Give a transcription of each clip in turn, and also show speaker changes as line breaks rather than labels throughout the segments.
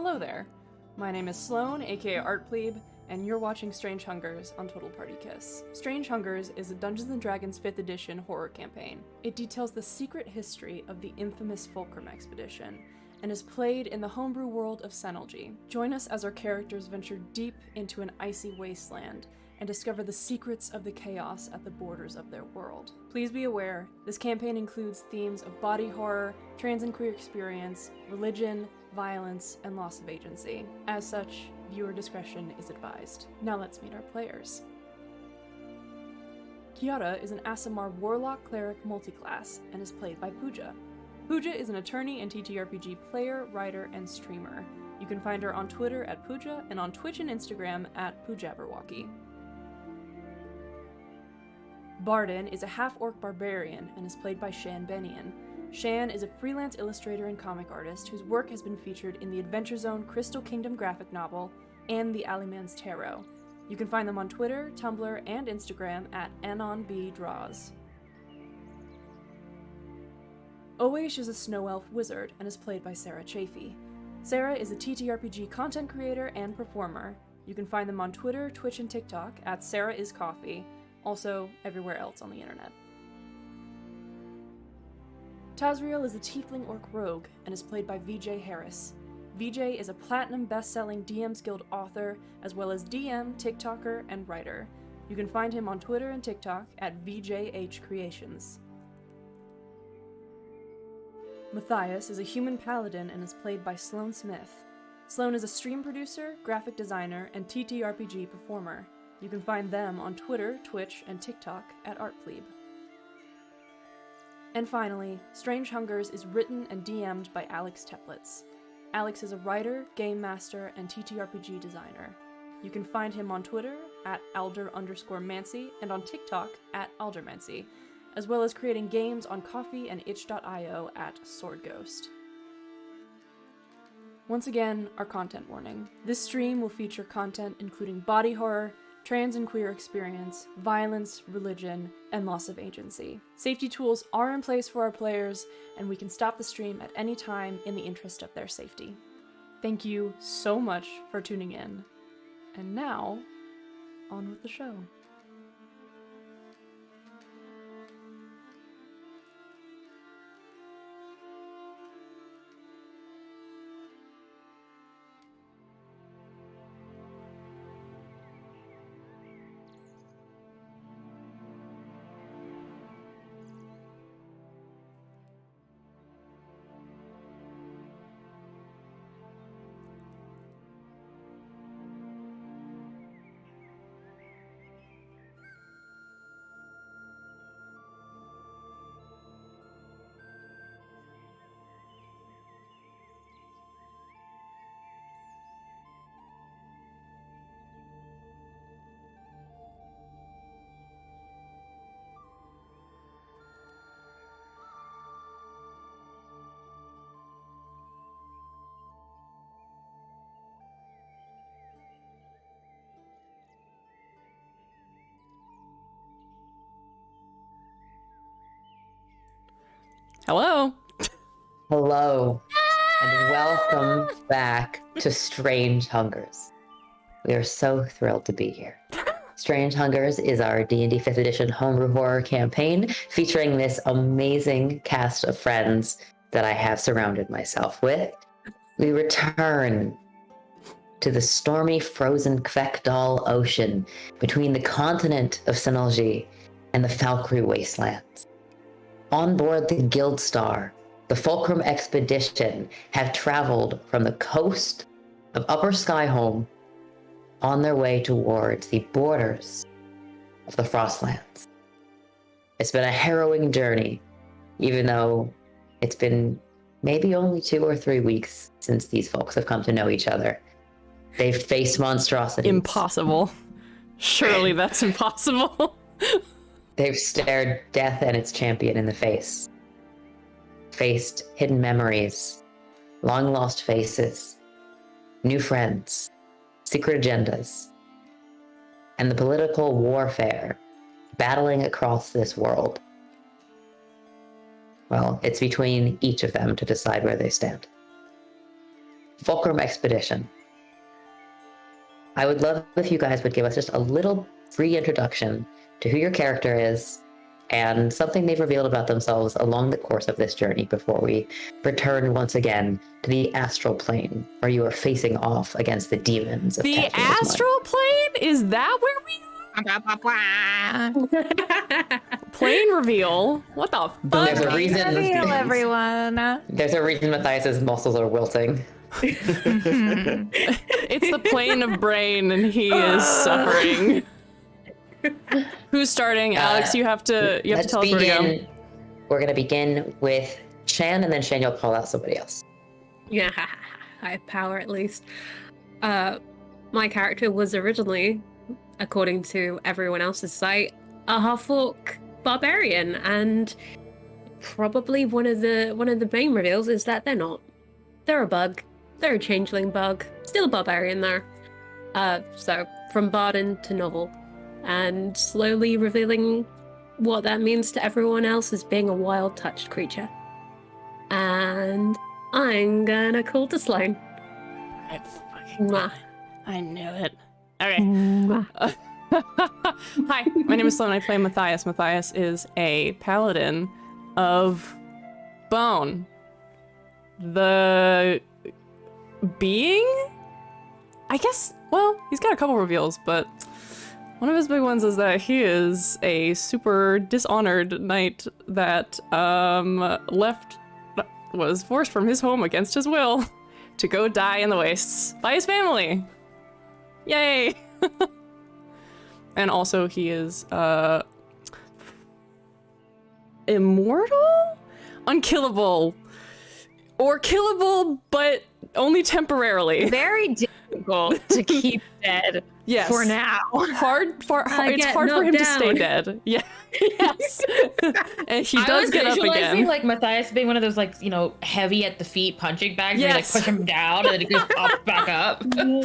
Hello there. My name is Sloan, aka Art Plebe, and you're watching Strange Hungers on Total Party Kiss. Strange Hungers is a Dungeons & Dragons 5th edition horror campaign. It details the secret history of the infamous Fulcrum Expedition, and is played in the homebrew world of Senelji. Join us as our characters venture deep into an icy wasteland and discover the secrets of the chaos at the borders of their world. Please be aware, this campaign includes themes of body horror, trans and queer experience, religion, violence, and loss of agency. As such, viewer discretion is advised. Now let's meet our players. Kiara is an Aasimar Warlock Cleric multiclass and is played by Pooja. Pooja is an attorney and TTRPG player, writer, and streamer. You can find her on Twitter at Pooja and on Twitch and Instagram at Poojabberwocky. Barden is a half-orc barbarian and is played by Shan Benian. Shan is a freelance illustrator and comic artist whose work has been featured in the Adventure Zone Crystal Kingdom graphic novel and the Alleyman's Tarot. You can find them on Twitter, Tumblr, and Instagram at AnonBDraws. Oish is a snow elf wizard and is played by Sarah Chafee. Sarah is a TTRPG content creator and performer. You can find them on Twitter, Twitch, and TikTok at SarahIsCoffee, also everywhere else on the internet. Tazriel is a tiefling orc rogue and is played by VJ Harris. VJ is a platinum best-selling DMs Guild author, as well as DM, TikToker, and writer. You can find him on Twitter and TikTok at VJH Creations. Matthias is a human paladin and is played by Sloan Smith. Sloan is a stream producer, graphic designer, and TTRPG performer. You can find them on Twitter, Twitch, and TikTok at ArtPlebe. And finally, Strange Hungers is written and DM'd by Alex Teplitz. Alex is a writer, game master, and TTRPG designer. You can find him on Twitter at Alder_Mancy and on TikTok at Aldermancy, as well as creating games on Ko-fi and itch.io at SwordGhost. Once again, our content warning. This stream will feature content including body horror, trans and queer experience, violence, religion, and loss of agency. Safety tools are in place for our players, and we can stop the stream at any time in the interest of their safety. Thank you so much for tuning in. And now, on with the show. Hello.
Hello, and welcome back to Strange Hungers. We are so thrilled to be here. Strange Hungers is our D&D 5th edition homebrew horror campaign featuring this amazing cast of friends that I have surrounded myself with. We return to the stormy, frozen Kvekdal Ocean between the continent of Senelji and the Valkyrie Wastelands. On board the Guild Star, the Fulcrum Expedition have traveled from the coast of Upper Skyholm on their way towards the borders of the Frostlands. It's been a harrowing journey, even though it's been maybe only 2 or 3 weeks since these folks have come to know each other. They've faced monstrosities.
Impossible. Surely that's impossible.
They've stared death and its champion in the face, faced hidden memories, long-lost faces, new friends, secret agendas, and the political warfare battling across this world. Well, it's between each of them to decide where they stand. Fulcrum Expedition. I would love if you guys would give us just a little free introduction to who your character is and something they've revealed about themselves along the course of this journey before we return once again to the astral plane, where you are facing off against the demons of
The
Tasriel's mind.
astral plane? Is that where we plane reveal? What the fuck?
There's a reason.
Reveal, everyone.
There's a reason Matthias's muscles are wilting.
It's the plane of brain, and he is suffering. Who's starting? Alex, you have to tell us where to go.
We're gonna begin with Shan, and then Shan, you'll call out somebody else.
Yeah, I have power at least. My character was originally, according to everyone else's site, a half-orc barbarian, and probably one of the main reveals is that they're not. They're a bug. They're a changeling bug. Still a barbarian though. So from Bardin to novel, and slowly revealing what that means to everyone else as being a wild touched creature. And I'm gonna call to Sloane.
I knew it. Okay. Hi, my name is Sloane. I play Matthias. Matthias is a paladin of bone. The being? I guess, well, he's got a couple reveals, but one of his big ones is that he is a super dishonored knight that was forced from his home against his will to go die in the wastes by his family. Yay! And also he is immortal? Unkillable. Or killable, but only temporarily.
Very difficult to keep dead.
Yes.
For now.
It's hard for him to stay dead. Yeah. Yes. And he does get up again.
Like Matthias being one of those, like, you know, heavy at the feet punching bags where you like push him down and then he just pops back up.
There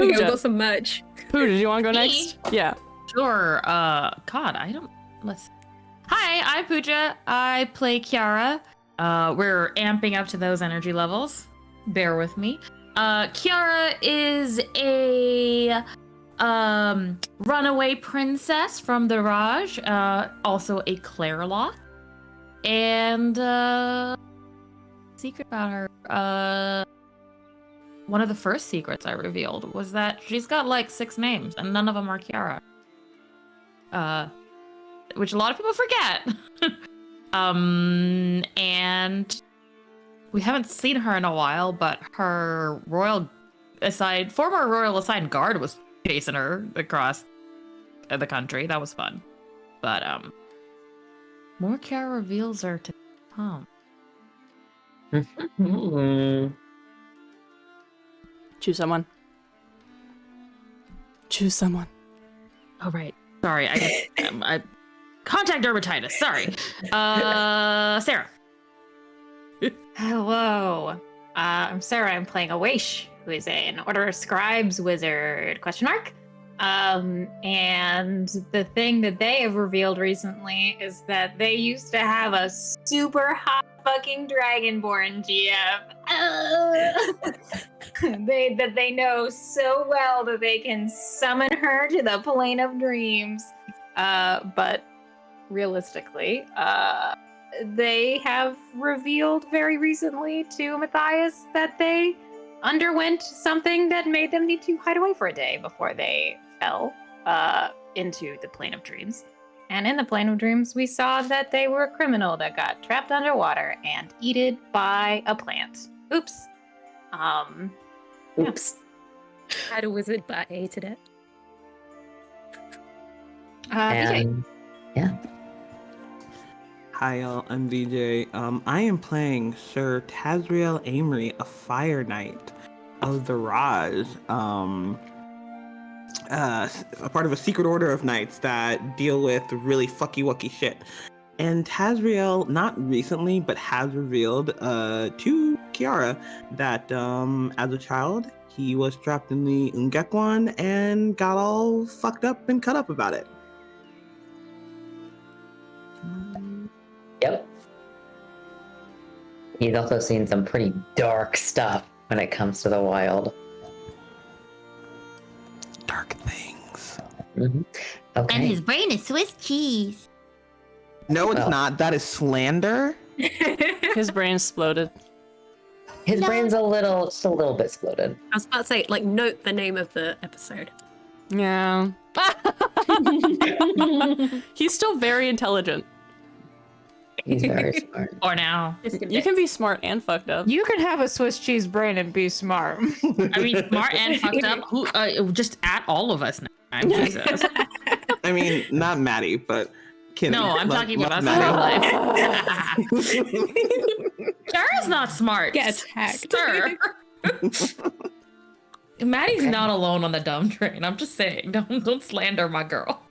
we go, got some merch.
Pooh, did you want to go next? Yeah.
Sure. Let's. Hi, I'm Pooja. I play Kiara. We're amping up to those energy levels. Bear with me. Kiara is a runaway princess from the Raj, also a Clairlaw. And secret about her, one of the first secrets I revealed was that she's got like 6 names and none of them are Kiara. Which a lot of people forget. And we haven't seen her in a while, but her former royal assigned guard was chasing her across the country. That was fun. But more Kiara reveals are to come.
Choose someone. Choose someone.
Oh right. Sorry, I contact dermatitis. Sorry. Sarah.
Hello. I'm Sarah. I'm playing a Waish, who is an Order of Scribes wizard, ? And the thing that they have revealed recently is that they used to have a super hot fucking dragonborn GM. That they know so well that they can summon her to the plane of dreams. But realistically, they have revealed very recently to Matthias that they underwent something that made them need to hide away for a day before they fell into the plane of dreams. And in the plane of dreams, we saw that they were a criminal that got trapped underwater and eaten by a plant. Oops.
Oops.
Had a wizard, but I hated it.
VJ.
Yeah.
Hi, y'all. I'm VJ. I am playing Sir Tasriel Amory, a Fire Knight of the Raj. A part of a secret order of knights that deal with really fucky-wucky shit. And Tasriel, not recently, but has revealed to Kiara that as a child, he was trapped in the Ungekwan and got all fucked up and cut up about it.
Yep. He's also seen some pretty dark stuff when it comes to the wild.
Dark things.
Mm-hmm. Okay.
And his brain is Swiss cheese.
No, it's
Well.
not. That is slander.
His brain exploded.
His brain's just a little bit exploded.
I was about to say, like, note the name of the episode.
Yeah. He's still very intelligent.
He's very smart.
Or now.
You can be smart and fucked up.
You can have a Swiss cheese brain and be smart.
I mean, smart and fucked up. Who? Just at all all of us now. Jesus.
I mean, not Maddie, but Kenny.
No, I'm
Love-
talking
love
about
Maddie.
real life. Sarah's not smart.
Get attacked.
Sir. Maddie's
Okay.
not alone on the dumb train. I'm just saying, don't slander my girl.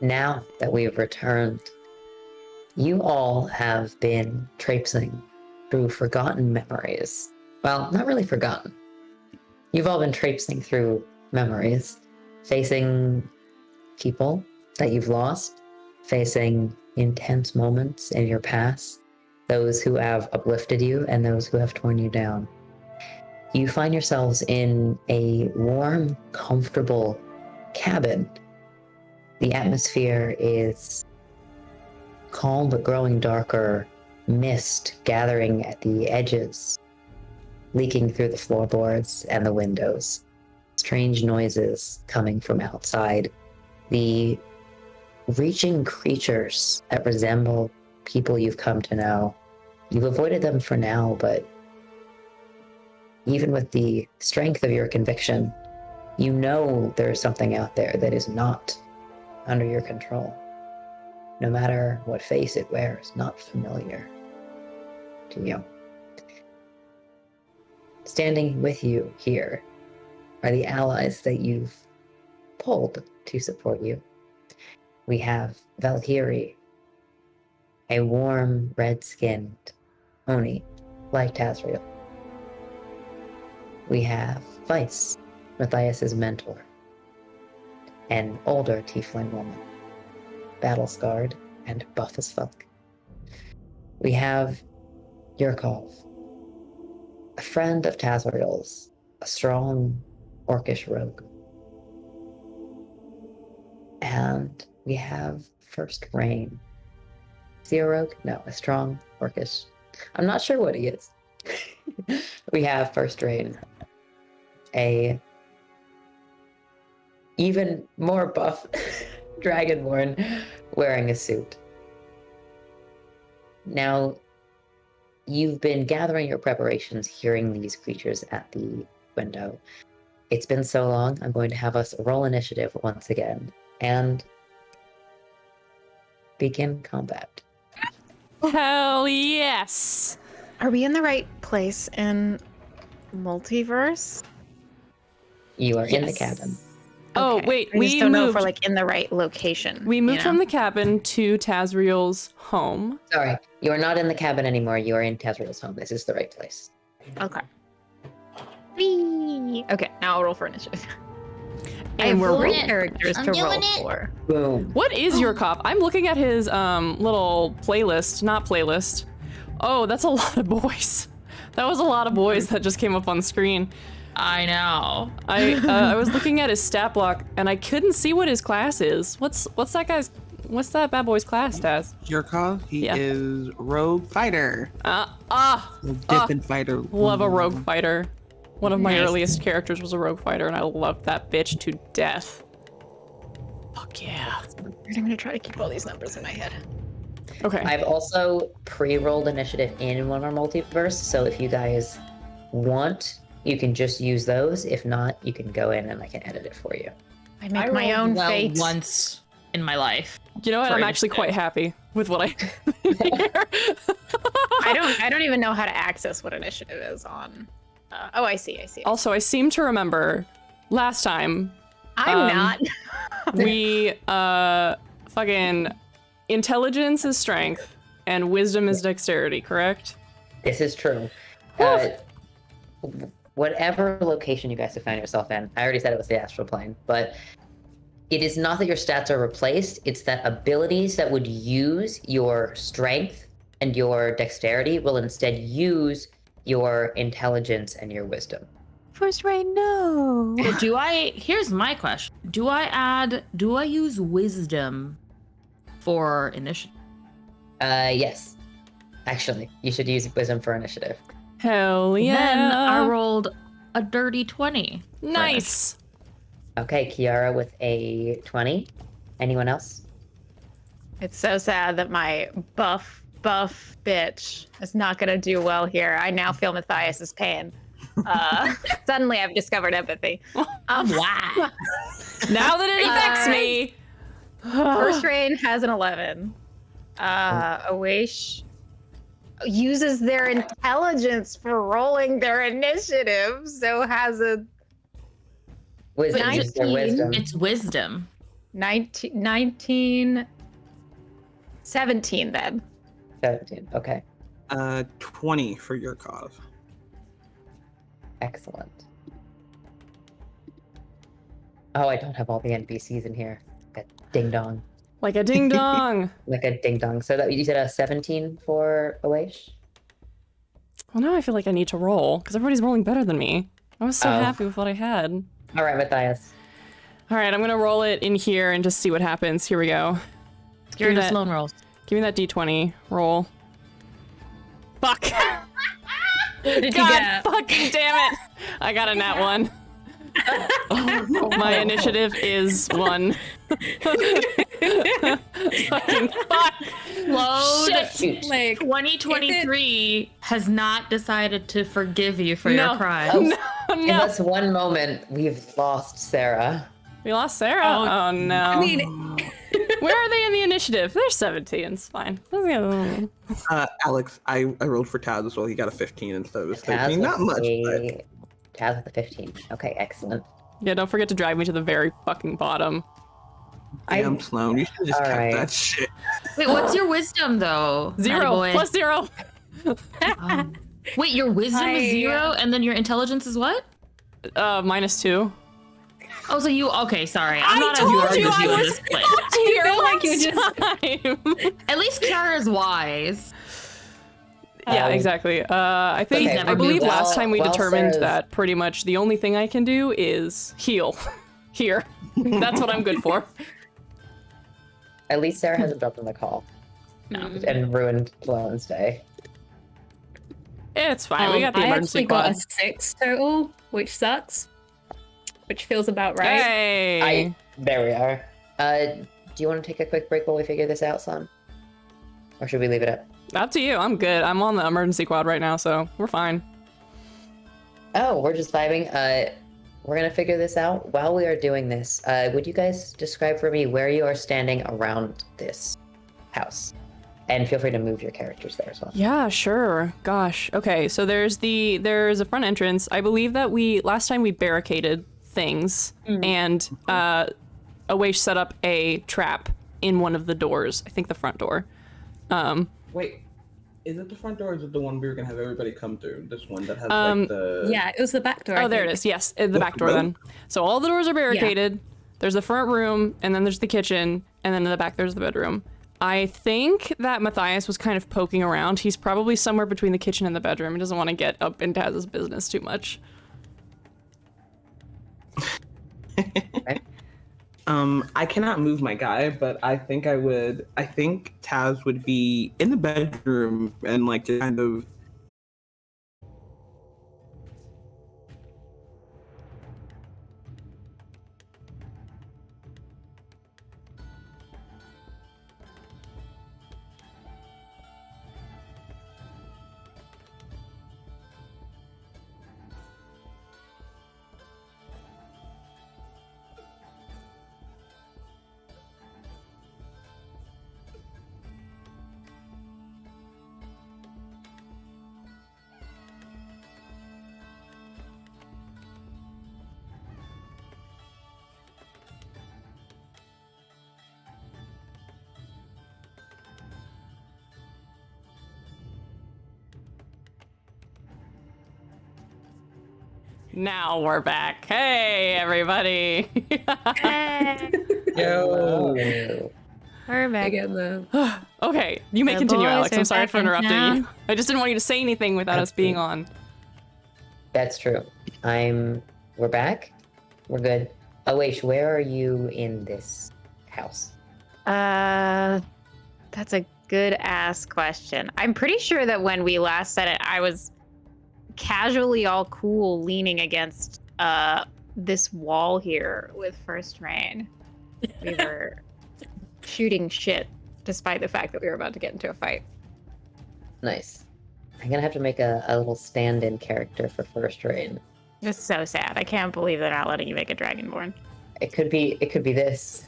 Now that we have returned, you all have been traipsing through forgotten memories. Well, not really forgotten. You've all been traipsing through memories, facing people that you've lost, facing intense moments in your past, those who have uplifted you and those who have torn you down. You find yourselves in a warm, comfortable cabin. The atmosphere is calm but growing darker, mist gathering at the edges, leaking through the floorboards and the windows. Strange noises coming from outside. The reaching creatures that resemble people you've come to know. You've avoided them for now, but even with the strength of your conviction, you know there's something out there that is not under your control. No matter what face it wears, not familiar to you. Standing with you here are the allies that you've pulled to support you. We have Valkyrie, a warm, red-skinned Oni, like Tazriel. We have Vice, Matthias's mentor, an older tiefling woman, battle-scarred and buff as fuck. We have Yurkov, a friend of Tazriel's, a strong orcish rogue. And we have First Rain. Is he a rogue? No, a strong orcish. I'm not sure what he is. We have First Rain, a even more buff dragonborn wearing a suit. Now, you've been gathering your preparations, hearing these creatures at the window. It's been so long, I'm going to have us roll initiative once again and begin combat.
Hell yes.
Are we in the right place in multiverse?
You are in the
Yes.
cabin.
Oh,
Okay.
wait,
I just
we
don't know if
moved.
we're like in the right location.
We moved
you
from
know?
the cabin to Tazriel's home.
Sorry, you are not in the cabin anymore. You are in Tazriel's home. This is the right place.
Okay. Whee! Okay, now I'll roll for initiative. I
And
have
we're
three
doing it.
characters
I'm
to
doing
roll
it.
for.
Boom.
What is your cop? I'm looking at his little playlist, not playlist. Oh, that's a lot of boys. That was a lot of boys that just came up on the screen.
I know.
I was looking at his stat block and I couldn't see what his class is. What's that bad boy's class, Taz?
Yurkov, he
Yeah.
is rogue fighter. Different fighter.
Love a rogue fighter. One of my
Nice.
earliest characters was a rogue fighter and I loved that bitch to death. Fuck yeah.
I'm gonna try to keep all these numbers in my head.
Okay.
I've also pre-rolled initiative in one of our multiverse, so if you guys want, you can just use those. If not, you can go in and I can edit it for you.
I make my own
well
fate.
once in my life.
You know what?
for
I'm actually
initiative.
quite happy with what I
I don't even know how to access what initiative is on. Oh, I see.
Also, I seem to remember last time
I'm
um,
not.
we fucking intelligence is strength and wisdom is dexterity, correct?
This is true. Whatever location you guys have found yourself in, I already said it was the astral plane, but it is not that your stats are replaced, it's that abilities that would use your strength and your dexterity will instead use your intelligence and your wisdom.
First rain, no.
So here's my question. Do I use wisdom for initiative?
Yes. Actually, you should use wisdom for initiative.
Hell
Then
yeah.
I rolled a dirty 20.
Nice.
Okay, Kiara with a 20. Anyone else?
It's so sad that my buff bitch is not gonna do well here. I now feel Matthias's pain. Suddenly I've discovered empathy.
Wow.
Now that it affects me.
First rain has an 11. Awaish uses their intelligence for rolling their initiative, so has a
Wisdom. Use their
19.
wisdom.
It's wisdom.
19, 17 then.
17. Okay.
20 for your cause.
Excellent. Oh, I don't have all the NPCs in here. Like a ding dong.
Like a ding dong.
Like a ding dong. So that you said a 17 for Awaish?
Well, now I feel like I need to roll because everybody's rolling better than me. I was so
Oh.
happy with what I had.
All right, Matthias.
All right, I'm gonna roll it in here and just see what happens. Here we go.
You're
me
the
that-
Sloan rolls.
Give me that D20 roll. Fuck.
What did you
God
get?
fucking damn it. I got a nat 1. My initiative is 1. Fucking fuck.
Sloan
Shit.
Like,
2023 has not decided to forgive you for your crime.
Oh,
No,
in
no.
this one moment, we've lost Sarah.
We lost Sarah.
Oh.
Oh, no.
I mean,
Where are they in the initiative? They're 17. It's fine.
Alex, I rolled for Taz as well. He got a 15 instead of a
Taz
13. Not much, but
Taz with a 15. Okay, excellent.
Yeah, don't forget to drag me to the very fucking bottom.
damn Sloan. You should have just
All
kept
right.
that shit.
Wait, what's your wisdom though? Naughty
0
boy?
plus 0.
Wait, your wisdom is
I-
0 and then your intelligence is what?
Minus 2.
Oh, so you okay? Sorry,
I
I'm not
told
as
you
large as
I
you in
was
this place.
Here
feel like you
just.
At least Kiara's wise.
Yeah,
Um,
exactly. I think
okay,
I believe
well-
last time we
well,
determined
Sarah's-
that pretty much the only thing I can do is heal. Here, that's what I'm good for.
At least Sarah hasn't jumped on the call and ruined Sloan's day.
It's fine. We got the
I
emergency
actually got
quad.
a 6 total, which sucks. Which feels about right.
Hey.
There we are. Do you want to take a quick break while we figure this out, son? Or should we leave it up?
Up to you. I'm good. I'm on the emergency quad right now, so we're fine.
Oh, we're just vibing. We're gonna figure this out. While we are doing this, would you guys describe for me where you are standing around this house? And feel free to move your characters there as well.
Yeah, sure. Gosh. Okay, so there's a front entrance. I believe that last time we barricaded things and Awaish set up a trap in one of the doors. I think the front door.
Wait, is it the front door or is it the one we were going to have everybody come through? This one that has the...
Yeah, it was the back door. I
Oh, there it
think.
is. Yes, the back door then. So all the doors are barricaded. There's the front room, and then there's the kitchen, and then in the back there's the bedroom. I think that Matthias was kind of poking around. He's probably somewhere between the kitchen and the bedroom. He doesn't want to get up in Taz's business too much.
I cannot move my guy, but I think I would. I think Taz would be in the bedroom and like just kind of.
Now we're back. Hey, everybody.
Yo.
We're back.
Again, though.
Okay, you may
The
continue,
boys
Alex.
are
I'm sorry
back
for
in
interrupting
town.
you. I just didn't want you to say anything without us being on.
That's true. We're back. We're good. Awaish, where are you in this house?
That's a good ass question. I'm pretty sure that when we last said it, I was casually all cool leaning against this wall here with First Rain. We were shooting shit despite the fact that we were about to get into a fight.
Nice. I'm gonna have to make a little stand-in character for First Rain.
It's so sad. I can't believe they're not letting you make a Dragonborn.
It could be this.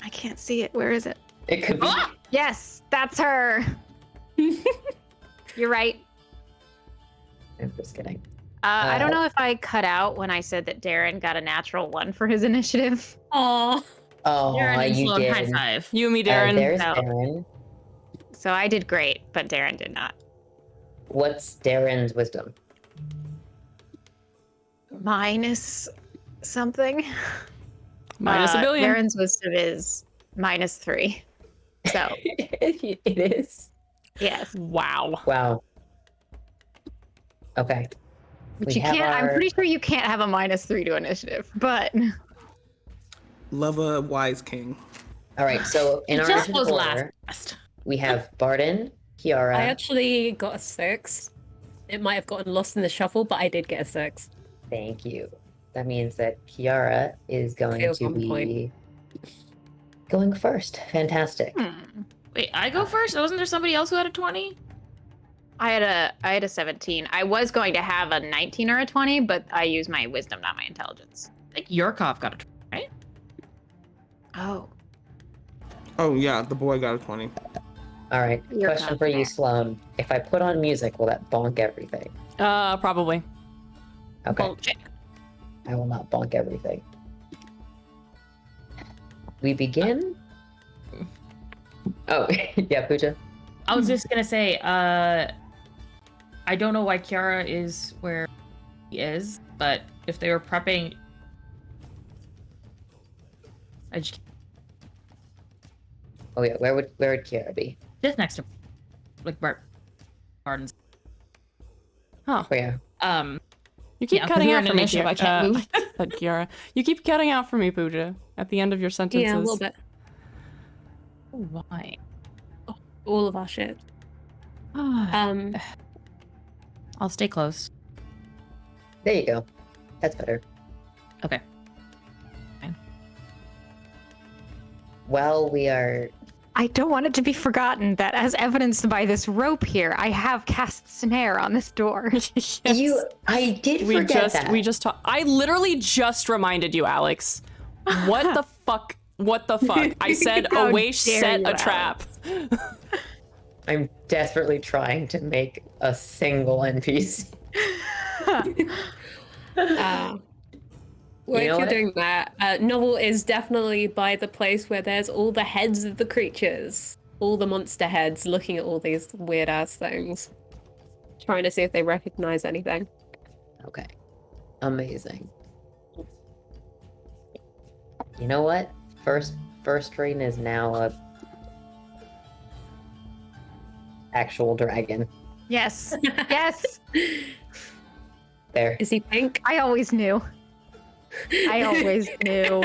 I can't see it. Where is it?
It could be.
Yes, that's her. You're right.
I'm just kidding.
I don't know if I cut out when I said that Darren got a natural 1 for his initiative.
Aw.
Oh,
Darren and
you
Sloan,
did.
high five.
You and me, Darren.
There's
No.
Darren.
So I did great, but Darren did not.
What's Darren's wisdom?
Minus something.
Minus a billion.
Darren's wisdom is -3. So,
It is.
yes.
Wow.
Wow. Okay.
But
We
you
have
can't, I'm
our-
pretty sure you can't have a -3 to initiative, but
Love a wise king.
All right. So in
It
our
just
original
goes
order,
last.
we have Barden, Kiara.
I actually got a 6. It might have gotten lost in the shuffle, but I did get a 6.
Thank you. That means that Kiara is going
Feels
to
on
be
point.
going first. Fantastic.
Wait, I go first? Wasn't there somebody else who had a 20?
I had a 17. I was going to have a 19 or a 20, but I used my wisdom, not my intelligence.
I think Yurkov got a 20, right?
Oh.
Oh yeah, the boy got a 20.
All right.
You're
Question for you,
confident.
Sloan. If I put on music, will that bonk everything?
Probably.
Okay.
Bullshit.
I will not bonk everything. We begin. Oh, yeah, Pooja.
I was just gonna say, I don't know why Kiara is where he is, but if they were prepping, I just
Oh yeah, where would Kiara be?
just next to, like Barton's.
Oh yeah.
You keep
Yeah, 'cause
cutting
we're
out
in
for me,
initiative, I can't move.
said Kiara. You keep cutting out for me, Pooja, at the end of your sentences.
Yeah, a little bit.
Why?
All of our shit. Um,
I'll stay close.
There you go. That's better.
Okay.
Well, we are.
I don't want it to be forgotten that, as evidenced by this rope here, I have cast snare on this door.
Yes.
I did
We
forget
just
that.
we just talked. I literally just reminded you, Alex. What the fuck? What the fuck? I said
How
Awaish
dare
set
you,
a trap.
I'm desperately trying to make a single NPC.
well,
You know
if you're
what?
doing that, Novel is definitely by the place where there's all the heads of the creatures, all the monster heads, looking at all these weird ass things, trying to see if they recognize anything.
Okay. Amazing. You know what? First Rain is now a actual dragon.
Yes. Yes.
There.
Is he pink?
I always knew. I always knew.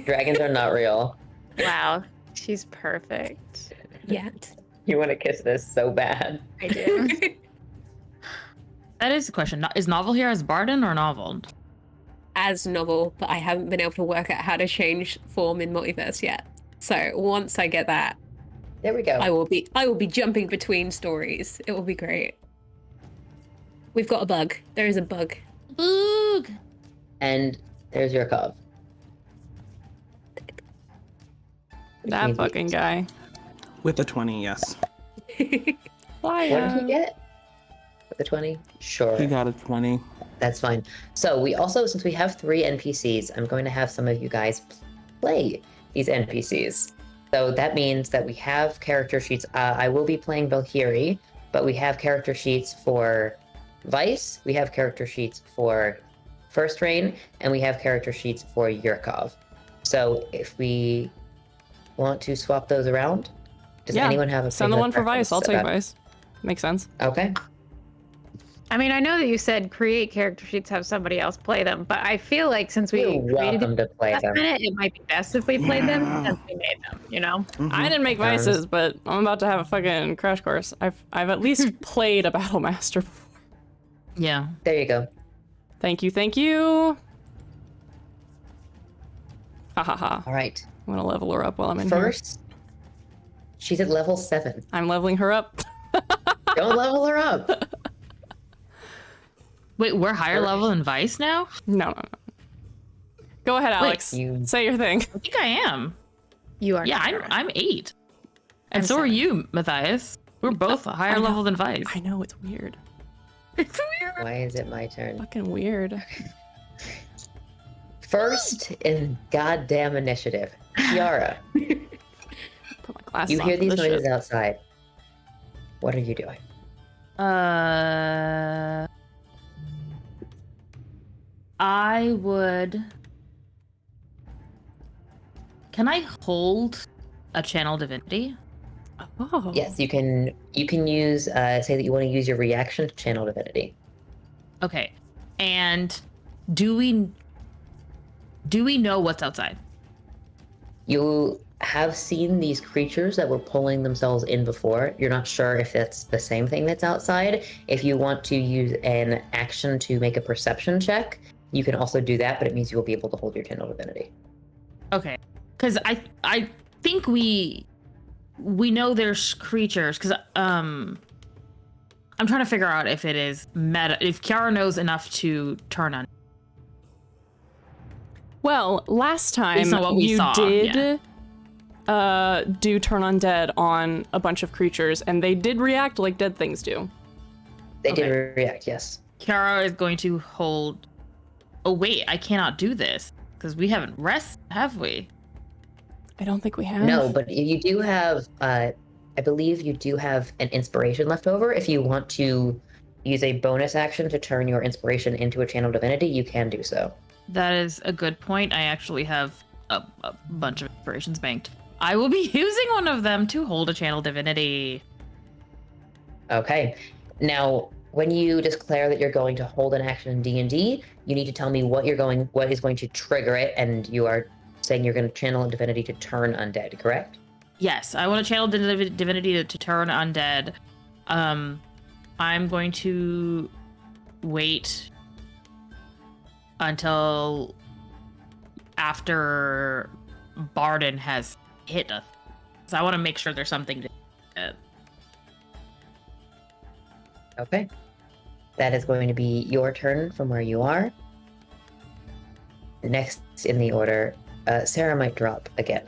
Dragons are not real.
Wow. She's perfect.
Yet.
You want to kiss this so bad.
I do.
That is the question. Is Novel here as Barden or Novel?
As Novel, but I haven't been able to work out how to change form in multiverse yet. So once I get that,
There we go.
I will be jumping between stories. It will be great. We've got a bug. There is a bug.
Boog!
And there's your cove.
That fucking guy.
With a 20, yes.
What did he get? With the 20? Sure.
He got a 20.
That's fine. So we also, since we have 3 NPCs, I'm going to have some of you guys play these NPCs. So that means that we have character sheets. I will be playing Valkyrie, but we have character sheets for Vice, we have character sheets for First Rain, and we have character sheets for Yurkov. So if we want to swap those around? Does anyone have a
send the one for Vice. I'll take
about-
Vice. Makes sense.
Okay.
I mean, I know that you said create character sheets, have somebody else play them, but I feel like since we
You're
created
welcome to play
last
them.
minute, it might be best if we played them since we made them, you know?
I didn't make
Sounds-
Vices, but I'm about to have a fucking crash course. I've at least played a Battle Master before.
Yeah.
There you go.
Thank you, thank you. Ha ha ha.
All right.
I'm gonna level her up while I'm in here.
First, she's at level 7.
I'm leveling her up.
Don't level her up.
Wait, we're higher
First.
level than Vice now?
No. Go ahead, Alex.
you-
Say your thing.
I think I am.
You are.
Yeah,
not.
I'm 8. And
I'm
so are
7.
you, Matthias. We're both higher
I know.
level than Vice.
I know, it's weird.
It's weird.
Why is it my turn?
Fucking weird.
First in goddamn initiative, Kiara.
Put my glasses
You
on
hear
for
these
this
noises
shit.
outside. What are you doing?
I would. Can I hold a channel divinity?
Oh.
Yes, you can. You can use. Say that you want to use your reaction to channel divinity.
Okay. And do we know what's outside?
You have seen these creatures that were pulling themselves in before. You're not sure if that's the same thing that's outside. If you want to use an action to make a perception check, you can also do that, but it means you will be able to hold your channel divinity.
Okay. Because I think we know there's creatures. Because I'm trying to figure out if it is meta. If Kiara knows enough to turn on.
Well, last time
Based on what we
you
saw,
did
yeah.
Do turn undead on a bunch of creatures, and they did react like dead things do.
They
Okay.
did react, yes.
Kiara is going to hold. Oh wait, I cannot do this because we haven't rested, have we?
I don't think we have.
No, but you do have. I believe you do have an inspiration left over. If you want to use a bonus action to turn your inspiration into a channel divinity, you can do so.
That is a good point. I actually have a bunch of inspirations banked. I will be using one of them to hold a channel divinity.
Okay. Now, when you declare that you're going to hold an action in D&D, you need to tell me what is going to trigger it, and you are saying you're going to channel a divinity to turn undead, correct?
Yes, I want to channel divinity to turn undead. I'm going to wait until after Barden has hit us. So I want to make sure there's something to.
Okay. That is going to be your turn from where you are. Next in the order, Sarah might drop again.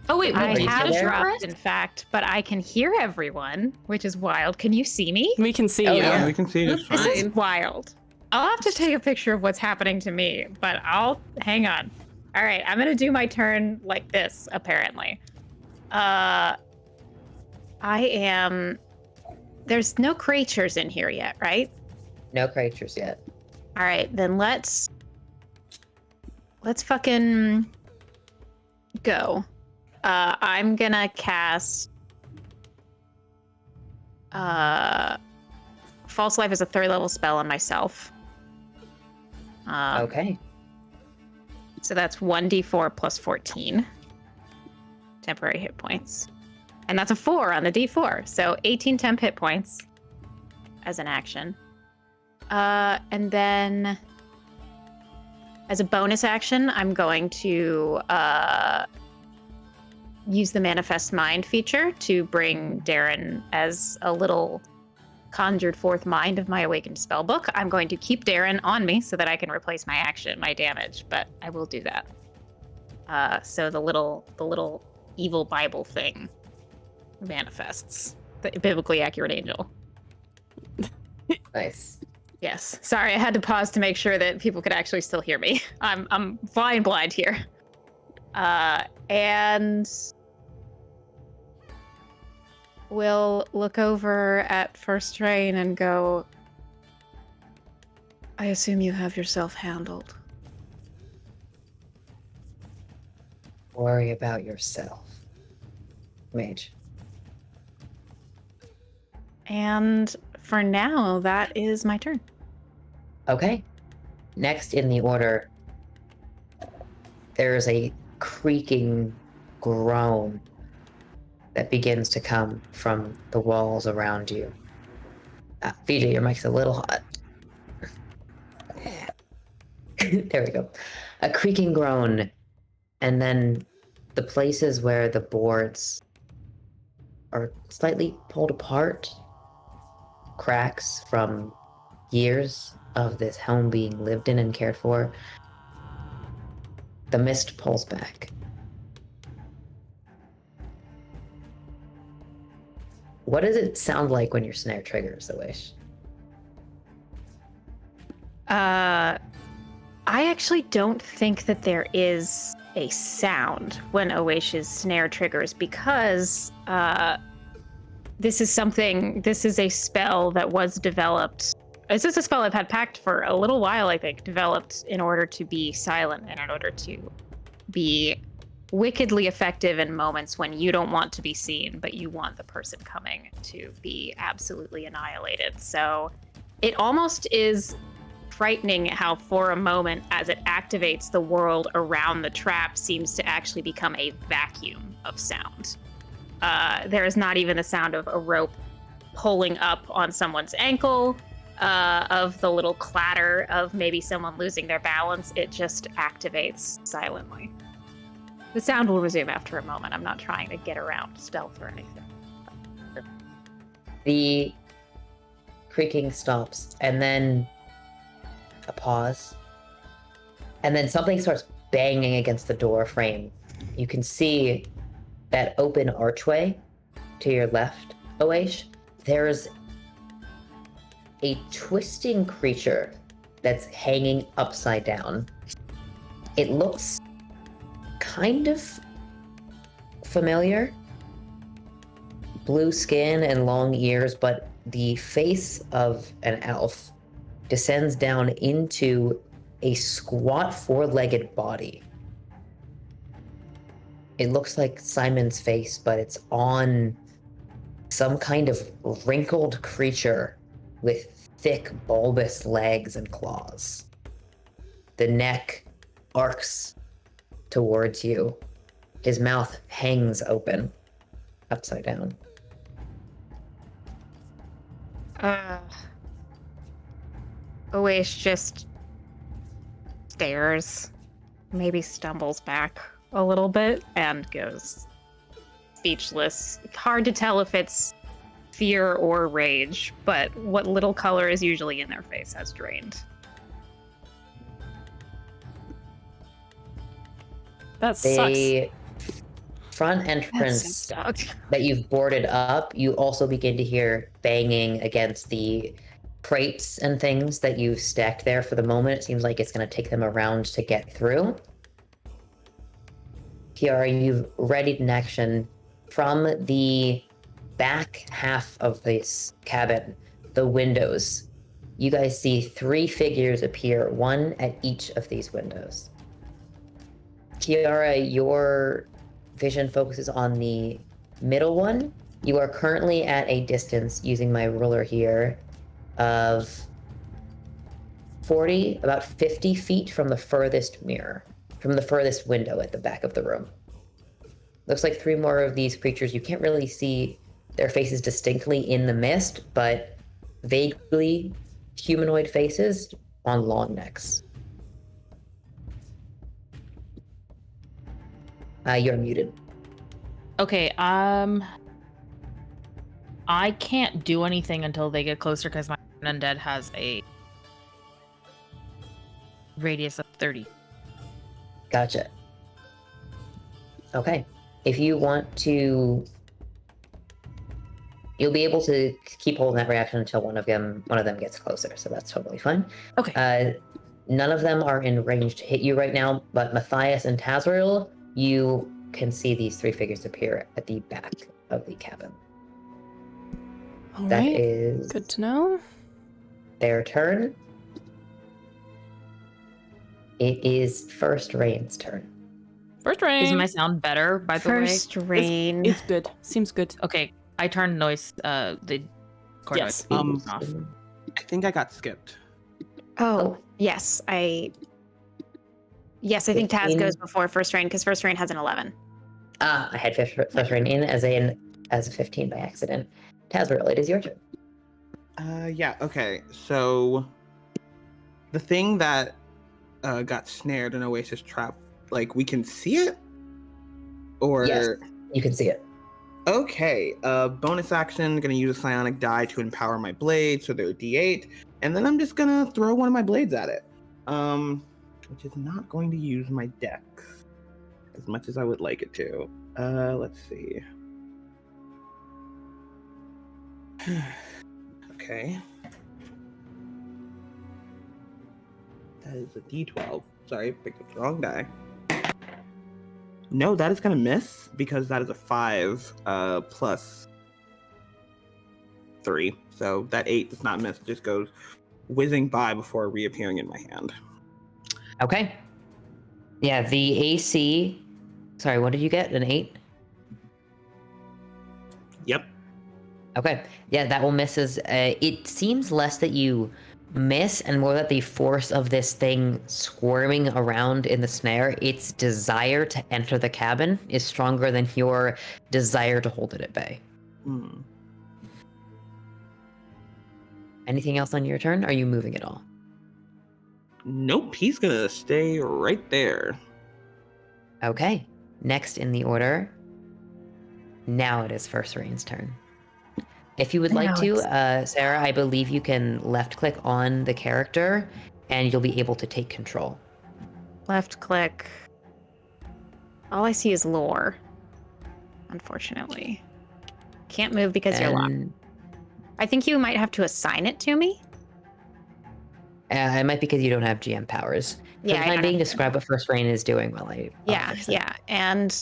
Oh wait,
I
Are you
have
still there?
dropped, in fact, but I can hear everyone, which is wild. Can you see me?
We can see
Oh,
you.
yeah.
We can see it's
This
fine.
is wild. I'll have to take a picture of what's happening to me, but I'll hang on. All right, I'm gonna do my turn like this, apparently. I am. There's no creatures in here yet, right?
No creatures yet.
All right, then let's fucking go. I'm gonna cast False Life as a 3rd level spell on myself.
Okay.
So that's 1d4 plus 14 temporary hit points. And that's a 4 on the d4. So 18 temp hit points as an action. And then as a bonus action, I'm going to use the Manifest Mind feature to bring Darren as a little conjured forth mind of my awakened spellbook. I'm going to keep Darren on me so that I can replace my action, my damage, but I will do that. So the little evil Bible thing manifests. The biblically accurate angel.
Nice.
Yes. Sorry, I had to pause to make sure that people could actually still hear me. I'm flying blind here. And we'll look over at First Rain and go, I assume you have yourself handled.
Worry about yourself. mage.
And for now, that is my turn.
Okay. Next in the order, there's a creaking groan that begins to come from the walls around you. VJ, your mic's a little hot. There we go. A creaking groan, and then the places where the boards are slightly pulled apart, cracks from years of this home being lived in and cared for, the mist pulls back. What does it sound like when your snare triggers, Awish?
I actually don't think that there is a sound when Oash's snare triggers because this is a spell that was developed. This is a spell I've had packed for a little while, I think, developed in order to be silent and in order to be wickedly effective in moments when you don't want to be seen, but you want the person coming to be absolutely annihilated. So it almost is frightening how for a moment, as it activates, the world around the trap seems to actually become a vacuum of sound. There is not even the sound of a rope pulling up on someone's ankle, of the little clatter of maybe someone losing their balance. It just activates silently. The sound will resume after a moment. I'm not trying to get around stealth or anything.
The creaking stops, and then a pause, and then something starts banging against the door frame. You can see that open archway to your left, Oash. There's a twisting creature that's hanging upside down. It looks kind of familiar. Blue skin and long ears, but the face of an elf descends down into a squat four-legged body. It looks like Simon's face, but it's on some kind of wrinkled creature with thick, bulbous legs and claws. The neck arcs towards you. His mouth hangs open, upside down.
Oash just stares, maybe stumbles back a little bit, and goes speechless. Hard to tell if it's fear or rage, but what little color is usually in their face has drained.
That
The
sucks.
front entrance that you've boarded up, you also begin to hear banging against the crates and things that you've stacked there. For the moment, it seems like it's going to take them around to get through. Kiara, you've readied an action from the back half of this cabin, the windows. You guys see 3 figures appear, one at each of these windows. Kiara, your vision focuses on the middle one. You are currently at a distance, using my ruler here, of about 50 feet from the furthest mirror, from the furthest window at the back of the room. Looks like 3 more of these creatures. You can't really see their faces distinctly in the mist, but vaguely humanoid faces on long necks. You're muted.
Okay, I can't do anything until they get closer because my undead has a radius of 30.
Gotcha. Okay. If you want to, you'll be able to keep holding that reaction until one of them gets closer, so that's totally fine.
Okay.
None of them are in range to hit you right now, but Matthias and Tazriel, you can see these 3 figures appear at the back of the cabin.
All
That
right.
is
Good to know.
their turn. It is first Rain's turn.
First rain.
Is my sound better, by the way?
First rain.
It's good. Seems good.
Okay, I turned noise, the core
Yes.
noise off.
I think I got skipped.
Oh, yes. I think Taz
15.
goes before first rain because first rain has an 11.
I had first rain in as a 15 by accident. Tazriel, it is your turn.
Yeah, okay. So the thing that got snared in Oasis Trap, like we can see it? Or
Yes, you can see it.
Okay, bonus action, gonna use a psionic die to empower my blade, so they're D8, and then I'm just gonna throw one of my blades at it. Which is not going to use my dex as much as I would like it to. Let's see. Okay. That is a D12. Sorry, picked up the wrong die. No, that is gonna miss because that is a 5 plus 3. So that 8 does not miss. It just goes whizzing by before reappearing in my hand.
Okay. Yeah, the AC. Sorry, what did you get? An 8?
Yep.
Okay. Yeah, that will miss as. It seems less that you miss and more that the force of this thing squirming around in the snare, its desire to enter the cabin is stronger than your desire to hold it at bay.
Hmm.
Anything else on your turn? Are you moving at all?
Nope, he's gonna stay right there.
Okay. Next in the order. Now it is First Rain's turn. If you would like to, Sarah, I believe you can left click on the character and you'll be able to take control.
Left click. All I see is lore. Unfortunately. Can't move because you're locked. I think you might have to assign it to me.
It might be because you don't have GM powers. For
Yeah,
the
I
time
don't
being,
have
describe what First Rain is doing while I...
Yeah. And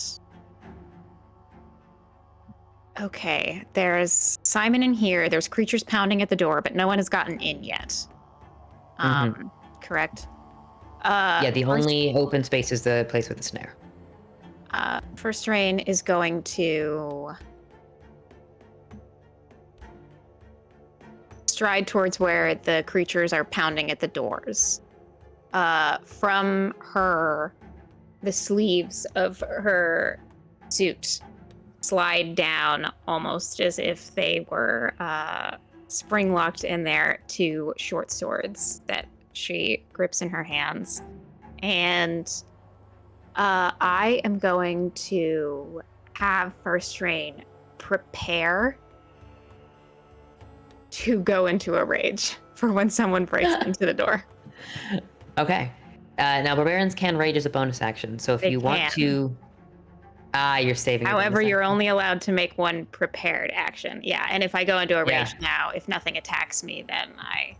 okay, there's Simon in here. There's creatures pounding at the door, but no one has gotten in yet. Correct.
Yeah, the only open space is the place with the snare.
First Rain is going to stride towards where the creatures are pounding at the doors. From the sleeves of her suit slide down almost as if they were spring locked in there, two short swords that she grips in her hands. And I am going to have First Rain prepare to go into a rage for when someone breaks into the door.
Okay. Now, barbarians can rage as a bonus action, so if
They
you want
can.
to... you're saving your
However,
bonus
you're
action.
only allowed to make one prepared action. Yeah, and if I go into a
Yeah.
rage now, if nothing attacks me, then I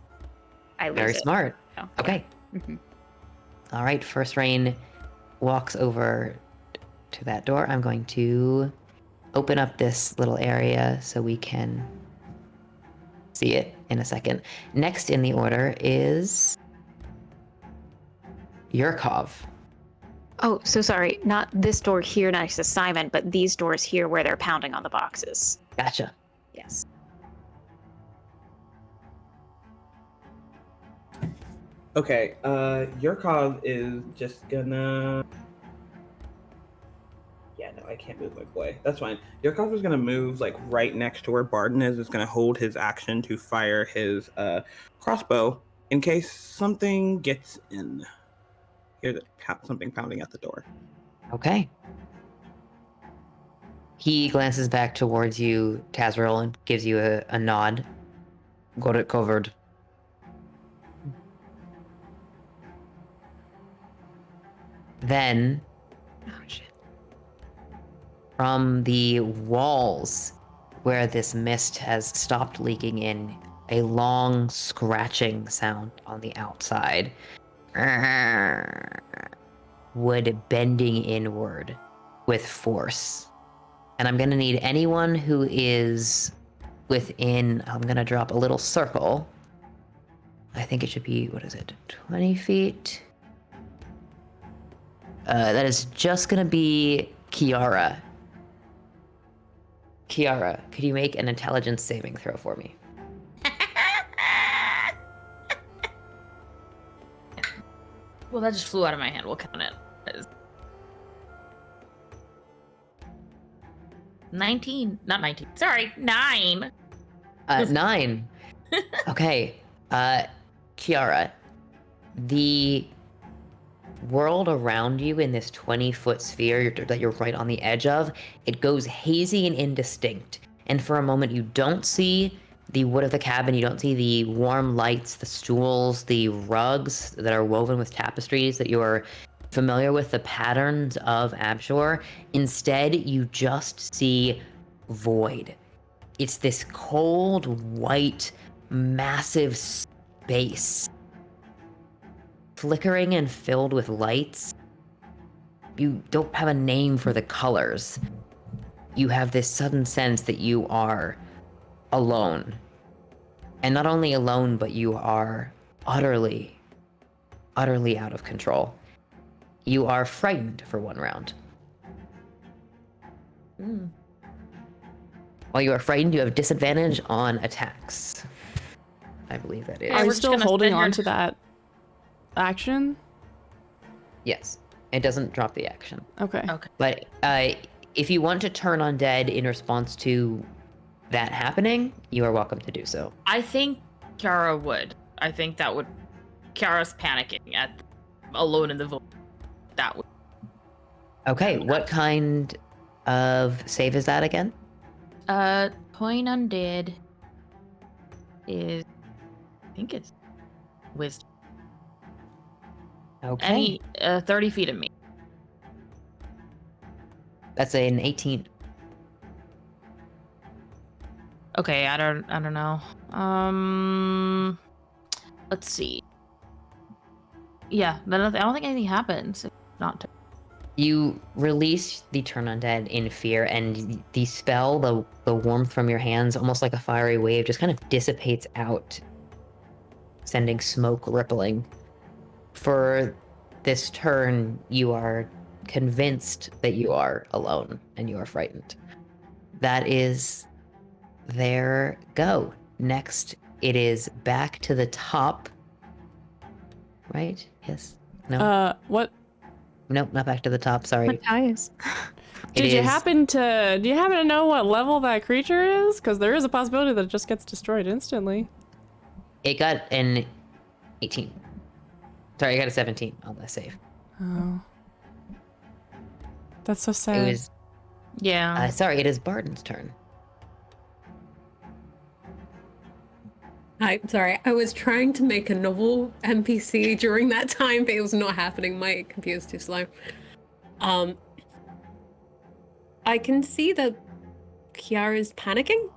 lose
Very
it.
smart.
So,
Okay.
yeah. Mhm.
All right, First Rain walks over to that door. I'm going to open up this little area so we can see it in a second. Next in the order is Yurkov.
Oh, so sorry. Not this door here next to Simon, but these doors here where they're pounding on the boxes.
Gotcha.
Yes.
Okay, Yurkov is just gonna... Yeah, no, I can't move my boy. That's fine. Yurkov is gonna move, like, right next to where Barton is gonna hold his action to fire his crossbow in case something gets in. Hear something pounding at the door.
Okay. He glances back towards you, Tazriel, and gives you a nod. Got it covered. Then,
Oh, shit.
from the walls where this mist has stopped leaking in, a long scratching sound on the outside. Wood bending inward with force. And I'm going to need anyone who is within, I'm going to drop a little circle. I think it should be, 20 feet? That is just gonna be Kiara. Kiara, could you make an intelligence saving throw for me?
Well, that just flew out of my hand. We'll count it. 19. Not 19. Sorry, 9.
9. Okay. Kiara, the world around you in this 20-foot sphere that you're right on the edge of, it goes hazy and indistinct. And for a moment, you don't see the wood of the cabin, you don't see the warm lights, the stools, the rugs that are woven with tapestries that you're familiar with, the patterns of Abshore. Instead, you just see void. It's this cold, white, massive space, flickering and filled with lights. You don't have a name for the colors. You have this sudden sense that you are alone. And not only alone, but you are utterly, utterly out of control. You are frightened for one round. While you are frightened, you have disadvantage on attacks. I believe that is.
Are
we're
we
just
still
gonna
holding
spend
on
your-
to that action?
Yes. It doesn't drop the action.
Okay.
But if you want to turn undead in response to that happening, you are welcome to do so.
I think Kiara would. I think that would. Kiara's panicking at alone in the void. That would.
Okay, what kind of save is that again?
Point undead is. I think it's wisdom.
Okay.
Any 30 feet of me.
That's an 18.
Okay, I don't know. Let's see. Yeah, then I don't think anything happens if not to.
You release the turn undead in fear, and the spell, the warmth from your hands, almost like a fiery wave, just kind of dissipates out, sending smoke rippling. For this turn, you are convinced that you are alone and you are frightened. That is their go. Next, it is back to the top. Right? Yes. No.
What?
Nope, not back to the top. Sorry.
Matthias.
It
Do you
is-
happen to know what level that creature is? Because there is a possibility that it just gets destroyed instantly.
It got an 18. Sorry, I got a 17 on the save.
Oh. That's so
It
sad.
was.
Yeah.
Sorry, it is Barden's turn.
I'm sorry, I was trying to make a novel NPC during that time, but it was not happening. My computer's too slow. I can see that Kiara's panicking.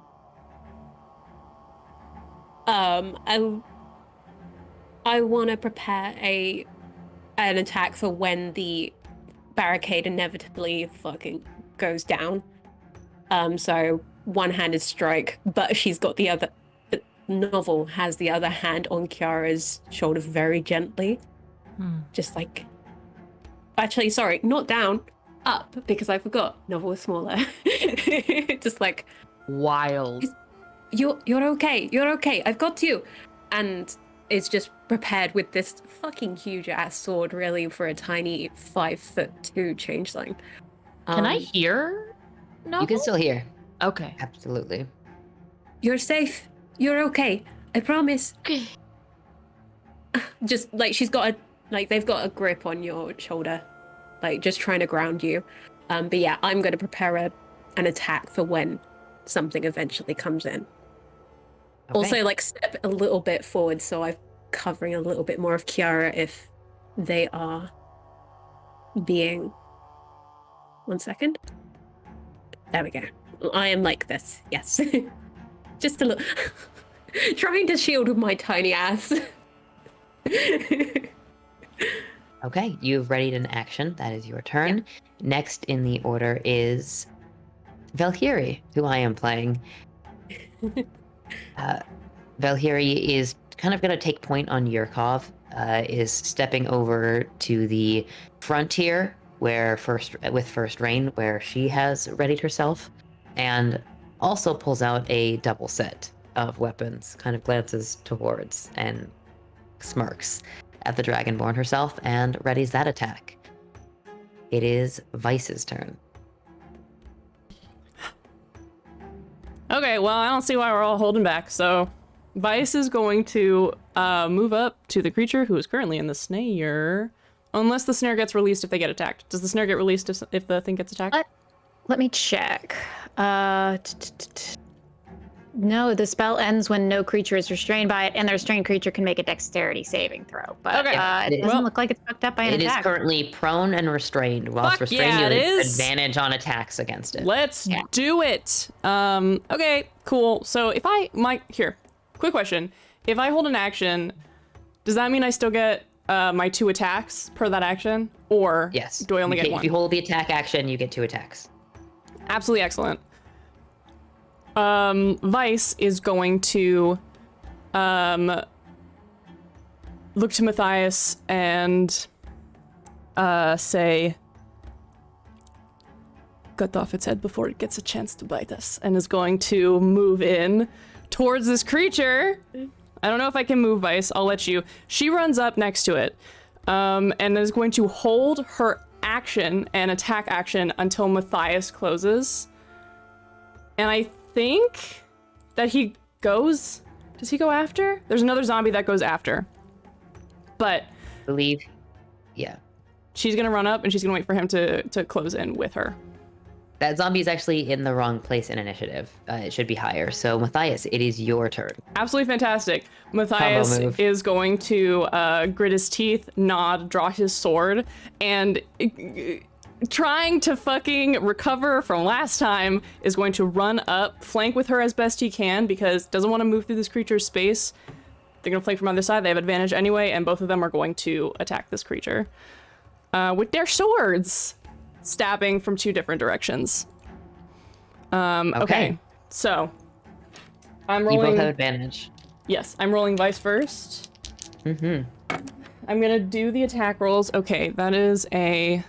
I want to prepare an attack for when the barricade inevitably fucking goes down. So one-handed strike, but she's got the other. Novel has the other hand on Kiara's shoulder very gently. Just like. Actually, sorry, not down, up, because I forgot. Novel is smaller. Just like,
Wild.
you're okay, you're okay, I've got you. And it's just prepared with this fucking huge ass sword, really, for a tiny 5'2" changeling.
Can I hear? No.
You can still hear.
Okay.
Absolutely.
You're safe. You're okay. I promise.
Okay.
Just like they've got a grip on your shoulder, like just trying to ground you. But yeah, I'm going to prepare an attack for when something eventually comes in.
Okay.
Also, like step a little bit forward so I'm covering a little bit more of Kiara if they are being. 1 second. There we go. I am like this. Yes. Just a little. Trying to shield with my tiny ass.
Okay, you've readied an action. That is your turn. Next in the order is Valkyrie, who I am playing. Valkyrie is kind of going to take point on Yurkov is stepping over to the frontier with first rain, where she has readied herself, and also pulls out a double set of weapons, kind of glances towards and smirks at the Dragonborn herself and readies that attack. It is Vice's turn.
Okay, well, I don't see why we're all holding back. So, Vice is going to move up to the creature who is currently in the snare. Unless the snare gets released if they get attacked. Does the snare get released if the thing gets attacked?
Let me check. No, the spell ends when no creature is restrained by it, and the restrained creature can make a dexterity saving throw. But
Okay.
it doesn't look like it's fucked up by an
It is
attack.
currently prone and restrained. Whilst
Fuck
restrained,
yeah,
you
it
have
is.
advantage on attacks against it.
Let's do it. Okay, cool. So if here, quick question. If I hold an action, does that mean I still get my 2 attacks per that action? Or
Yes.
do I only get 1?
If you hold the attack action, you get 2 attacks.
Absolutely excellent. Vice is going to look to Matthias and say, cut off its head before it gets a chance to bite us, and is going to move in towards this creature. I don't know if I can move Vice. I'll let you. She runs up next to it and is going to hold her action and attack action until Matthias closes. And I think that he goes... Does he go after? There's another zombie that goes after. But...
I believe. Yeah.
She's going to run up and she's going to wait for him to close in with her.
That zombie is actually in the wrong place in initiative. It should be higher. So, Matthias, it is your turn.
Absolutely fantastic. Matthias is going to grit his teeth, nod, draw his sword, and trying to fucking recover from last time is going to run up, flank with her as best he can because doesn't want to move through this creature's space. They're going to flank from either side. They have advantage anyway, and both of them are going to attack this creature with their swords, stabbing from 2 different directions. Okay. So I'm rolling.
You both have advantage.
Yes, I'm rolling Vice first.
Mm-hmm.
I'm gonna do the attack rolls. Okay, that is a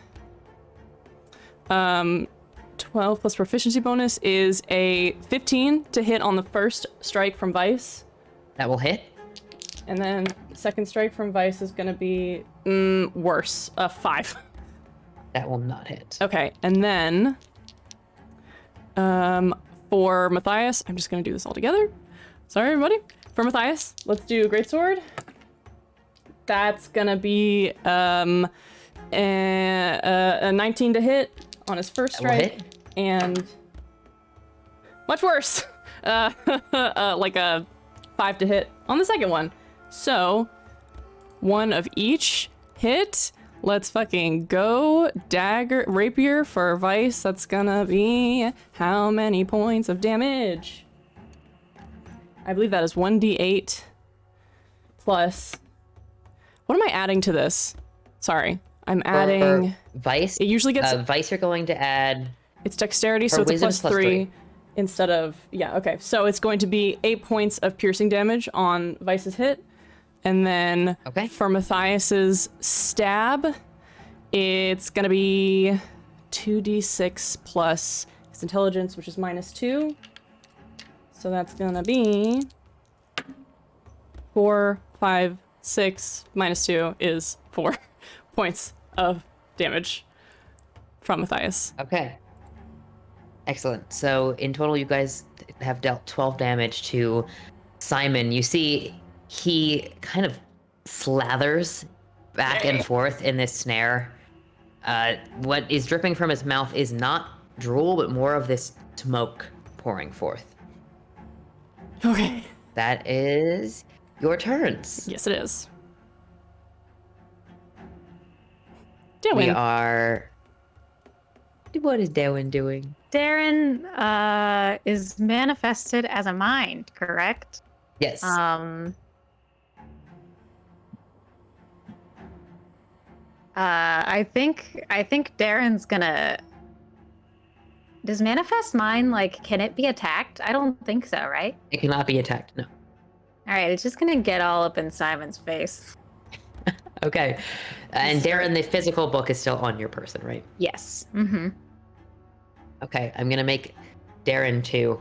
12 plus proficiency bonus is a 15 to hit on the first strike from Vice.
That will hit.
And then second strike from Vice is gonna be worse, 5.
That will not hit.
Okay, and then for Matthias, I'm just gonna do this all together. Sorry, everybody. For Matthias, let's do Greatsword. That's gonna be a 19 to hit on his first strike, and much worse, like a 5 to hit on the second one. So 1 of each hit. Let's fucking go. Dagger, rapier for Vice. That's gonna be how many points of damage? I believe that is 1d8 plus... What am I adding to this? Sorry. I'm adding...
Vice?
It usually gets...
Vice, you're going to add...
It's dexterity, so it's a plus 3 instead of... Yeah, okay. So it's going to be 8 points of piercing damage on Vice's hit. And then for Matthias's stab, it's going to be 2d6 plus his intelligence, which is -2. So that's going to be 4, 5, 6, -2 is 4 points of damage from Matthias.
Okay. Excellent. So in total, you guys have dealt 12 damage to Simon. You see he kind of slathers back and forth in this snare. What is dripping from his mouth is not drool, but more of this smoke pouring forth.
Okay.
That is your turns.
Yes, it is. Doing.
We are... What is Darren doing?
Darren is manifested as a mind, correct?
Yes.
I think Darren's gonna... Does manifest mind, like, can it be attacked? I don't think so, right?
It cannot be attacked, no.
All right, it's just gonna get all up in Simon's face.
Okay. And Darren, the physical book is still on your person, right?
Yes. Mm-hmm.
Okay, I'm gonna make Darren 2.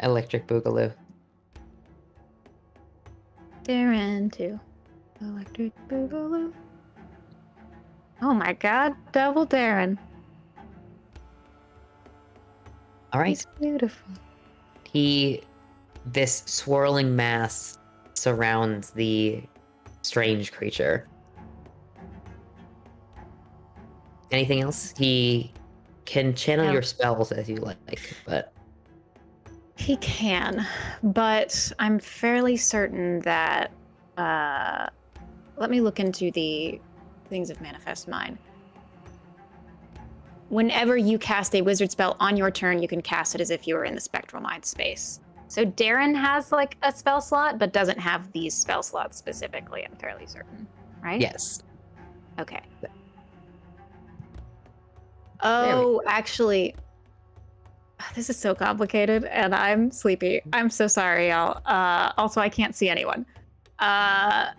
Electric Boogaloo.
Darren too. Electric Boogaloo. Oh my god, double Darren.
All right.
He's beautiful.
This swirling mass surrounds the strange creature. Anything else? He can channel
No.
your spells as you like, but
He can, but I'm fairly certain that. Let me look into the things of Manifest Mind. Whenever you cast a wizard spell on your turn, you can cast it as if you were in the spectral mind space. So Darren has like a spell slot, but doesn't have these spell slots specifically, I'm fairly certain, right?
yes.
Okay. Oh, actually, this is so complicated, and I'm sleepy. I'm so sorry, y'all. Also, I can't see anyone. I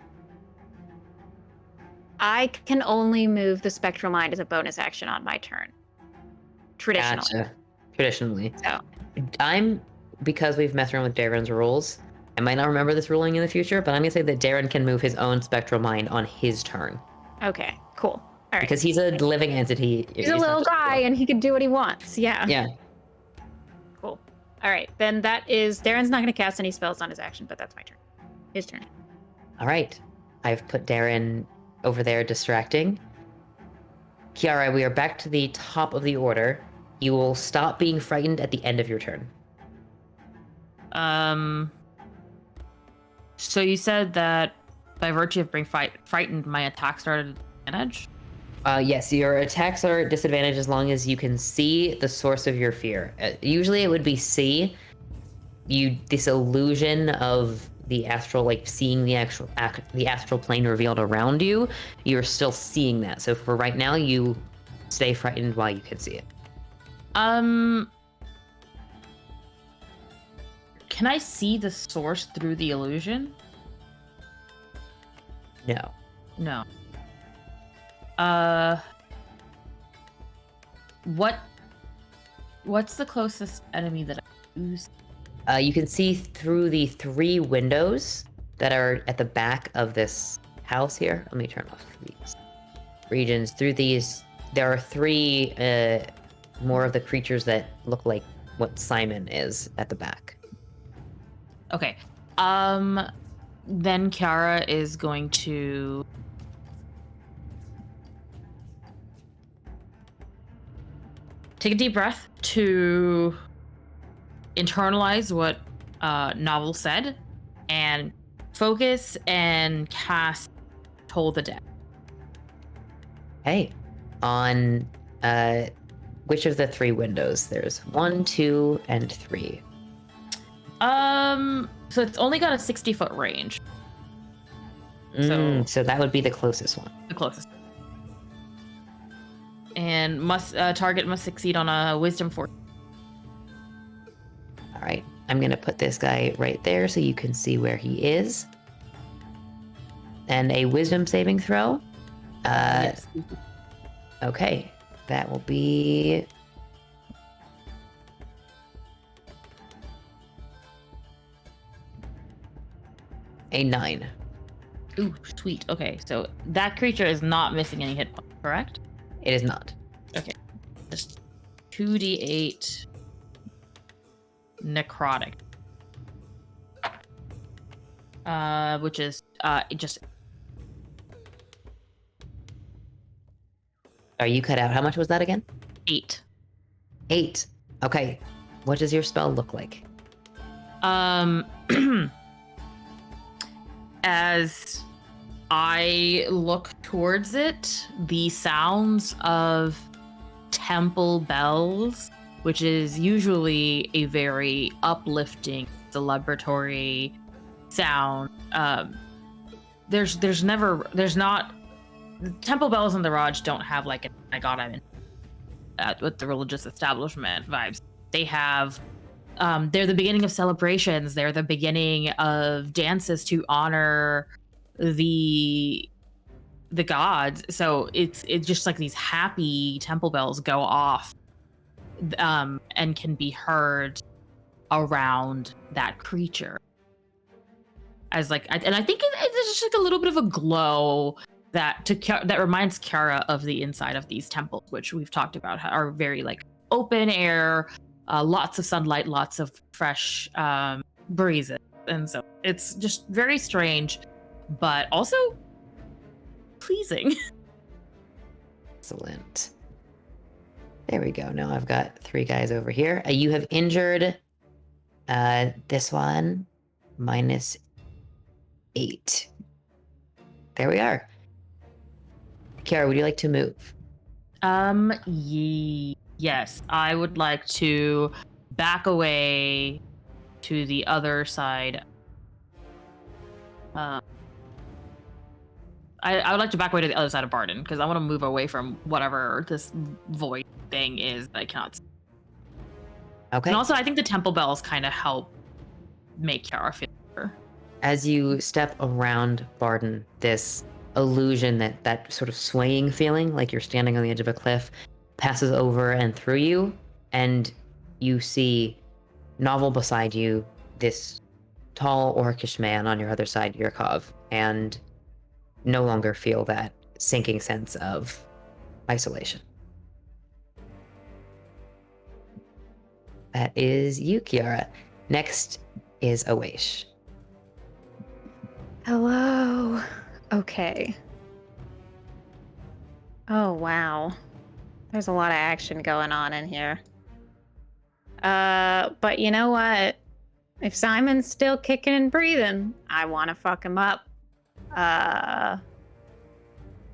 can only move the spectral mind as a bonus action on my turn. Traditionally.
Gotcha. Traditionally.
So,
Because we've messed around with Darren's rules, I might not remember this ruling in the future, but I'm gonna say that Darren can move his own spectral mind on his turn.
okay, cool. All right.
Because he's a living entity.
He's a little guy and he can do what he wants. Yeah.
Yeah.
Cool. All right. Then that is Darren's not going to cast any spells on his action, but that's my turn. His turn.
All right. I've put Darren over there distracting. Kiara, we are back to the top of the order. You will stop being frightened at the end of your turn.
So you said that by virtue of being frightened, my attack started at advantage?
Yes, your attacks are at disadvantage as long as you can see the source of your fear. Usually it would be see. This illusion of the astral, like seeing the astral plane revealed around you, you're still seeing that. So for right now, you stay frightened while you can see it.
Can I see the source through the illusion?
No.
No. What's the closest enemy that I use?
You can see through the 3 windows that are at the back of this house here. Let me turn off these regions. Through these, there are 3 more of the creatures that look like what Simon is at the back.
Okay. Then Kiara is going to take a deep breath to internalize what Novel said and focus and cast Toll the Dead.
Hey, on which of the 3 windows? There's 1, 2, and 3.
So it's only got a 60-foot range.
So that would be the closest one.
The closest. And target must succeed on a Wisdom 14.
All right, I'm gonna put this guy right there so you can see where he is. And a Wisdom saving throw.
Yes.
Okay, that will be a 9.
Ooh, sweet. Okay, so that creature is not missing any hit points, correct?
It is not.
Okay. Just 2d8 necrotic. Which is just
Are you cut out? How much was that again?
8.
8. Okay. What does your spell look like?
As I look towards it, the sounds of temple bells, which is usually a very uplifting, celebratory sound. There's not temple bells in the Raj don't have like I got I'm in with the religious establishment vibes. They have they're the beginning of celebrations. They're the beginning of dances to honor the gods. So it's just like these happy temple bells go off, and can be heard around that creature. As like, and I think it's just like a little bit of a glow that reminds Kiara of the inside of these temples, which we've talked about are very like open air, lots of sunlight, lots of fresh breezes, and so it's just very strange, but also pleasing.
Excellent. There we go. Now I've got 3 guys over here. You have injured this one -8. There we are. Kiara, would you like to move?
Yes, I would like to back away to the other side. I would like to back away to the other side of Barden because I want to move away from whatever this void thing is that I cannot see.
Okay.
And also, I think the temple bells kind of help make Kiara feel better.
As you step around Barden, this illusion, that sort of swaying feeling, like you're standing on the edge of a cliff, passes over and through you, and you see Novel beside you, this tall orcish man on your other side, Yurkov, and no longer feel that sinking sense of isolation. That is you, Kiara. Next is Awaish.
Hello. Okay. Oh, wow. There's a lot of action going on in here. But you know what? If Simon's still kicking and breathing, I want to fuck him up.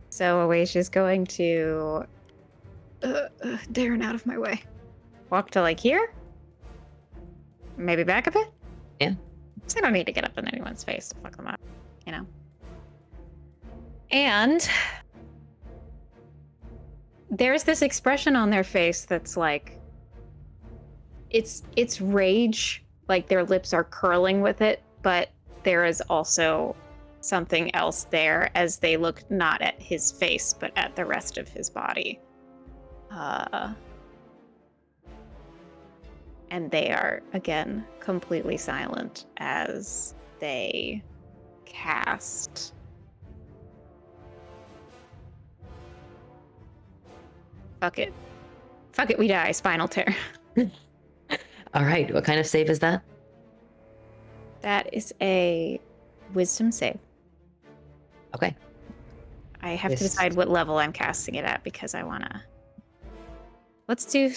So Awaish is going to... Darren, out of my way. Walk to, like, here? Maybe back a bit?
Yeah.
So I don't need to get up in anyone's face to fuck them up, you know? And there's this expression on their face that's like, it's rage, like their lips are curling with it, but there is also something else there as they look not at his face, but at the rest of his body. And they are, again, completely silent as they cast... Fuck it. Fuck it, we die. Spinal tear.
All right, what kind of save is that?
That is a wisdom save.
Okay.
I have to decide what level I'm casting it at because I want to... Let's do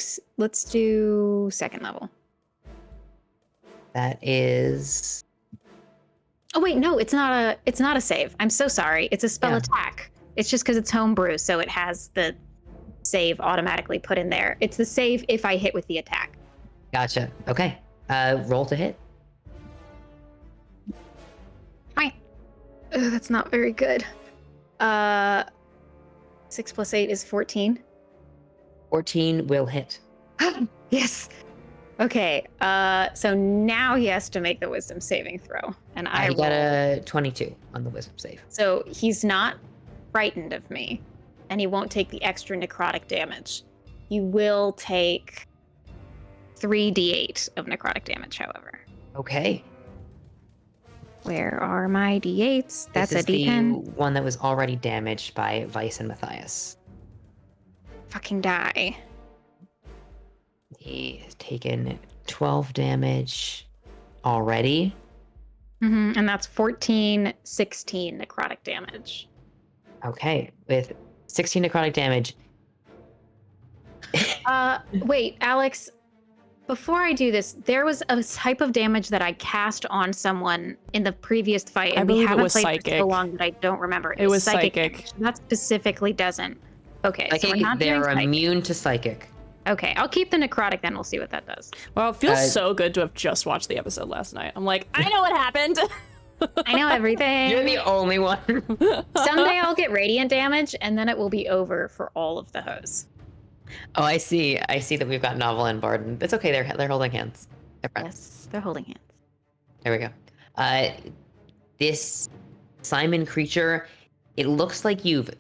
second level.
That is...
Oh wait, no, it's not a save. I'm so sorry. It's a spell attack. It's just because it's homebrew, so it has the save automatically put in there. It's the save if I hit with the attack.
Gotcha. Okay. Roll to hit.
Fine. Ugh, that's not very good. 6 + 8 is 14.
14 will hit.
Yes. Okay. So now he has to make the wisdom saving throw, and I
got a 22 on the wisdom save.
So he's not frightened of me, and he won't take the extra necrotic damage. He will take 3d8 of necrotic damage, however.
Okay.
Where are my d8s? That's
this
a
is
d10.
the one that was already damaged by Vice and Matthias.
Fucking die.
He has taken 12 damage already.
And that's 14, 16 necrotic damage.
Okay, with 16 necrotic damage.
Wait, Alex, before I do this, there was a type of damage that I cast on someone in the previous fight, and we
believe it
haven't
was
played
psychic.
for so long that I don't remember.
It was psychic.
damage. That specifically doesn't. Okay, so we're
Psychic,
not doing
they're
psychic.
immune to psychic.
Okay, I'll keep the necrotic then. We'll see what that does.
Well, it feels so good to have just watched the episode last night. I'm like, I know what happened.
I know everything.
You're the only one.
Someday I'll get radiant damage, and then it will be over for all of the hoes.
Oh, I see. I see that we've got Novel and Barden. It's okay. They're holding hands. They're friends.
Yes, they're holding hands.
There we go. This Simon creature, it looks like you've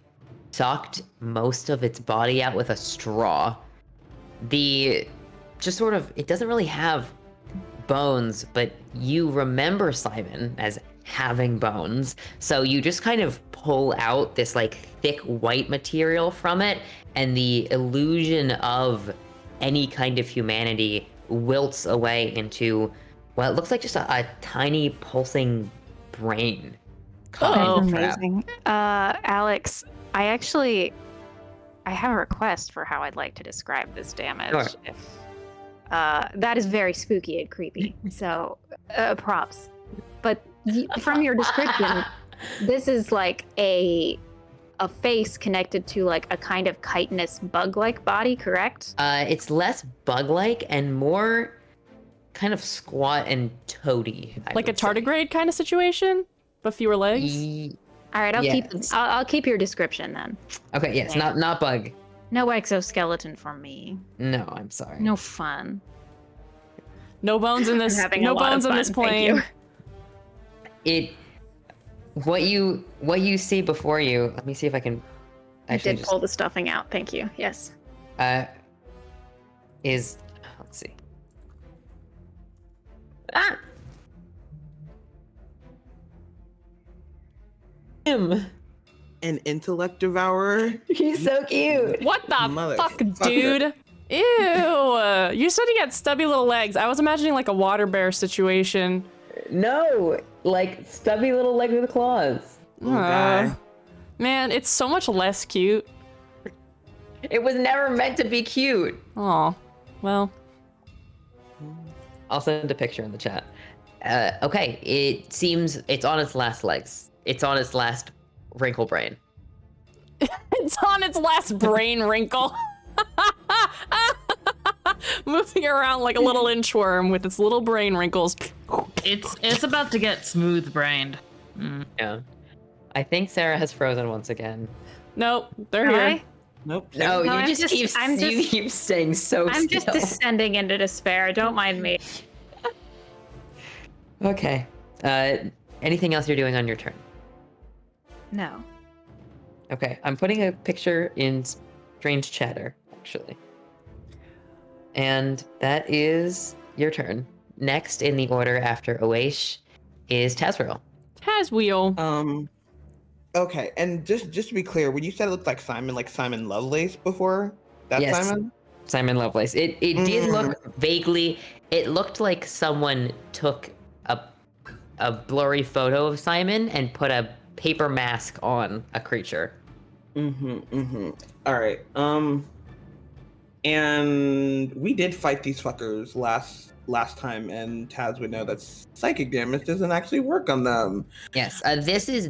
sucked most of its body out with a straw. It doesn't really have bones, but you remember Simon as having bones. So you just kind of pull out this like thick white material from it, and the illusion of any kind of humanity wilts away into, well, it looks like just a tiny pulsing brain.
Oh,
That's amazing. Alex, I have a request for how I'd like to describe this damage.
Sure.
If that is very spooky and creepy, so props. But from your description, this is like a face connected to like a kind of chitinous bug-like body, correct?
It's less bug-like and more kind of squat and toady.
Like a tardigrade kind of situation, but fewer legs.
All right,
Yes.
I'll keep your description then.
Okay, yes, not bug.
No exoskeleton for me.
No, I'm sorry.
No fun.
No bones in this.
I'm having a
No
lot of
bones in
fun,
this
thank
plane.
you.
What you see before you. Let me see if I can
I
actually
did pull the stuffing out. Thank you. Yes.
let's see. Him.
An intellect devourer.
He's so cute.
What the fuck,
Motherfucker.
dude? Ew. You said he got stubby little legs. I was imagining like a water bear situation.
No, like stubby little leg with claws.
Little guy.
Man, it's so much less cute.
It was never meant to be cute.
Oh, well.
I'll send a picture in the chat. Okay, it seems it's on its last legs. It's on its last wrinkle brain.
It's on its last brain wrinkle. Moving around like a little inchworm with its little brain wrinkles.
It's about to get smooth brained.
Yeah. I think Sarah has frozen once again.
Nope, they're
Am
here.
I?
Nope.
No,
No,
you
I'm
just
just-
keep
I'm
you
just-
keep staying so
I'm
still.
just descending into despair. Don't mind me.
Okay. Anything else you're doing on your turn?
No.
Okay, I'm putting a picture in Strange Chatter, actually. And that is your turn. Next in the order after Oash is Tazriel.
Tazwheel.
Okay, and just to be clear, when you said it looked like Simon Lovelace before, that's
Yes.
Simon?
Simon Lovelace. It did look vaguely. It looked like someone took a blurry photo of Simon and put a paper mask on a creature.
All right. And we did fight these fuckers last time, and Taz would know that psychic damage doesn't actually work on them.
Yes.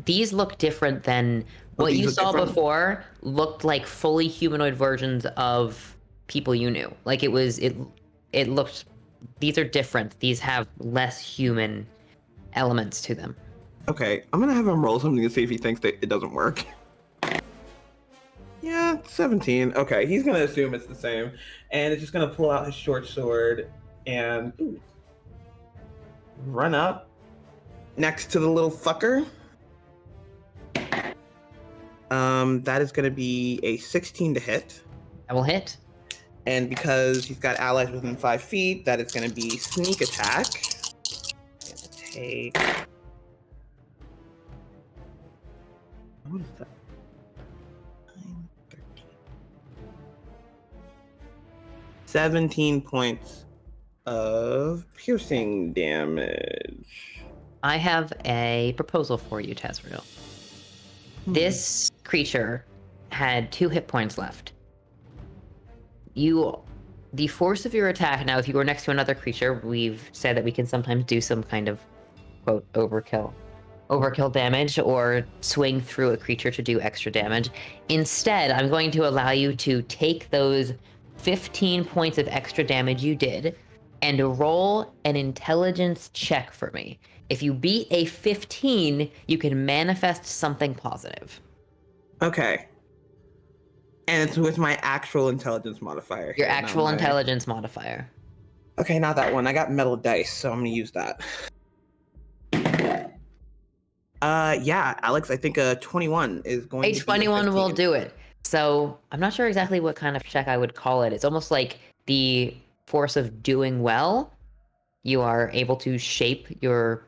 These look different than what
these
you
look
saw
different?
before. Looked like fully humanoid versions of people you knew. Like it looked. These are different. These have less human elements to them.
Okay, I'm gonna have him roll something to see if he thinks that it doesn't work. Yeah, 17. Okay, he's gonna assume it's the same, and it's just gonna pull out his short sword and run up next to the little fucker. That is gonna be a 16 to hit,
That will hit.
and because he's got allies within 5 feet, that is gonna be sneak attack. Gonna take. What is that? 9, 13. 17 points of piercing damage.
I have a proposal for you, Tazriel. This creature had 2 hit points left. The force of your attack, now if you were next to another creature, we've said that we can sometimes do some kind of, quote, overkill damage or swing through a creature to do extra damage. Instead, I'm going to allow you to take those 15 points of extra damage you did and roll an intelligence check for me. If you beat a 15, you can manifest something positive.
Okay. And it's with my actual intelligence modifier.
Your
here, not
actual
my-
intelligence modifier.
Okay, not that one. I got metal dice, so I'm gonna use that. Yeah, Alex, I think a 21 is going
A
to be
21 will
15.
do it. So I'm not sure exactly what kind of check I would call it. It's almost like the force of doing well. You are able to shape your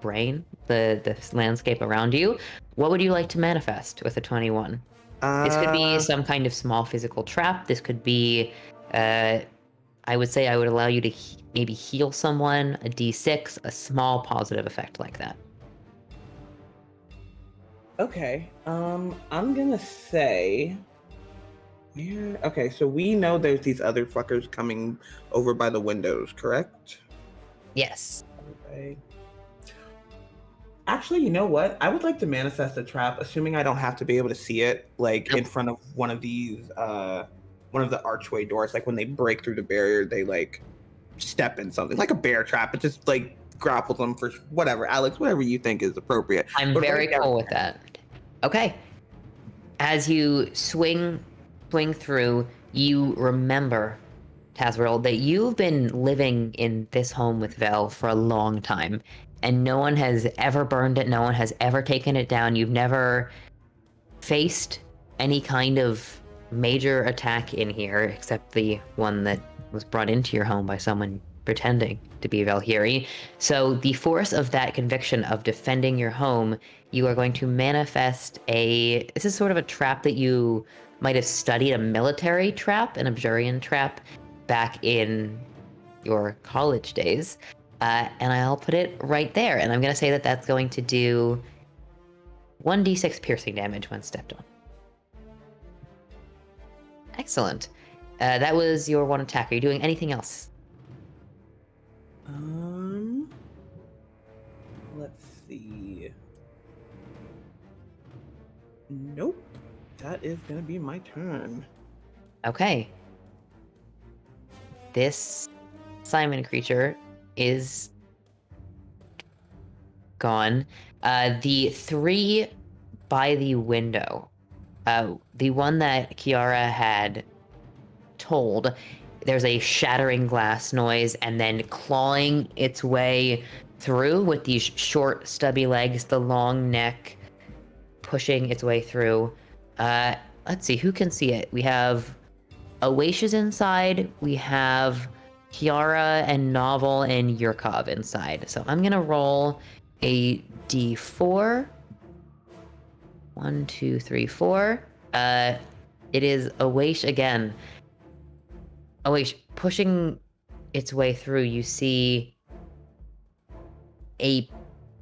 brain, the landscape around you. What would you like to manifest with a 21? This could be some kind of small physical trap. This could be, I would say I would allow you to maybe heal someone, a d6, a small positive effect like that.
Okay. I'm gonna say. Okay, so we know there's these other fuckers coming over by the windows, correct?
Yes.
Okay. Actually, you know what? I would like to manifest a trap, assuming I don't have to be able to see it, like in front of one of these, one of the archway doors. Like when they break through the barrier, they like step in something, like a bear trap. It just like grapples them for whatever. Alex, whatever you think is appropriate.
I'm
But
very
right now-
cool with that. Okay. As you swing through, you remember, Tazriel, that you've been living in this home with Vel for a long time, and no one has ever burned it, no one has ever taken it down. You've never faced any kind of major attack in here, except the one that was brought into your home by someone pretending to be Valkyrie. So the force of that conviction of defending your home, you are going to manifest this is sort of a trap that you might have studied, a military trap, an Abjurian trap, back in your college days. And I'll put it right there. And I'm going to say that that's going to do 1d6 piercing damage when stepped on. Excellent. That was your one attack. Are you doing anything else?
Let's see. Nope. That is gonna be my turn.
Okay. This Simon creature is gone. The three by the window, the one that Kiara had told, there's a shattering glass noise and then clawing its way through with these short, stubby legs, the long neck pushing its way through. Let's see, who can see it? We have Oasis inside. We have Kiara and Novel and Yurkov inside. So I'm gonna roll a d4. 1, 2, 3, 4. It is Oasis again. Oasis pushing its way through. You see a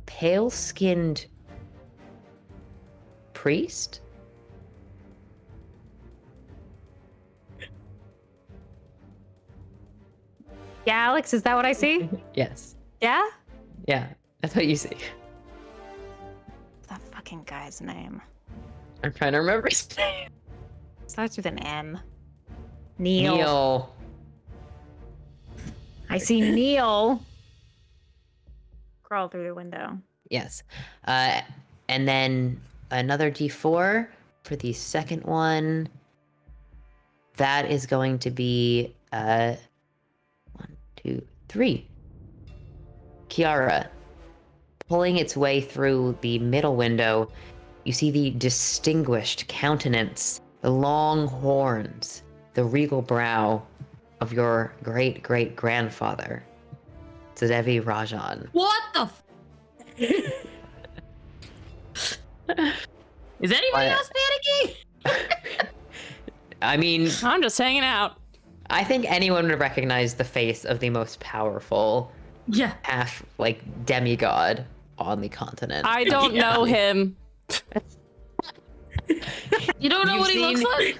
pale-skinned priest.
Yeah, Alex, is that what I see?
Yes.
Yeah?
Yeah, that's what you see.
What's that fucking guy's name?
I'm trying to remember his name.
Starts with an M. Neil.
Neil.
I see Neil crawl through the window.
Yes. And then another d4 for the second one. That is going to be 1, 2, 3. Kiara, pulling its way through the middle window, you see the distinguished countenance, the long horns, the regal brow of your great-great-grandfather, Tzedevi Rajan.
What the Is anybody else panicking?
I mean,
I'm just hanging out.
I think anyone would recognize the face of the most powerful
Yeah.
half, demigod on the continent.
I don't know him.
You don't know
You've
what he looks like?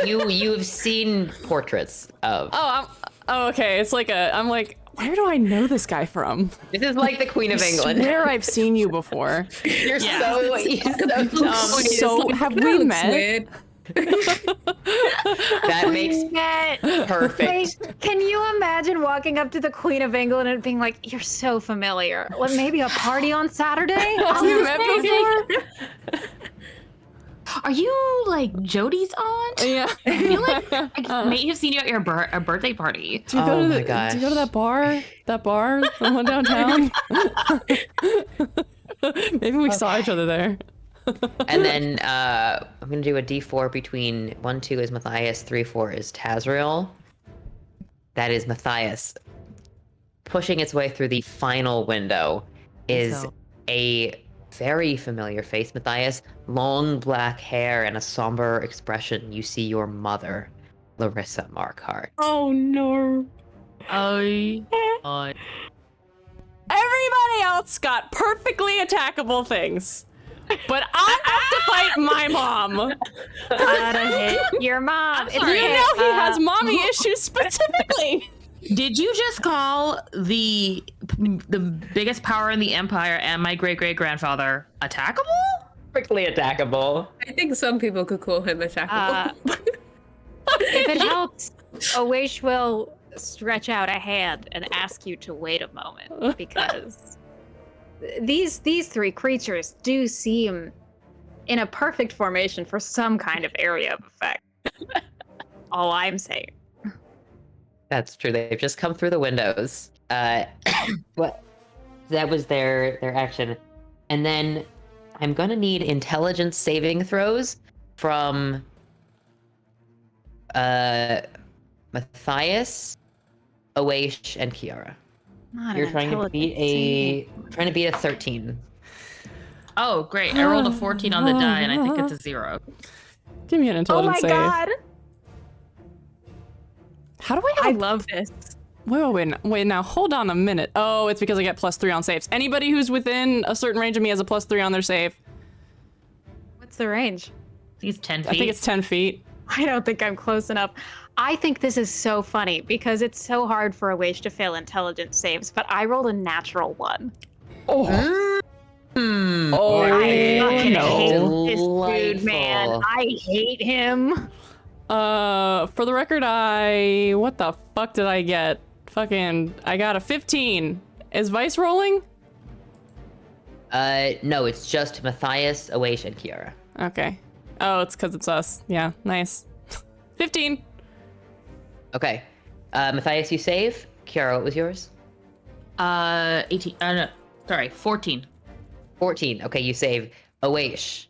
You've seen portraits of.
Oh, okay. It's like I'm like, where do I know this guy from?
This is like the Queen of
I
England.
swear I've seen you before.
You're
Yeah.
so dumb.
So have we met?
That makes perfect.
Can you imagine walking up to the Queen of England and being like, "You're so familiar. Like maybe a party on Saturday?"
Have we met before?
Are you like Jody's aunt?
Yeah.
I feel like I may have seen you at your a birthday party.
Do you go
Oh
to
my
the,
gosh.
Do you go to that bar? That bar, the one downtown. Maybe we saw each other there.
And then I'm gonna do a D4 between 1, 2 is Matthias, 3, 4 is Tazriel. That is Matthias. Pushing its way through the final window is a very familiar face, Matthias. Long black hair and a somber expression. You see your mother, Larissa Markhart.
Oh no.
Oh.
Everybody else got perfectly attackable things. But I have to fight my mom.
Gotta hit your mom.
You know he has mommy issues specifically.
Did you just call the biggest power in the Empire and my great-great-grandfather attackable?
Quickly attackable.
I think some people could call him attackable.
If it helps, Owesh will stretch out a hand and ask you to wait a moment, because these three creatures do seem in a perfect formation for some kind of area of effect. All I'm saying.
That's true. They've just come through the windows. But that was their action. And then I'm gonna need intelligence saving throws from Matthias, Owesh, and Kiara. You're trying to beat a 13.
Oh, great. I rolled a 14 on the die, and I think it's a 0.
Give me an intelligence save.
God.
How do
I love this.
Wait, now hold on a minute. Oh, it's because I get +3 on saves. Anybody who's within a certain range of me has a +3 on their save.
What's the range?
He's 10 feet.
I think it's 10 feet.
I don't think I'm close enough. I think this is so funny because it's so hard for Owesh to fail intelligence saves, but I rolled a natural 1.
Oh.
I fucking hate
no.
this dude, man. I hate him.
For the record, what the fuck did I get? I got a 15. Is Vice rolling?
No, it's just Matthias, Owesh, and Kiara.
Okay. Oh, it's because it's us. Yeah, nice. 15.
Okay. Matthias, you save. Kiara, what was yours?
18. No, sorry, 14.
14. Okay, you save. Owesh,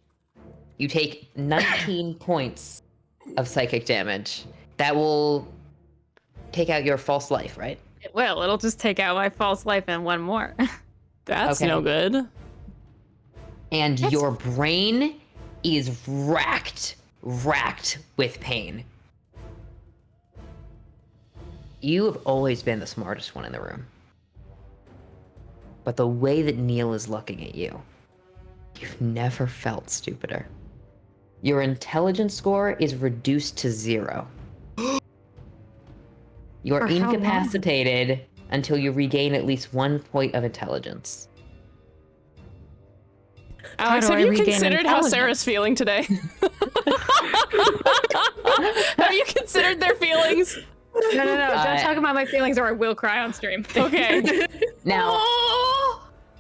you take 19 points of psychic damage. That will take out your false life, right?
It will. It'll just take out my false life and one more.
That's
Okay.
no good.
And your brain is racked with pain. You have always been the smartest one in the room. But the way that Neil is looking at you, you've never felt stupider. Your intelligence score is reduced to 0. You are
For how long?
incapacitated until you regain at least 1 point of intelligence.
Alex,
do
have
I
you
regain
considered how
intelligence?
Sarah's feeling today? Have you considered their feelings?
No. Don't talk about my feelings or I will cry on stream.
Okay.
Now,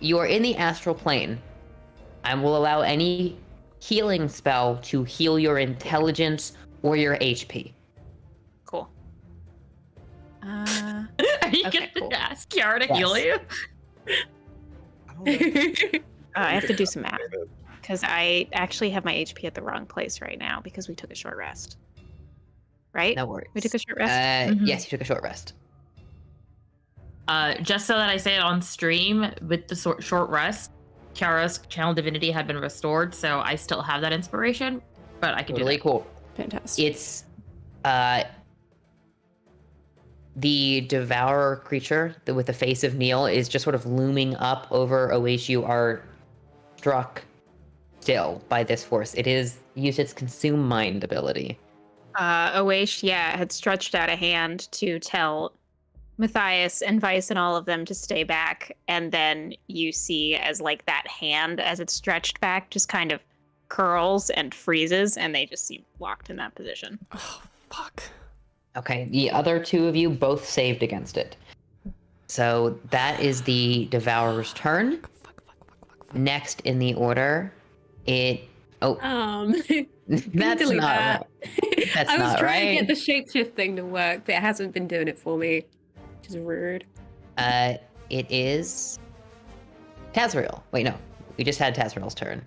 you are in the astral plane. I will allow any healing spell to heal your intelligence or your HP.
Cool.
Are you
Okay,
gonna
cool.
ask Kiara to
Yes.
heal you?
I don't know.
I have to do some math because I actually have my HP at the wrong place right now because we took a short rest. Right?
No worries.
We took a short rest.
Yes, you took a short rest.
Just so that I say it on stream, with the short rest, Kiara's channel divinity had been restored, so I still have that inspiration, but I can do
Really
that.
cool.
Fantastic.
It's the devourer creature with the face of Neil is just sort of looming up over Owesh. You are struck still by this force. It is used its consume mind ability.
Owesh, had stretched out a hand to tell Matthias and Vice and all of them to stay back, and then you see as like that hand as it's stretched back just kind of curls and freezes, and they just seem locked in that position.
Oh, fuck.
Okay, the other two of you both saved against it. So that is the devourer's turn. Next in the order,
Can you
that's
delete
not
that?
right. That's
I was
not
trying
right.
to get the shapeshift thing to work, but it hasn't been doing it for me, which is rude.
It is Tazriel. Wait, no. We just had Tazriel's turn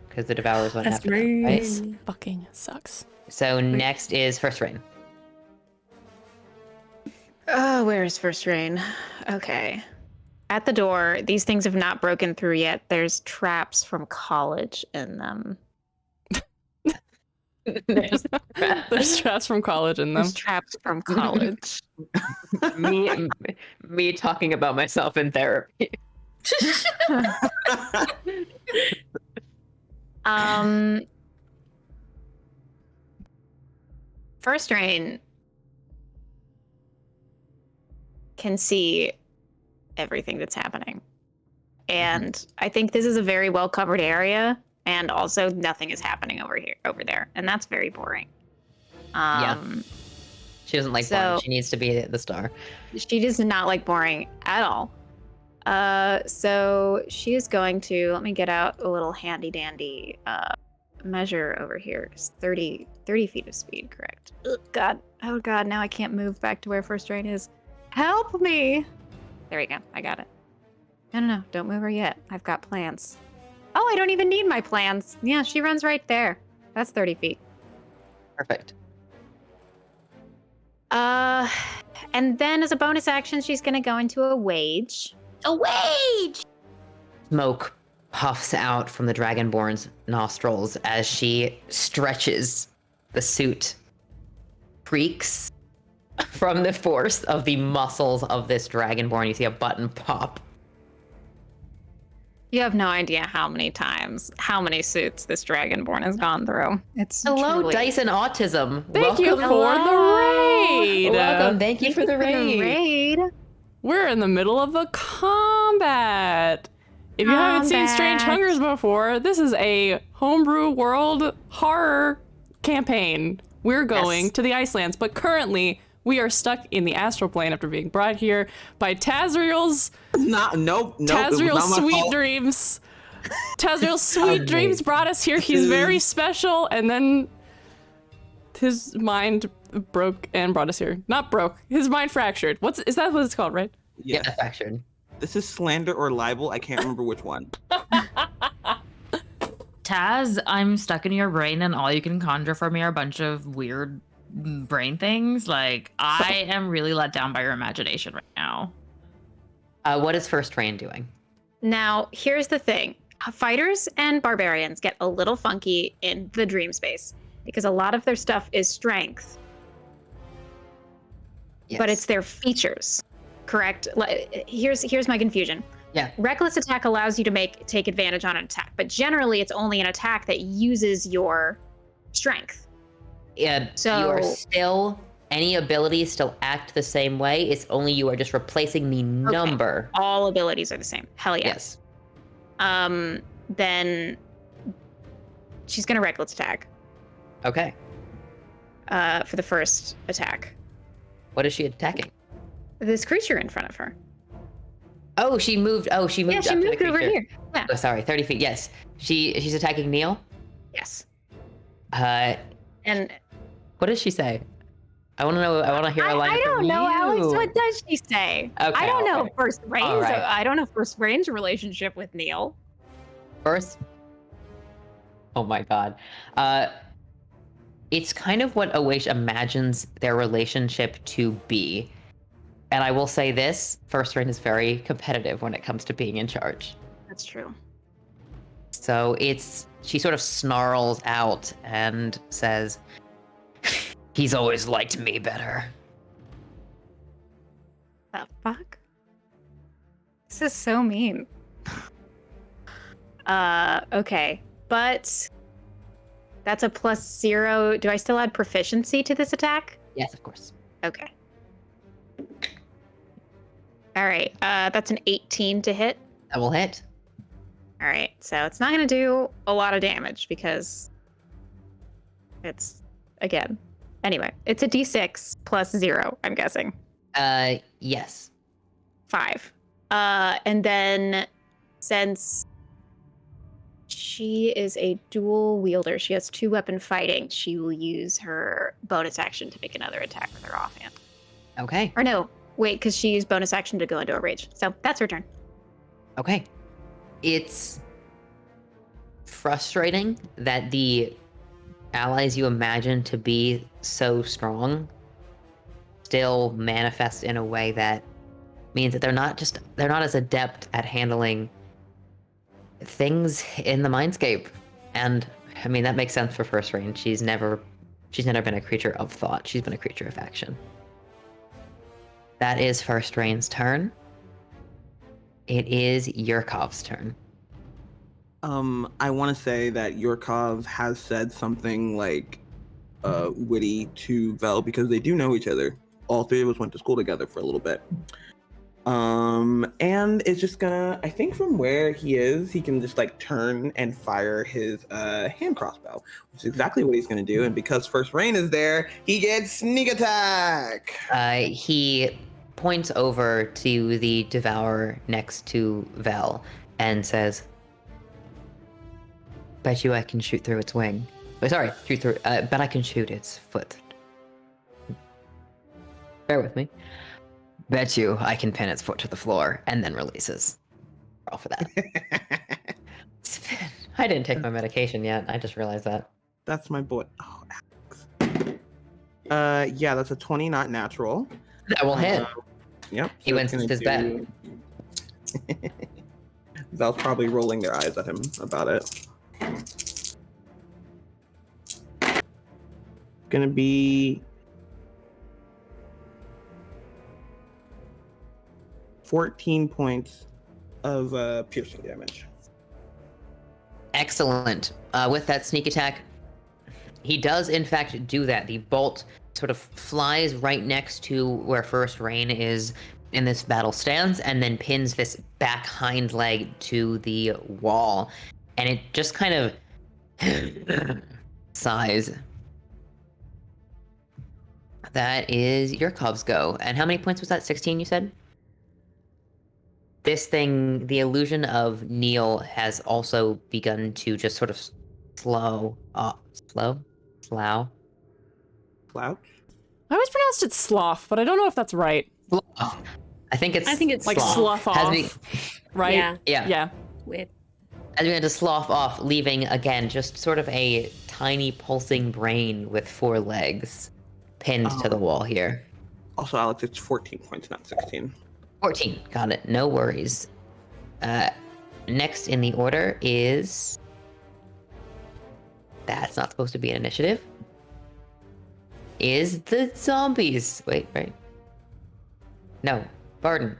because the Devourers went
That's
after them, right?
This fucking sucks.
So next is First Rain.
Oh, where's First Rain? Okay. At the door, these things have not broken through yet. There's traps from college in them.
There's traps from college in them.
There's traps from college.
me talking about myself in therapy.
First Rain can see everything that's happening. And I think this is a very well covered area, and also nothing is happening over there, and that's very boring.
Yeah. She doesn't like boring. She needs to be the star.
She does not like boring at all. So she is going to, let me get out a little handy dandy measure over here. It's 30 feet of speed, correct? Oh god, now I can't move back to where First Rain is. Help me! There we go, I got it. No, don't move her yet. I've got plans. Oh, I don't even need my plans. Yeah, she runs right there. That's 30 feet.
Perfect.
And then as a bonus action, she's gonna go into a wage.
A wage!
Smoke puffs out from the Dragonborn's nostrils as she stretches. The suit creaks from the force of the muscles of this Dragonborn. You see a button pop.
You have no idea how many suits this Dragonborn has gone through. It's
Hello,
truly...
Dyson Autism.
Thank you for the raid.
Welcome. Thank you for the raid.
We're in the middle of a combat. If you haven't seen Strange Hungers before, this is a homebrew world horror campaign. We're going to the Icelands, but currently we are stuck in the astral plane after being brought here by Tazriel's Tazriel's sweet dreams. Tazriel's sweet dreams brought us here. He's very special, and then his mind broke and brought us here. Not broke. His mind fractured. Is that what it's called, right?
Yeah, fractured.
This is slander or libel. I can't remember which one.
Taz, I'm stuck in your brain, and all you can conjure for me are a bunch of weird brain things. Like, I am really let down by your imagination right now.
What is First Rain doing?
Now, here's the thing. Fighters and barbarians get a little funky in the dream space because a lot of their stuff is strength.
Yes.
But it's their features, correct? Here's my confusion.
Yeah.
Reckless attack allows you to take advantage on an attack, but generally it's only an attack that uses your strength.
Yeah,
So
you are still, any abilities still act the same way. It's only you are just replacing the number.
All abilities are the same. Hell yeah.
Yes.
Then she's gonna reckless attack.
Okay.
For the first attack.
What is she attacking?
This creature in front of her.
Oh, she moved.
Yeah, she
up
moved
to the
over
creature.
here. Yeah.
Oh, sorry, 30 feet. Yes, she's attacking Neil.
Yes.
And what does she say? I want to know. I want to hear a line
I
from
don't know,
you.
Alex. What does she say?
Okay,
I don't know First Rain's.
right.
I don't know First Rain's relationship with Neil.
First. Oh my god. It's kind of what Awaish imagines their relationship to be. And I will say this, First Rain is very competitive when it comes to being in charge.
That's true.
So she sort of snarls out and says, "He's always liked me better."
The fuck? This is so mean. Okay. But that's a +0. Do I still add proficiency to this attack?
Yes, of course.
Okay. All right. That's an 18 to hit.
That will hit.
All right. So it's not going to do a lot of damage because it's, again, anyway, it's a d6 +0, I'm guessing.
Yes.
5. And then since she is a dual wielder, she has 2-weapon fighting, she will use her bonus action to make another attack with her offhand.
Okay.
Or no, wait, because she used bonus action to go into a rage. So that's her turn.
Okay. It's frustrating that the allies you imagine to be so strong still manifest in a way that means that they're not as adept at handling things in the mindscape. And I mean, that makes sense for first reign. She's never been a creature of thought. She's been a creature of action. That is first reign's turn. It is Yurkov's turn.
I want to say that Yurkov has said something like witty to Vel because they do know each other. All three of us went to school together for a little bit. And it's just gonna, I think from where he is, he can just like turn and fire his hand crossbow, which is exactly what he's gonna do. And because first reign is there, he gets sneak attack.
He points over to the Devourer next to Vel and says, bet you I can shoot through its wing. Oh, sorry, bet I can shoot its foot. Bear with me. Bet you I can pin its foot to the floor, and then releases. Roll for that. I didn't take my medication yet. I just realized that.
That's my boy. Oh, Alex. Yeah, that's a 20, not natural.
That will hit.
Yep.
He wins his bet.
Val's probably rolling their eyes at him about it. Gonna be 14 points of piercing damage.
Excellent. With that sneak attack, he does in fact do that. The bolt sort of flies right next to where first reign is in this battle stands, and then pins this back hind leg to the wall, and it just kind of sighs. That is Yurkov's go. And how many points was that? 16, you said? This thing, the illusion of Neil has also begun to just sort of slow.
Slouch?
I always pronounced it slough, but I don't know if that's right.
I think it's
like slough off, right?
Yeah.
Weird.
As we had to slough off, leaving again just sort of a tiny pulsing brain with 4 legs pinned to the wall here.
Also, Alex, it's 14 points, not 16.
14, got it. No worries. Next in the order is... That's not supposed to be an initiative. Is the zombies. Wait. No, Barden.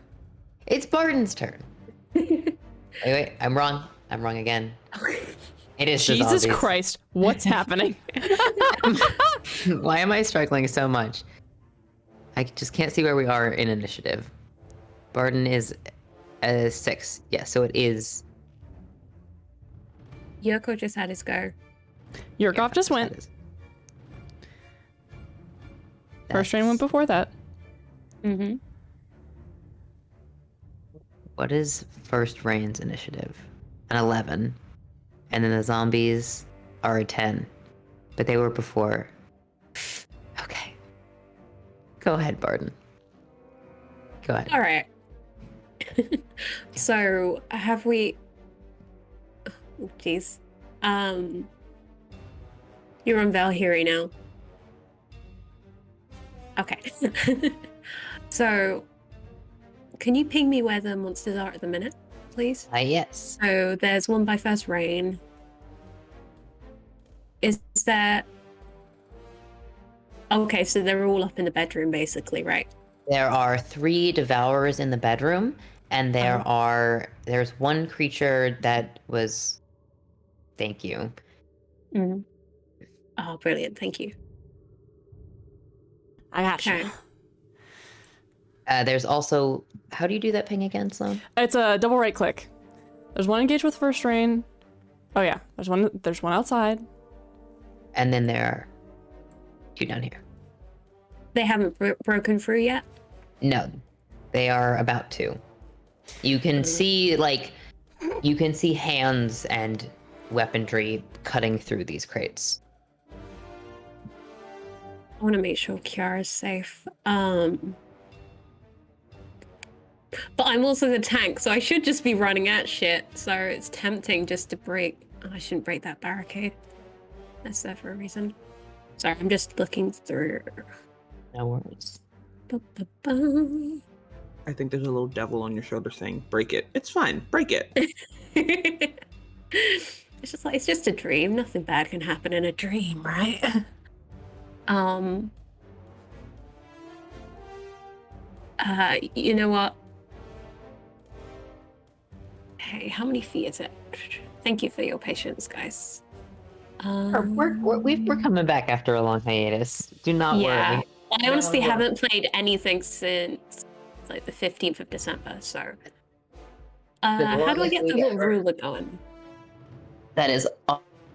It's Barden's turn. Wait, I'm wrong. I'm wrong again. It is the
Jesus
zombies.
Christ, what's happening?
Why am I struggling so much? I just can't see where we are in initiative. Barden is 6. Yeah, so it is...
Yoko just had his go.
Yurkov just went. First reign went before that.
Mm-hmm.
What is first reign's initiative? An 11. And then the zombies are a 10. But they were before. Okay. Go ahead, Barden. Go ahead.
All right. So have we? Oh, jeez. You're on Valkyrie now. Okay. So, can you ping me where the monsters are at the minute, please?
Yes.
So there's one by first reign. Is there? Okay, so they're all up in the bedroom, basically, right?
There are 3 devourers in the bedroom, and there's one creature that was... Thank you.
Mm-hmm. Oh, brilliant! Thank you.
I got you.
Okay.
There's also... How do you do that ping again, Sloan?
It's a double right click. There's one engaged with first reign. Oh yeah, there's one outside.
And then there are 2 down here.
They haven't broken through yet?
No, they are about to. You can see, hands and weaponry cutting through these crates.
I want to make sure Kiara's safe. But I'm also the tank, so I should just be running at shit. So it's tempting just to break. I shouldn't break that barricade. That's there for a reason. Sorry, I'm just looking through.
No worries.
Ba-ba-ba.
I think there's a little devil on your shoulder saying, break it. It's fine. Break it.
It's just like, it's just a dream. Nothing bad can happen in a dream, right? You know what? Hey, how many feet is it? Thank you for your patience, guys.
We're coming back after a long hiatus. Do not
Yeah.
worry.
I honestly haven't played anything since like the 15th of December, so how do I get the little ruler going?
That is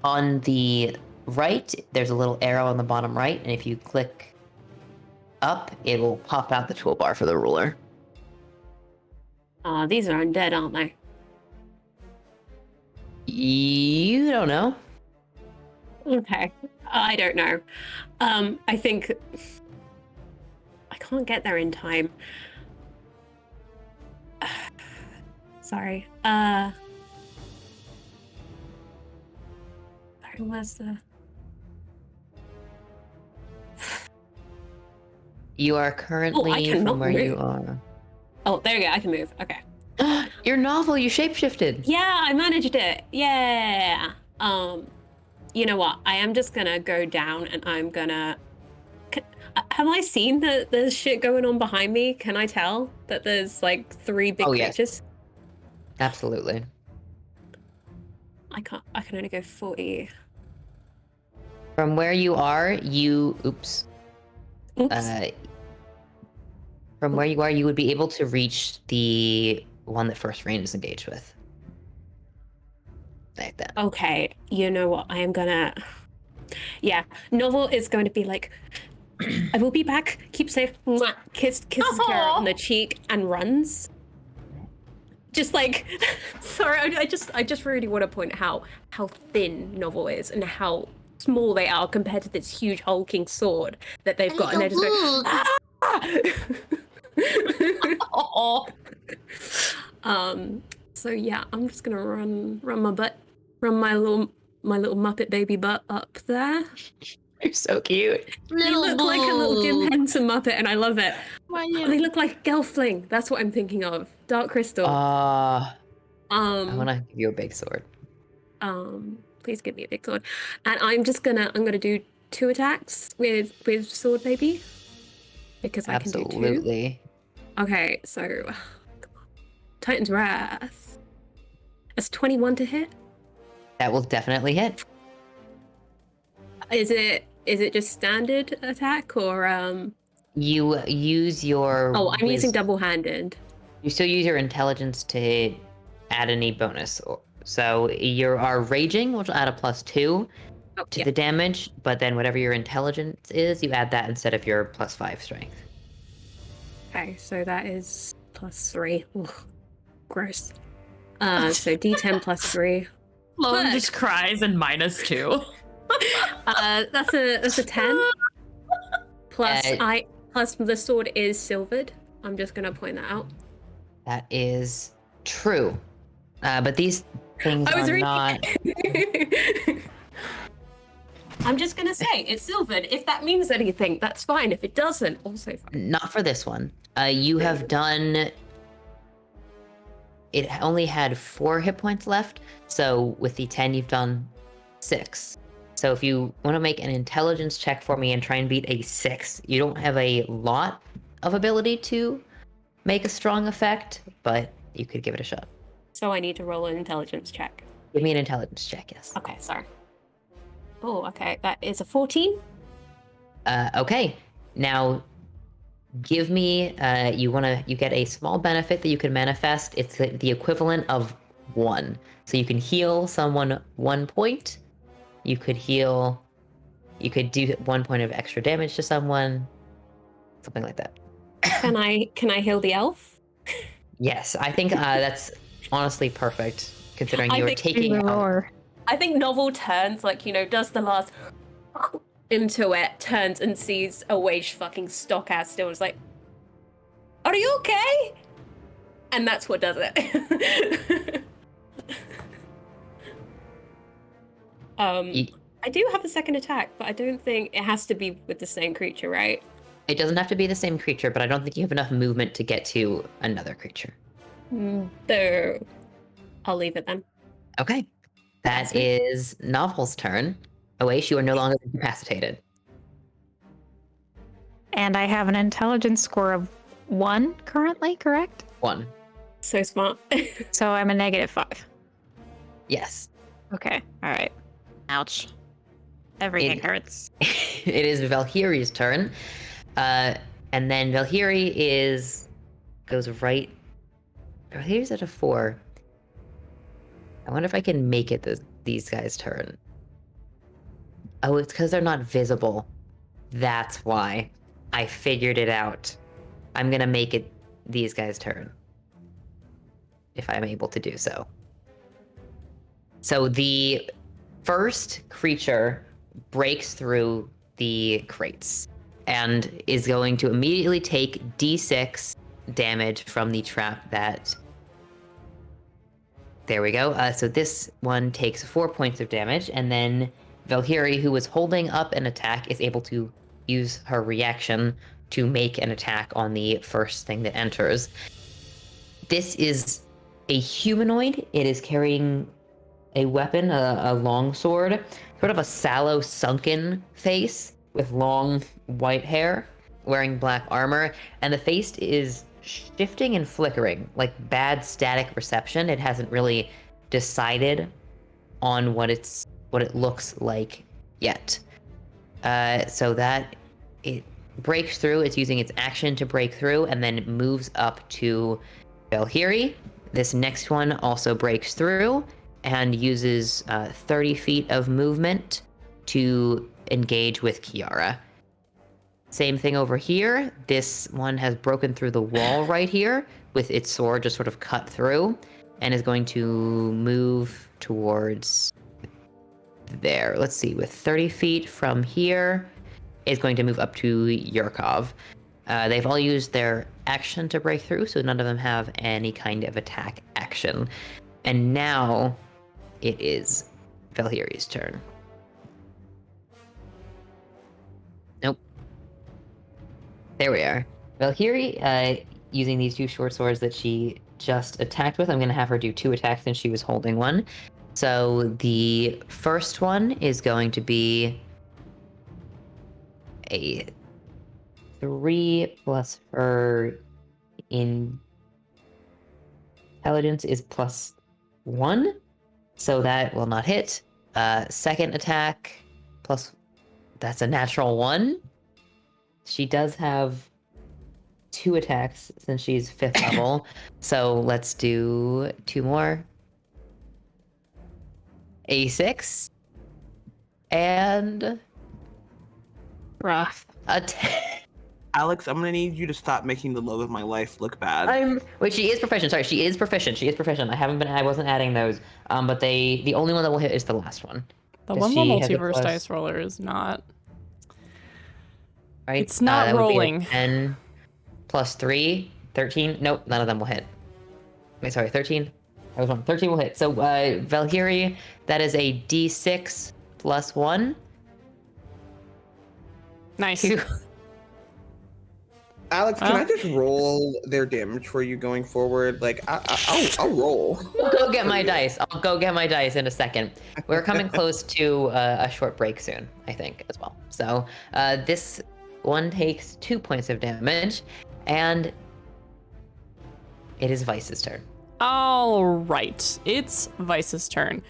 on the right. There's a little arrow on the bottom right, and if you click up, it will pop out the toolbar for the ruler.
These are undead, aren't they?
You don't know.
Okay. I don't know. I think I can't get there in time. Sorry. Where's the...
You are currently from where you are.
Oh, there you go. I can move. Okay.
Your novel, you shapeshifted.
Yeah, I managed it. Yeah. You know what? I am just gonna go down and I'm gonna... Have I seen that there's shit going on behind me? Can I tell that there's like 3 big creatures?
Yes. Absolutely.
I can only go 40.
From where you are, Oops. From where you are, you would be able to reach the one that First Rain is engaged with. Like that.
Okay, you know what? I am gonna... Yeah, Novel is going to be like, I will be back. Keep safe. Mwah. Kisses Kara on the cheek and runs. Just like, sorry, I just really want to point out how thin Novel is and how small they are compared to this huge hulking sword that they've got, and they're just going, ah! So yeah, I'm just gonna run my little Muppet baby butt up there.
You're so cute.
They look like a little Jim Henson Muppet, and I love it. They look like Gelfling. That's what I'm thinking of. Dark Crystal.
I want to give you a big sword.
Please give me a big sword. And I'm gonna do 2 attacks with sword baby. Because I can do 2.
Absolutely.
Okay, so come on. Titan's Wrath. That's 21 to hit.
That will definitely hit.
Is it just standard attack or
You use your...
Oh, I'm using double-handed.
You still use your intelligence to add any bonus. So you are raging, which will add a +2 to the damage, but then whatever your intelligence is, you add that instead of your +5 strength.
Okay, so that is +3. Ugh, gross. So D10 +3.
Sloan just cries and -2.
That's a 10. Plus the sword is silvered. I'm just gonna point that out.
That is true. But these things are not...
I'm just gonna say it's silvered. If that means anything, that's fine. If it doesn't, also fine.
Not for this one. You have done... It only had 4 hit points left, so with the 10, you've done 6. So if you want to make an intelligence check for me and try and beat a 6, you don't have a lot of ability to make a strong effect, but you could give it a shot.
So I need to roll an intelligence check.
Give me an intelligence check, yes.
Okay, sorry. Oh, okay. That is a 14.
Okay. Now, give me, you get a small benefit that you can manifest. It's the equivalent of 1. So you can heal someone 1 point. You could do 1 point of extra damage to someone. Something like that.
Can I heal the elf?
Yes, I think that's honestly perfect, considering you're taking out...
I think Novel turns, does the last into it, turns and sees a wage fucking stock ass still. Is like, are you okay? And that's what does it.
Ye-
I do have a second attack, but I don't think it has to be with the same creature, right?
It doesn't have to be the same creature, but I don't think you have enough movement to get to another creature.
So I'll leave it then.
Okay. That is Novel's turn. Awaish, you are no longer incapacitated.
And I have an intelligence score of 1 currently, correct?
1.
So smart.
So I'm a -5.
Yes.
Okay. All right. Ouch. Everything
It-
hurts.
It is Valhiri's turn. And then Valhiri goes right. Valhiri's at a 4. I wonder if I can make it these guys' turn. Oh, it's because they're not visible. That's why. I figured it out. I'm gonna make it these guys' turn. If I'm able to do so. So the first creature breaks through the crates and is going to immediately take D6 damage from the trap that... There we go. So this one takes 4 points of damage, and then Valhiri, who was holding up an attack, is able to use her reaction to make an attack on the first thing that enters. This is a humanoid. It is carrying a weapon, a long sword, sort of a sallow, sunken face with long white hair, wearing black armor, and the face is shifting and flickering, like bad static reception. It hasn't really decided on what it looks like yet. So that it breaks through. It's using its action to break through, and then moves up to Valhiri. This next one also breaks through and uses 30 feet of movement to engage with Kiara. Same thing over here. This one has broken through the wall right here with its sword just sort of cut through, and is going to move towards there. Let's see, with 30 feet from here, is going to move up to Yurkov. They've all used their action to break through, so none of them have any kind of attack action. And now it is Valhiri's turn. Nope. There we are. Valhiri, using these 2 short swords that she just attacked with, I'm going to have her do 2 attacks since she was holding one. So the first one is going to be a 3 plus her intelligence is +1, so that will not hit. Second attack plus, that's a natural 1. She does have 2 attacks since she's 5th level, so let's do 2 more. A 6 and
Rough.
a 10.
Alex, I'm gonna need you to stop making the love of my life look bad.
Wait, she is proficient. Sorry, she is proficient. I wasn't adding those. But the only one that will hit is the last one.
The
'Cause
one
she
more
has a
multiverse
plus-
dice roller is not.
Right?
It's not
that would be a
rolling.
10 plus 3, 13. Nope, none of them will hit. Wait, sorry, 13. I was wrong. 13 will hit. So Valhiri, that is a D6 plus 1.
Nice.
2.
Alex, can I just roll their damage for you going forward? Like, I'll roll.
I'll go get my dice. I'll go get my dice in a second. We're coming close to a short break soon, I think, as well. So this one takes 2 points of damage, and it is Vice's turn.
All right, it's Vice's turn.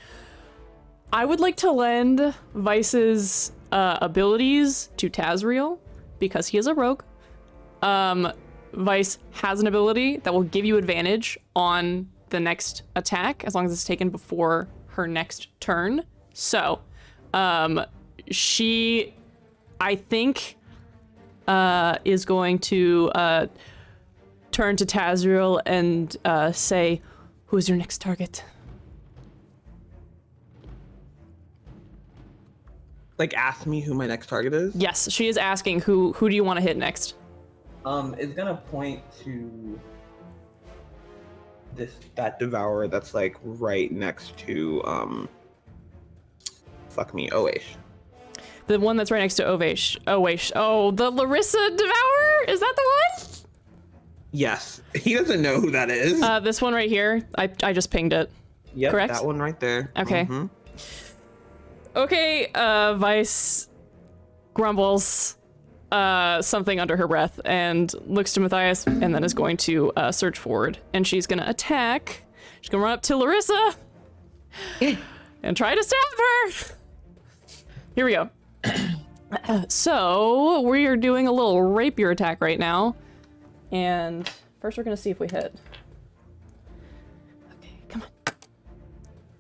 I would like to lend Vice's abilities to Tazriel because he is a rogue. Vice has an ability that will give you advantage on the next attack as long as it's taken before her next turn. So, she, I think, is going to turn to Tazriel and say, "Who's your next target?"
Like, ask me who my next target is.
Yes, she is asking who do you want to hit next?
It's gonna point to that devourer that's like right next to Fuck me, Oish.
The one that's right next to Ovesh. Oh, the Larissa Devourer? Is that the one?
Yes. He doesn't know who that is.
This one right here. I just pinged it.
Yep,
correct?
that one right there.
Okay.
Mhm.
Okay, Vice grumbles something under her breath and looks to Matthias and then is going to surge forward. And she's going to attack. She's going to run up to Larissa and try to stab her. Here we go. So, we are doing a little rapier attack right now. And first we're going to see if we hit. Okay, come on.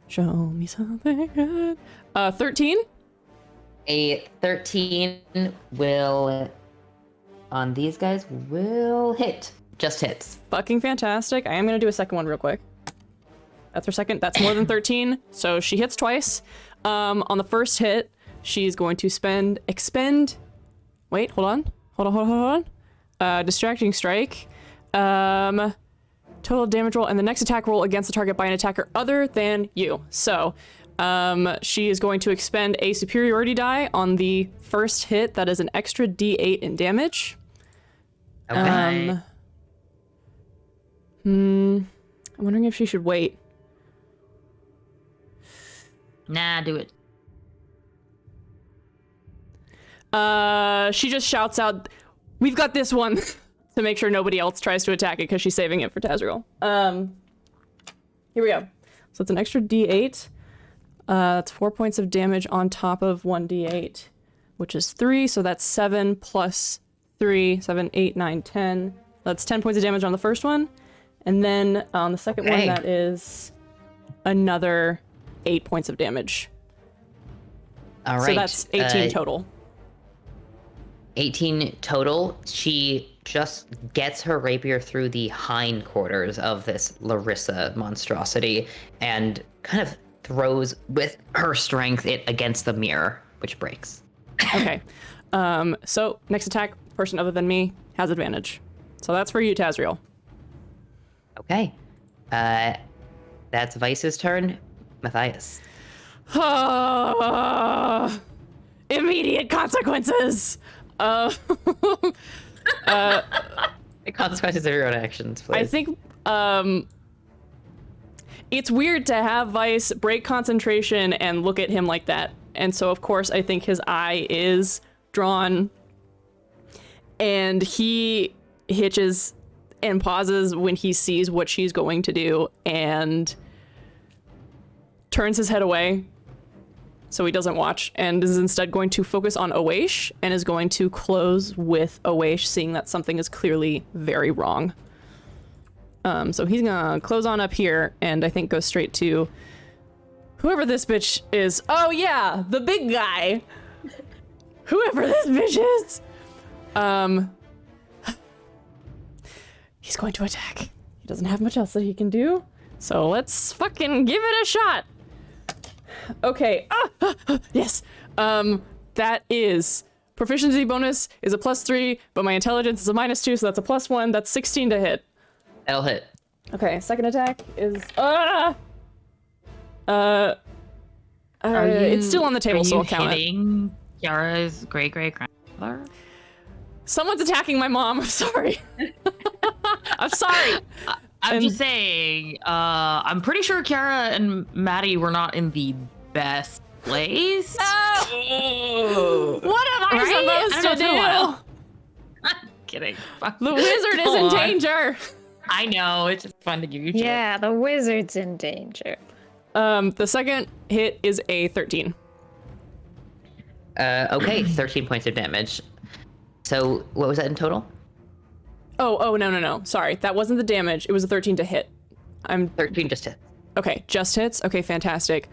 Show me something good. 13?
A 13 will, on these guys, will hit. Just hits.
Fucking fantastic. I am going to do a second one real quick. That's her second. That's more than 13. So she hits twice. On the first hit, she's going to expend. Wait, hold on. Distracting strike. Total damage roll, and the next attack roll against the target by an attacker other than you. So, she is going to expend a superiority die on the first hit. That is an extra D8 in damage.
Okay.
I'm wondering if she should wait.
Nah, do it.
She just shouts out, "We've got this one," to make sure nobody else tries to attack it because she's saving it for Tazriel. Here we go. So it's an extra D8. That's 4 points of damage on top of 1D8, which is 3. So that's 7 plus 3, 7, 8, 9, 10. That's 10 points of damage on the first one. And then on the second one, that is another 8 points of damage.
All right.
So that's 18 total.
18 total. She just gets her rapier through the hindquarters of this Larissa monstrosity and kind of throws with her strength it against the mirror, which breaks.
Okay. So next attack, person other than me has advantage. So that's for you, Tazriel.
Okay. That's Vice's turn. Matthias.
Immediate consequences.
The consequences of your own actions, please.
I think it's weird to have Vice break concentration and look at him like that. And so, of course, I think his eye is drawn and he hitches and pauses when he sees what she's going to do and turns his head away so he doesn't watch and is instead going to focus on Owesh and is going to close with Owesh, seeing that something is clearly very wrong. So he's gonna close on up here and I think go straight to whoever this bitch is. Oh yeah, the big guy. Whoever this bitch is. He's going to attack. He doesn't have much else that he can do. So let's fucking give it a shot. Okay. Yes. That is proficiency bonus is a +3, but my intelligence is a -2, so that's a +1. That's 16 to hit.
That'll hit.
Okay, second attack is it's still on the table, so I'll count it.
Hitting Kiara's great grandmother?
Someone's attacking my mom. I'm sorry. I'm sorry.
I'm just saying, I'm pretty sure Kiara and Maddie were not in the best place.
Oh. What am I supposed to do?
I'm kidding.
The wizard is in danger.
I know, it's just fun to give you shit.
Yeah, the wizard's in danger.
The second hit is a 13.
Okay, 13 points of damage. So what was that in total?
Oh, no. Sorry, that wasn't the damage. It was a 13 to hit.
13 just hit.
Okay, just hits? Okay, fantastic.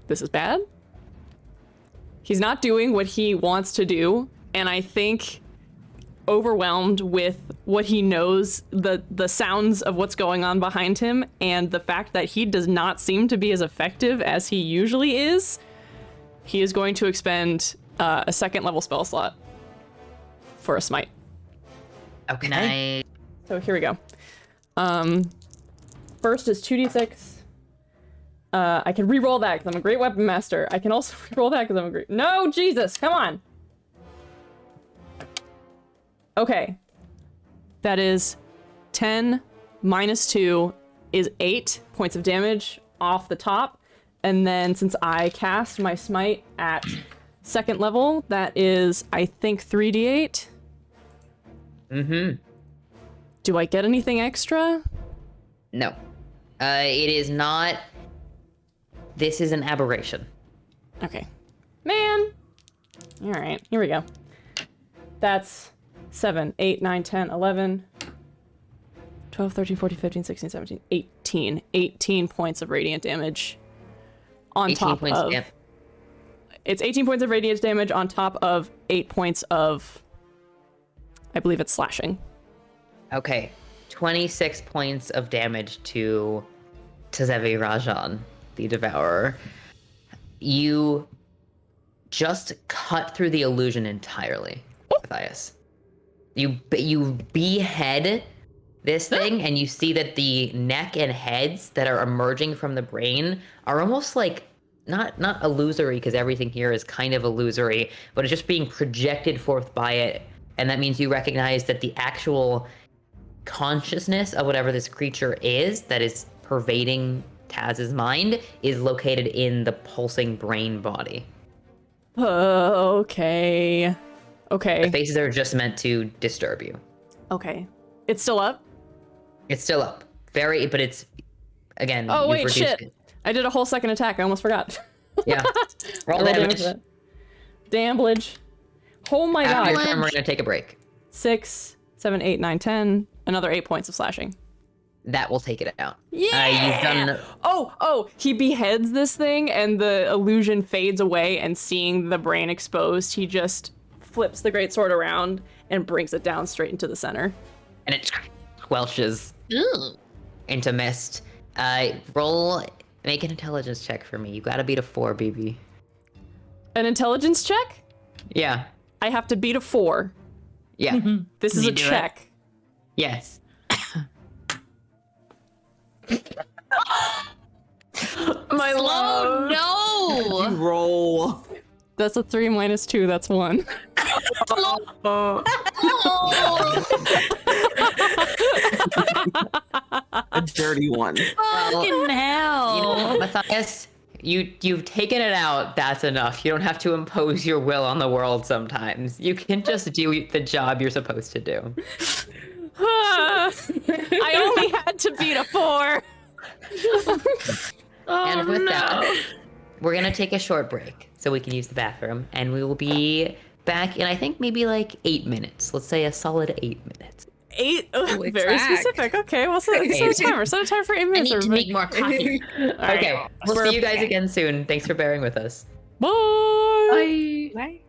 This is bad. He's not doing what he wants to do, and I think overwhelmed with what he knows, the sounds of what's going on behind him, and the fact that he does not seem to be as effective as he usually is, he is going to expend a second level spell slot for a smite.
Okay.
Nice.
So here we go. First is 2d6. I can re-roll that because I'm a great weapon master. I can also re-roll that because I'm a great... No, Jesus, come on! Okay. That is 10 minus 2 is 8 points of damage off the top. And then since I cast my smite at 2nd level, that is, I think, 3d8.
Mm-hmm.
Do I get anything extra?
No. It is not... This is an aberration.
Okay. Man! Alright, here we go. That's 7, 8, 9, 10, 11, 12, 13, 14, 15, 16, 17, 18. 18 points of radiant damage. On
18
top
points
of... It's 18 points of radiant damage on top of 8 points of... I believe it's slashing.
Okay. 26 points of damage to Tezevi Rajan, the Devourer. You just cut through the illusion entirely, Matthias. You behead this thing, and you see that the neck and heads that are emerging from the brain are almost like not illusory, because everything here is kind of illusory, but it's just being projected forth by it, and that means you recognize that the actual consciousness of whatever this creature is that is pervading Taz's mind is located in the pulsing brain body.
Okay.
The
Okay.
faces are just meant to disturb you.
Okay. It's still up?
It's still up. But it's, again,
Oh,
you've
wait,
reduced
shit.
it.
I did a whole second attack. I almost forgot.
Yeah. Roll damage.
for that. Damblage. Oh my
After your
god.
turn, we're going to take a break.
6, 7, 8, 9, 10. Another 8 points of slashing.
That will take it out.
Yeah!
You've done...
Oh, he beheads this thing and the illusion fades away, and seeing the brain exposed, he just flips the greatsword around and brings it down straight into the center.
And it squelches
Ooh.
into mist. Make an intelligence check for me. You gotta beat a 4, BB.
An intelligence check?
Yeah.
I have to beat a 4.
Yeah.
This is
You
a
do it.
check.
Yes.
My love.
No!
Roll.
That's a 3 minus 2, that's 1.
A dirty one.
Fucking hell!
You know, Matthias, you've taken it out. That's enough. You don't have to impose your will on the world sometimes. You can just do the job you're supposed to do.
I only had to beat a 4.
And with that, we're gonna take a short break so we can use the bathroom, and we will be back in, I think, maybe like 8 minutes. Let's say a solid 8 minutes.
8?
Holy
Very
crap.
specific. Okay, well, set a timer. Set a timer for 8
I
minutes.
need to
everybody.
make more coffee.
Okay, we'll see you guys again soon. Thanks for bearing with us.
Bye.
Bye.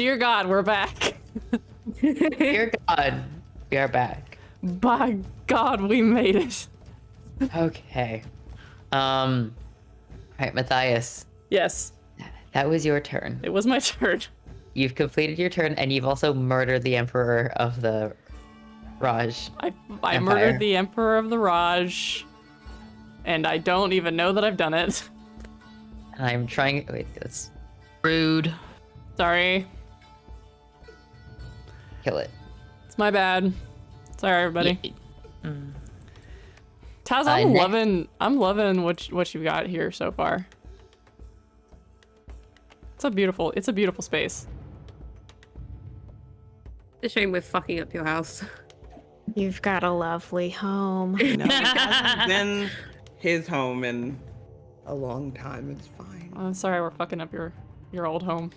Dear God, we're back.
Dear God, we are back.
By God, we made it.
Okay. All right, Matthias,
Yes,
that was your turn.
it was my turn.
You've completed your turn, and you've also murdered the Emperor of the Raj.
I
Empire.
murdered the Emperor of the Raj, and I don't even know that I've done it.
And I'm trying. Wait, let's
Rude.
Sorry,
kill it.
it's my bad. Sorry, everybody.
Yeah.
Taz,
next-
I'm loving what you got here so far. It's a beautiful space.
It's a shame we're fucking up your house.
You've got a lovely home.
You know, it hasn't been his home in a long time. It's fine.
I'm sorry we're fucking up your old home.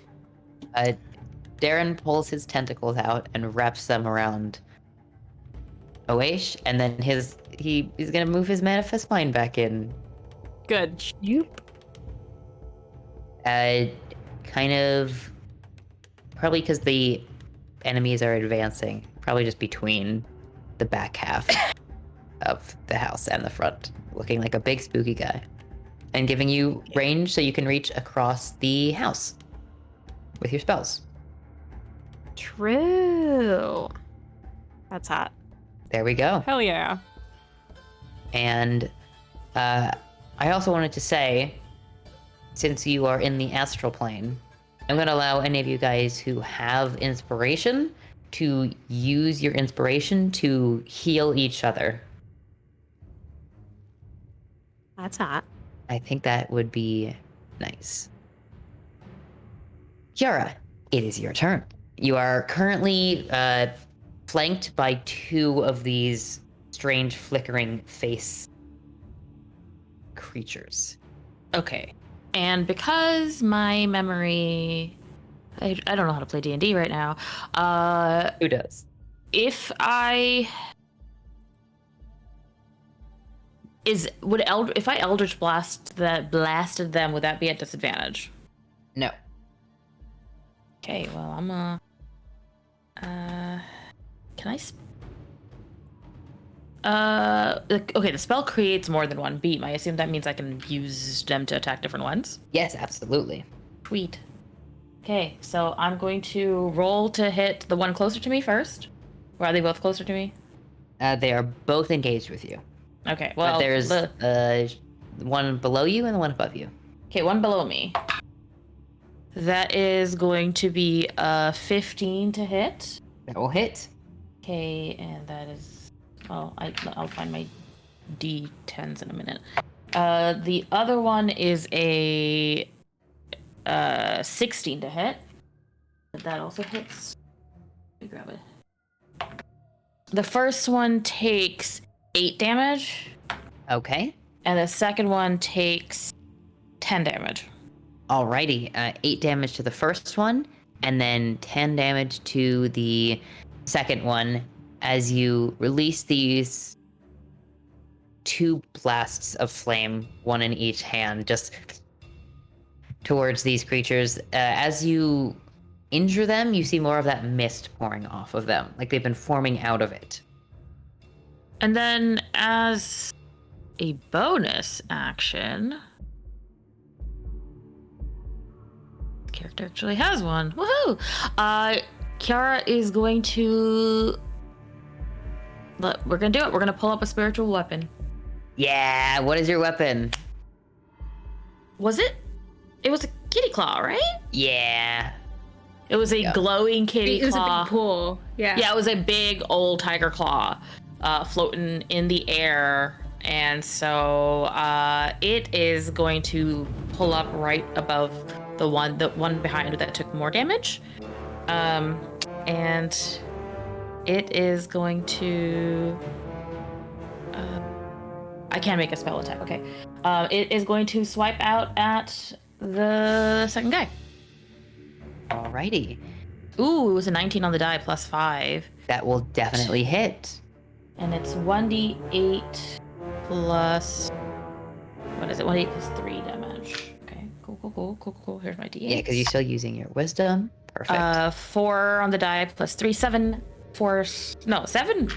Darren pulls his tentacles out and wraps them around Oesh, and then he's gonna move his manifest mind back in.
Good.
Kind of, probably because the enemies are advancing, probably just between the back half of the house and the front, looking like a big spooky guy, and giving you range so you can reach across the house with your spells.
True. That's hot.
There we go.
Hell yeah.
And I also wanted to say, since you are in the astral plane, I'm going to allow any of you guys who have inspiration to use your inspiration to heal each other.
That's hot.
I think that would be nice. Kiara, it is your turn. You are currently flanked by two of these strange flickering face creatures.
Okay. And because my memory, I don't know how to play D&D right now.
Who does?
If I if I Eldritch blasted them, would that be at disadvantage?
No.
Okay, well I'm can I okay, the spell creates more than one beam. I assume that means I can use them to attack different ones?
Yes, absolutely.
Sweet. Okay, so I'm going to roll to hit the one closer to me first. Or are they both closer to me?
They are both engaged with you.
Okay,
But
well,
there's one below you and the one above you.
okay, one below me. That is going to be 15 to hit.
That will hit.
Okay, and that is, well, I'll find my D10s in a minute. The other one is a 16 to hit. That also hits. Let me grab it. The first one takes 8 damage,
Okay.
and the second one takes 10 damage.
Alrighty. 8 damage to the first one, and then 10 damage to the second one as you release these 2 blasts of flame, one in each hand, just towards these creatures. As you injure them, you see more of that mist pouring off of them, like they've been forming out of it.
And then as a bonus action, character actually has one. Woohoo! Kiara is going to we're gonna do it. We're gonna pull up a spiritual weapon.
Yeah, what is your weapon?
Was it? It was a kitty claw, right?
Yeah.
It was a
Yeah.
glowing kitty
It was
claw.
a big paw. Yeah.
Yeah, it was a big old tiger claw floating in the air. And so it is going to pull up right above the one behind that took more damage. And it is going to... I can't make a spell attack, okay. It is going to swipe out at the second guy.
Alrighty.
Ooh, it was a 19 on the die plus 5.
That will definitely hit.
And it's 1d8 plus... What is it? 1d8 plus 3 damage. Okay, cool. Here's my d8.
Yeah, because you're still using your wisdom. Perfect.
4 on the die plus 3, 7 force. No, 7.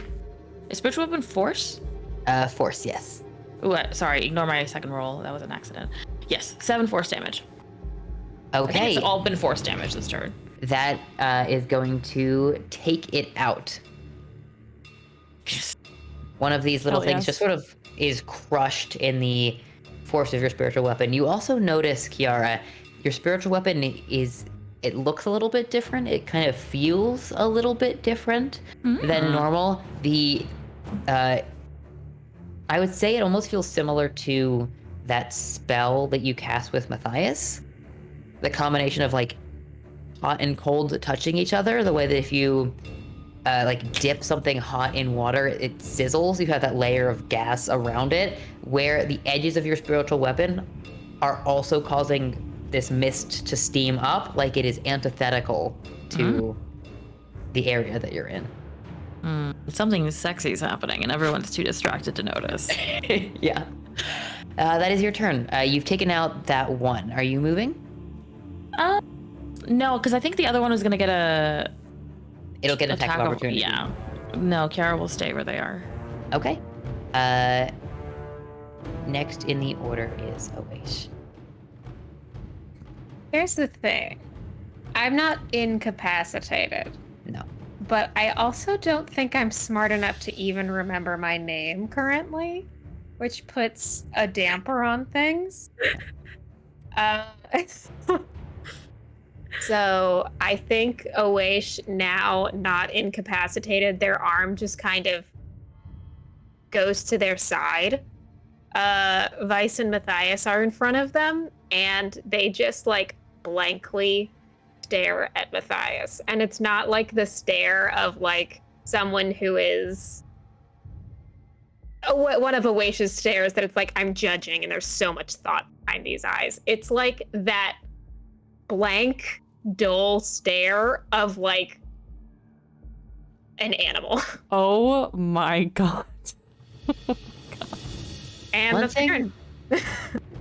Is spiritual weapon force?
Force, yes.
Ooh, sorry, ignore my second roll. That was an accident. Yes, 7 force damage. I think
Okay,
it's all been force damage this turn.
that is going to take it out. One of these little
Hell
things
yes.
just sort of is crushed in the force of your spiritual weapon. You also notice, Kiara, your spiritual weapon it looks a little bit different. It kind of feels a little bit different than normal. I would say it almost feels similar to that spell that you cast with Matthias. The combination of like hot and cold touching each other, the way that if you like dip something hot in water, it sizzles. You have that layer of gas around it, where the edges of your spiritual weapon are also causing this mist to steam up, like it is antithetical to the area that you're in.
Something sexy is happening, and everyone's too distracted to notice.
Yeah. That is your turn. You've taken out that one. Are you moving?
No, because I think the other one was gonna get a
It'll get an attack of opportunity.
Yeah. No, Kiara will stay where they are.
Okay. Next in the order is Oish.
Here's the thing. I'm not incapacitated,
No.
but I also don't think I'm smart enough to even remember my name currently, which puts a damper on things. So I think Oish, now not incapacitated, their arm just kind of goes to their side. Vice and Matthias are in front of them, and they just like blankly stare at Matthias. And it's not like the stare of like someone who is one of Oish's stares that it's like, I'm judging and there's so much thought behind these eyes. It's like that blank, dull stare of like an animal.
Oh my god.
And
One
that's their
thing-
turn.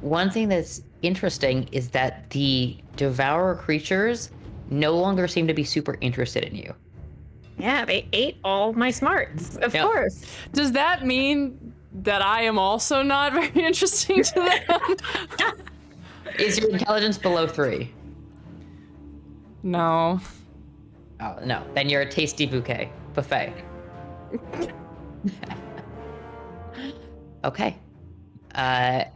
One thing that's interesting is that the devourer creatures no longer seem to be super interested in you.
Yeah, they ate all my smarts. Of
Yeah.
course.
Does that mean that I am also not very interesting to them?
Is your intelligence below 3?
No.
Oh, no. Then you're a tasty buffet. Okay.
That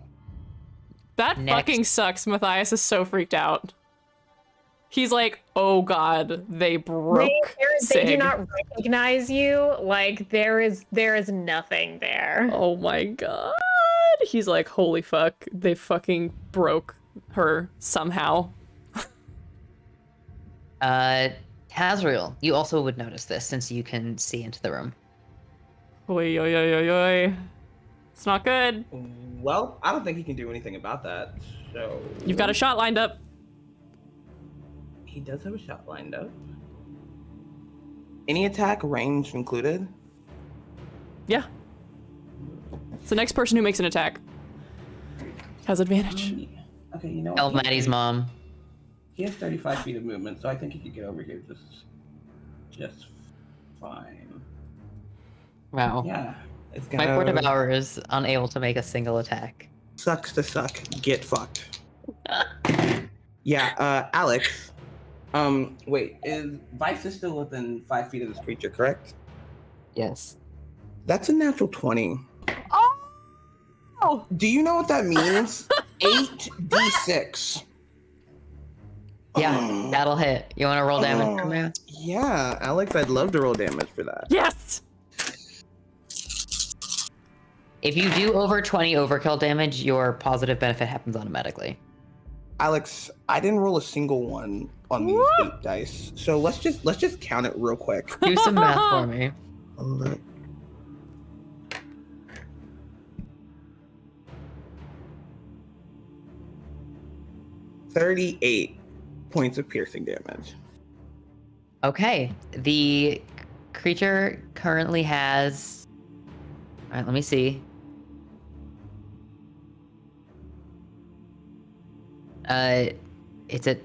Next.
fucking sucks. Matthias is so freaked out. He's like, oh god, they broke
They do
Sig.
not recognize you. Like there is nothing there.
Oh my god. He's like, holy fuck, they fucking broke her somehow.
Tazriel, you also would notice this since you can see into the room.
Oi, oi, oi, oi, oi. It's not good.
Well, I don't think he can do anything about that. So
You've got a shot lined up.
He does have a shot lined up. Any attack range included?
Yeah. It's the next person who makes an attack has advantage.
Okay, you know
Tell
what?
Maddie's mom.
He has 35 feet of movement, so I think he could get over here just fine.
Wow.
Yeah, it's
My poor
gonna
devourer is unable to make a single attack.
sucks to suck. Get fucked. Yeah, Alex. Wait, is Vice is still within 5 feet of this creature, correct?
Yes.
That's a natural 20.
Oh!
Do you know what that means? 8d6.
Yeah, that'll hit. You want to roll damage from me?
Yeah, Alex, I'd love to roll damage for that.
Yes!
If you do over 20 overkill damage, your positive benefit happens automatically.
Alex, I didn't roll a single one on these 8 dice, so let's just count it real quick.
Do some math for me.
Look. $38 points of piercing damage.
Okay, the creature currently has. All right, let me see. It's at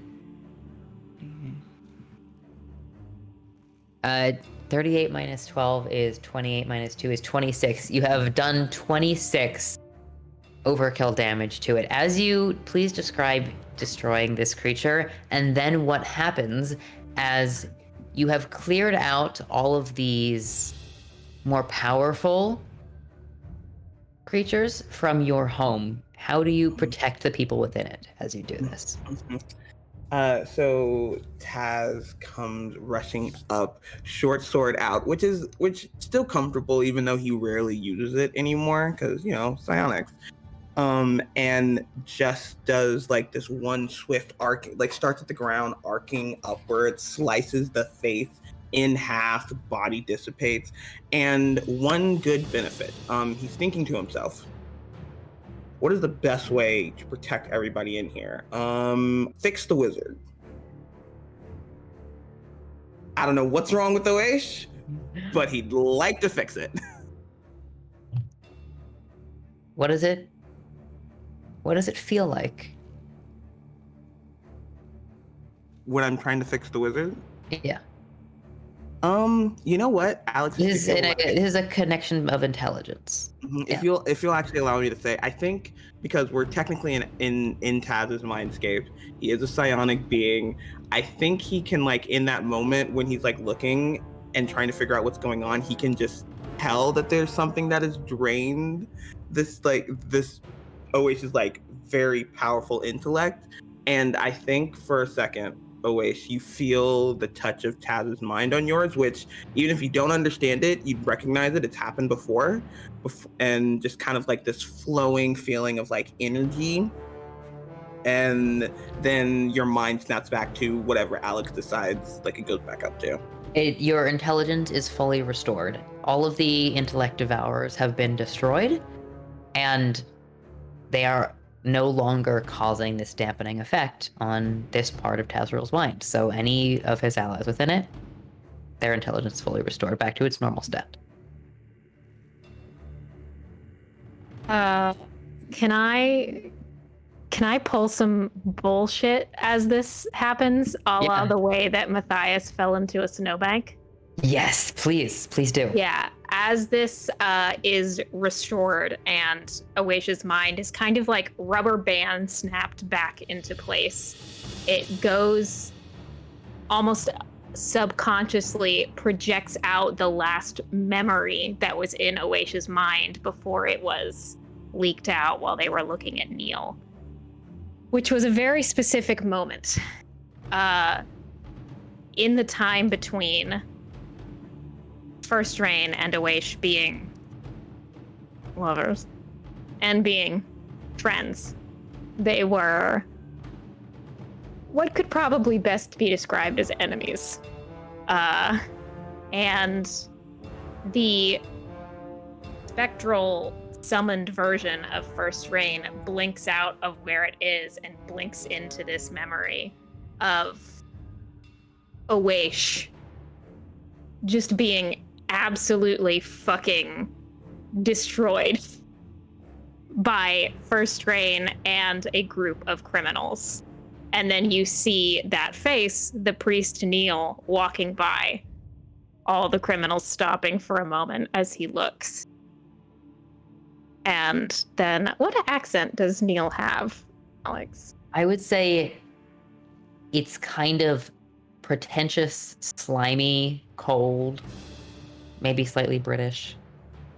38 minus 12 is 28 minus 2 is 26. You have done 26 overkill damage to it. As you please describe destroying this creature, and then what happens as you have cleared out all of these more powerful creatures from your home. How do you protect the people within it as you do this?
So Taz comes rushing up, short sword out, which still comfortable, even though he rarely uses it anymore, because psionics. And just does like this one swift arc, like starts at the ground, arcing upwards, slices the face in half, the body dissipates, and one good benefit. He's thinking to himself, what is the best way to protect everybody in here? Fix the wizard. I don't know what's wrong with Oesh, but he'd like to fix it.
What is it? What does it feel like?
When I'm trying to fix the wizard?
Yeah.
You know what, Alex?
This is a connection of intelligence.
If you'll actually allow me to say, I think because we're technically in Taz's mindscape, he is a psionic being. I think he can, like, in that moment when he's like looking and trying to figure out what's going on, he can just tell that there's something that has drained this Oash's like very powerful intellect. And I think for a second, Oash, you feel the touch of Taz's mind on yours, which even if you don't understand it, you'd recognize it. It's happened before, and just kind of like this flowing feeling of like energy. And then your mind snaps back to whatever Alex decides, like it goes back up to.
Your intelligence is fully restored. All of the intellect devourers have been destroyed, and they are no longer causing this dampening effect on this part of Tazriel's mind. So any of his allies within it, their intelligence is fully restored back to its normal stat.
Can I pull some bullshit as this happens, a la
Yeah.
the way that Matthias fell into a snowbank?
Yes, please do.
Yeah, as this is restored and Oash's mind is kind of like rubber band snapped back into place, it goes almost subconsciously projects out the last memory that was in Oash's mind before it was leaked out while they were looking at Neil, which was a very specific moment. In the time between First Rain and Oash being lovers and being friends, they were what could probably best be described as enemies. And the spectral summoned version of First Rain blinks out of where it is and blinks into this memory of Oash just being absolutely fucking destroyed by First Rain and a group of criminals. And then you see that face, the priest Neil, walking by, all the criminals stopping for a moment as he looks. And then, what accent does Neil have, Alex?
I would say it's kind of pretentious, slimy, cold, maybe slightly British.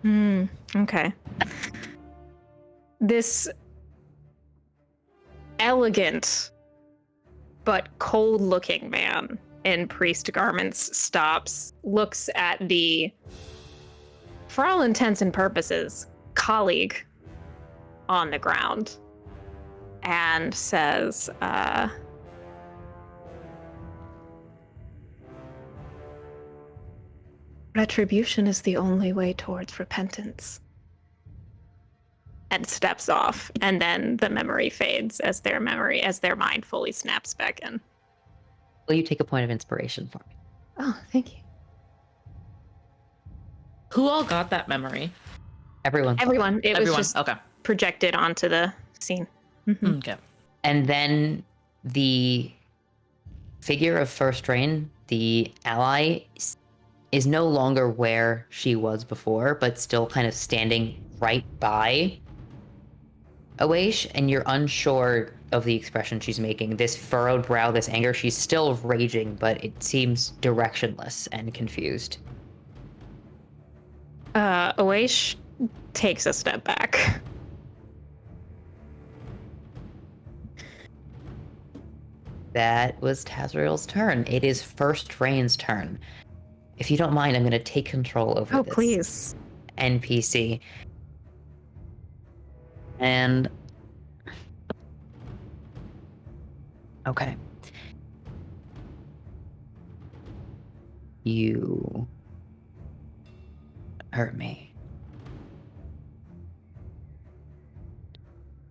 Okay. This elegant but cold-looking man in priest garments stops, looks at the, for all intents and purposes, colleague on the ground, and says, retribution is the only way towards repentance. And steps off, and then the memory fades as their mind fully snaps back in.
Will you take a point of inspiration for me?
Oh, thank you.
Who all got that memory?
Everyone.
It was just
Okay.
projected onto the scene. Mhm.
Okay.
And then the figure of First Rain, the ally, is no longer where she was before, but still kind of standing right by Awaish, and you're unsure of the expression she's making. This furrowed brow, this anger, she's still raging, but it seems directionless and confused.
Awaish takes a step back.
That was Tazriel's turn. It is first Rain's turn. If you don't mind, I'm going to take control over this
Please.
NPC. And... okay. You hurt me.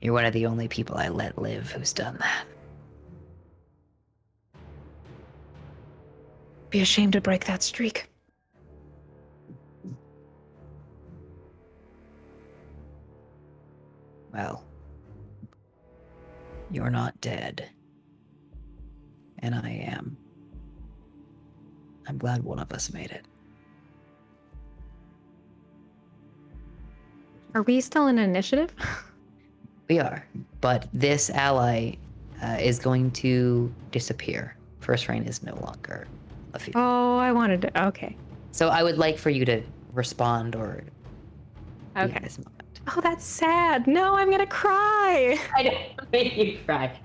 You're one of the only people I let live who's done that.
Be ashamed to break that streak.
Well, you're not dead. And I am. I'm glad one of us made it.
Are we still in initiative?
We are. But this ally is going to disappear. First Rain is no longer a field.
Oh, I wanted to. Okay.
So I would like for you to respond or be in
Okay.
this moment.
Oh, that's sad. No, I'm gonna cry.
I didn't make you cry.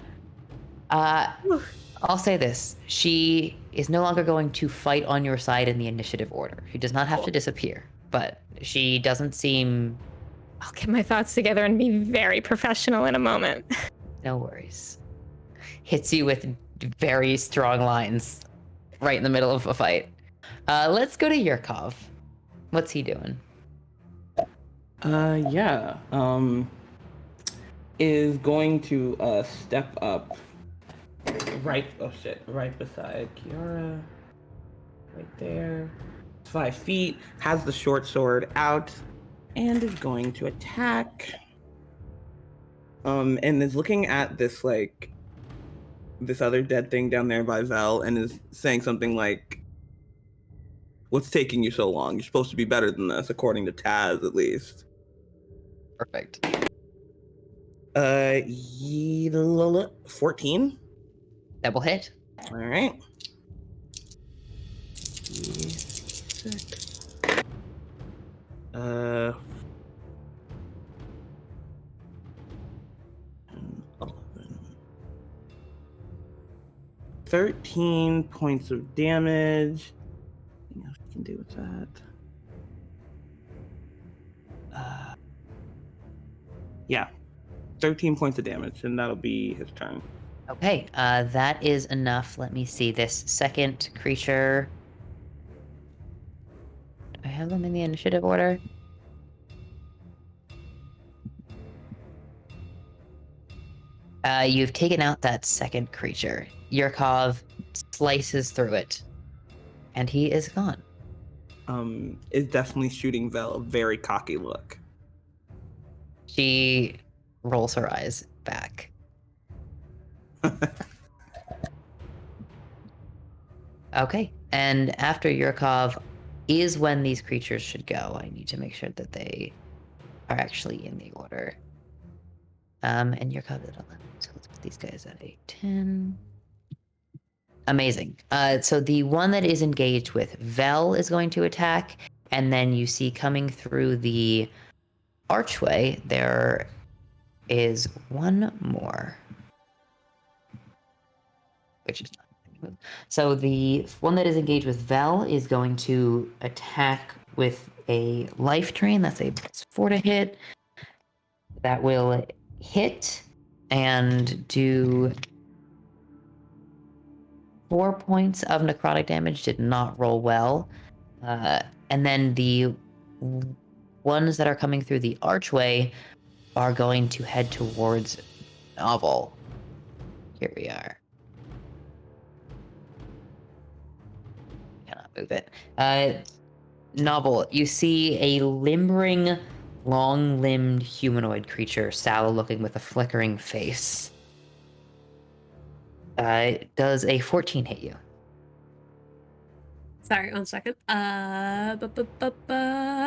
I'll say this. She is no longer going to fight on your side in the initiative order. She does not have to disappear, but she doesn't seem...
I'll get my thoughts together and be very professional in a moment.
No worries. Hits you with very strong lines right in the middle of a fight. Let's go to Yurkov. What's he doing?
Yeah. Is going to step up right beside Kiara. Right there. 5 feet, has the short sword out, and is going to attack. And is looking at this this other dead thing down there by Vel and is saying something like, "What's taking you so long? You're supposed to be better than this, according to Taz, at least."
Perfect.
14.
Double hit.
All right. 6. 11. 13 points of damage. Anything else you can do with that? Yeah. 13 points of damage, and that'll be his turn.
Okay, that is enough. Let me see. This second creature... do I have them in the initiative order? You've taken out that second creature. Yurkov slices through it, and he is gone.
Is definitely shooting Vel a very cocky look.
She rolls her eyes back. Okay, and after Yurkov is when these creatures should go. I need to make sure that they are actually in the order. And Yurkov is 11, so let's put these guys at a 10. Amazing. So the one that is engaged with Vel is going to attack, and then you see coming through the archway, there is one more. Which is not. So the one that is engaged with Vel is going to attack with a life drain. That's a +4 to hit. That will hit and do 4 points of necrotic damage. Did not roll well. And then the ones that are coming through the archway are going to head towards Novel. Here we are. Cannot move it. Novel, you see a limbering, long-limbed humanoid creature, sallow-looking with a flickering face. Does a 14 hit you?
Sorry, 1 second.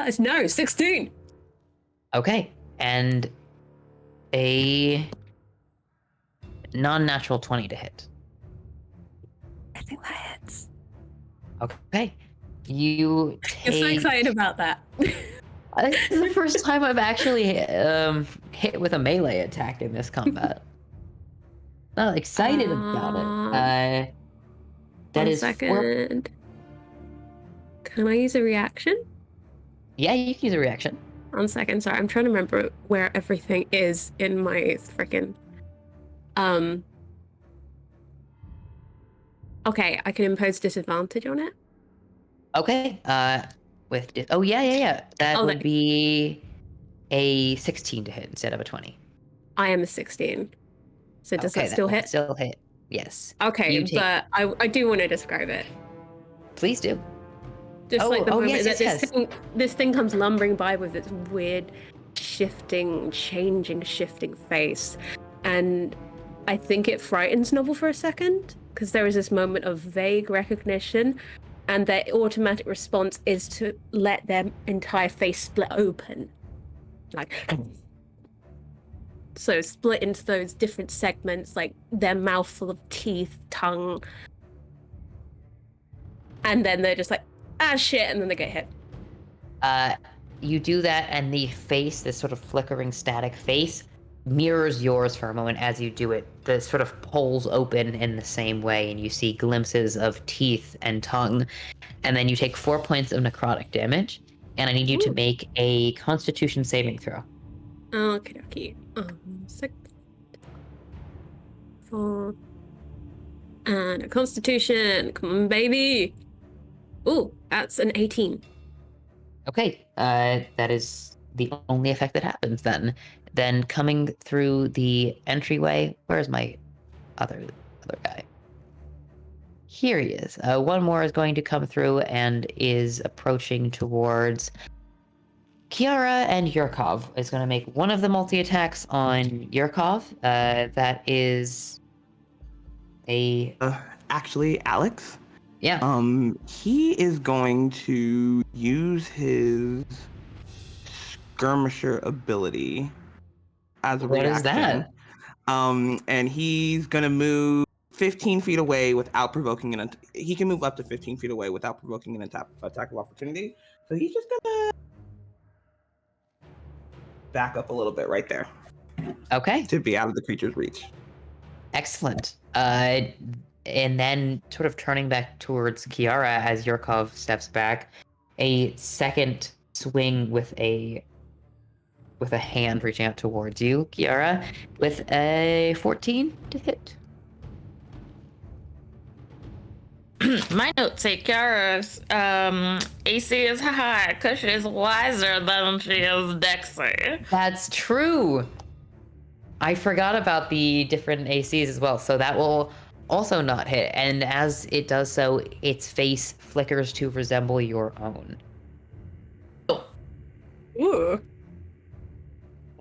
It's no 16.
Okay, and a non-natural 20 to hit.
I think that hits.
Okay, you
You're
take.
so excited about that.
This is the first time I've actually hit with a melee attack in this combat. Not excited about it. That
1
is
second. Can I use a reaction?
Yeah, you can use a reaction.
1 second. Sorry, I'm trying to remember where everything is in my freaking. Okay, I can impose disadvantage on it.
Okay. Oh yeah. That
Oh,
would be a 16 to hit instead of a 20.
I am a 16. So does
Okay,
that still
will
hit?
Still hit. Yes.
Okay,
You take-
but I do want to describe it.
Please do.
Just like the moment
yes,
that this thing comes lumbering by with its weird, shifting face, and I think it frightens Novel for a second because there is this moment of vague recognition, and their automatic response is to let their entire face split open, like. So split into those different segments, like their mouth full of teeth, tongue, and then they're just like, ah, shit, and then they get hit.
You do that, and the face, this sort of flickering static face, mirrors yours for a moment as you do it. The sort of pulls open in the same way, and you see glimpses of teeth and tongue. And then you take 4 points of necrotic damage, and I need you to make a Constitution saving throw.
Okay. 6, 4, and a Constitution. Come on, baby. Ooh, that's an 18.
Okay, that is the only effect that happens then. Then coming through the entryway, where's my other guy? Here he is. One more is going to come through and is approaching towards Kiara, and Yurkov is going to make one of the multi-attacks on Yurkov. That is a...
Actually, Alex?
Yeah.
He is going to use his skirmisher ability as a reaction.
What is that?
And he's gonna move 15 feet away without provoking an. He can move up to 15 feet away without provoking an attack of opportunity. So he's just gonna back up a little bit right there.
Okay.
To be out of the creature's reach.
Excellent. And then sort of turning back towards Kiara as Yurkov steps back, a second swing with a hand reaching out towards you, Kiara, with a 14 to hit.
My notes say Kiara's AC is high because she's wiser than she is Dexy.
That's true. I forgot about the different ACs as well, so that will also not hit. And as it does so, its face flickers to resemble your own.
Ooh.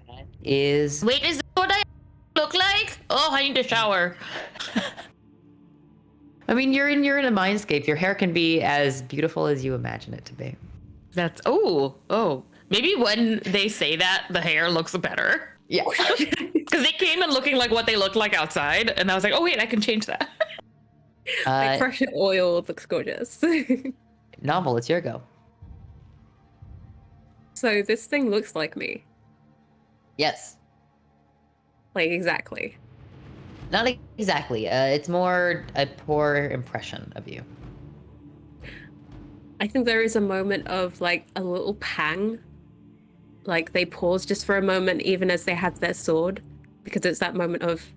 That is...
Wait, is this what I look like? Oh, I need a shower.
I mean, you're in a mindscape. Your hair can be as beautiful as you imagine it to be.
That's maybe when they say that, the hair looks better.
Yeah.
Because they came in looking like what they looked like outside, and I was like, oh wait, I can change that.
Like fresh oil looks gorgeous.
Novel, it's your go.
So this thing looks like me.
Yes.
Like exactly.
Not exactly. It's more a poor impression of you.
I think there is a moment of like a little pang. Like they pause just for a moment even as they had their sword. Because it's that moment of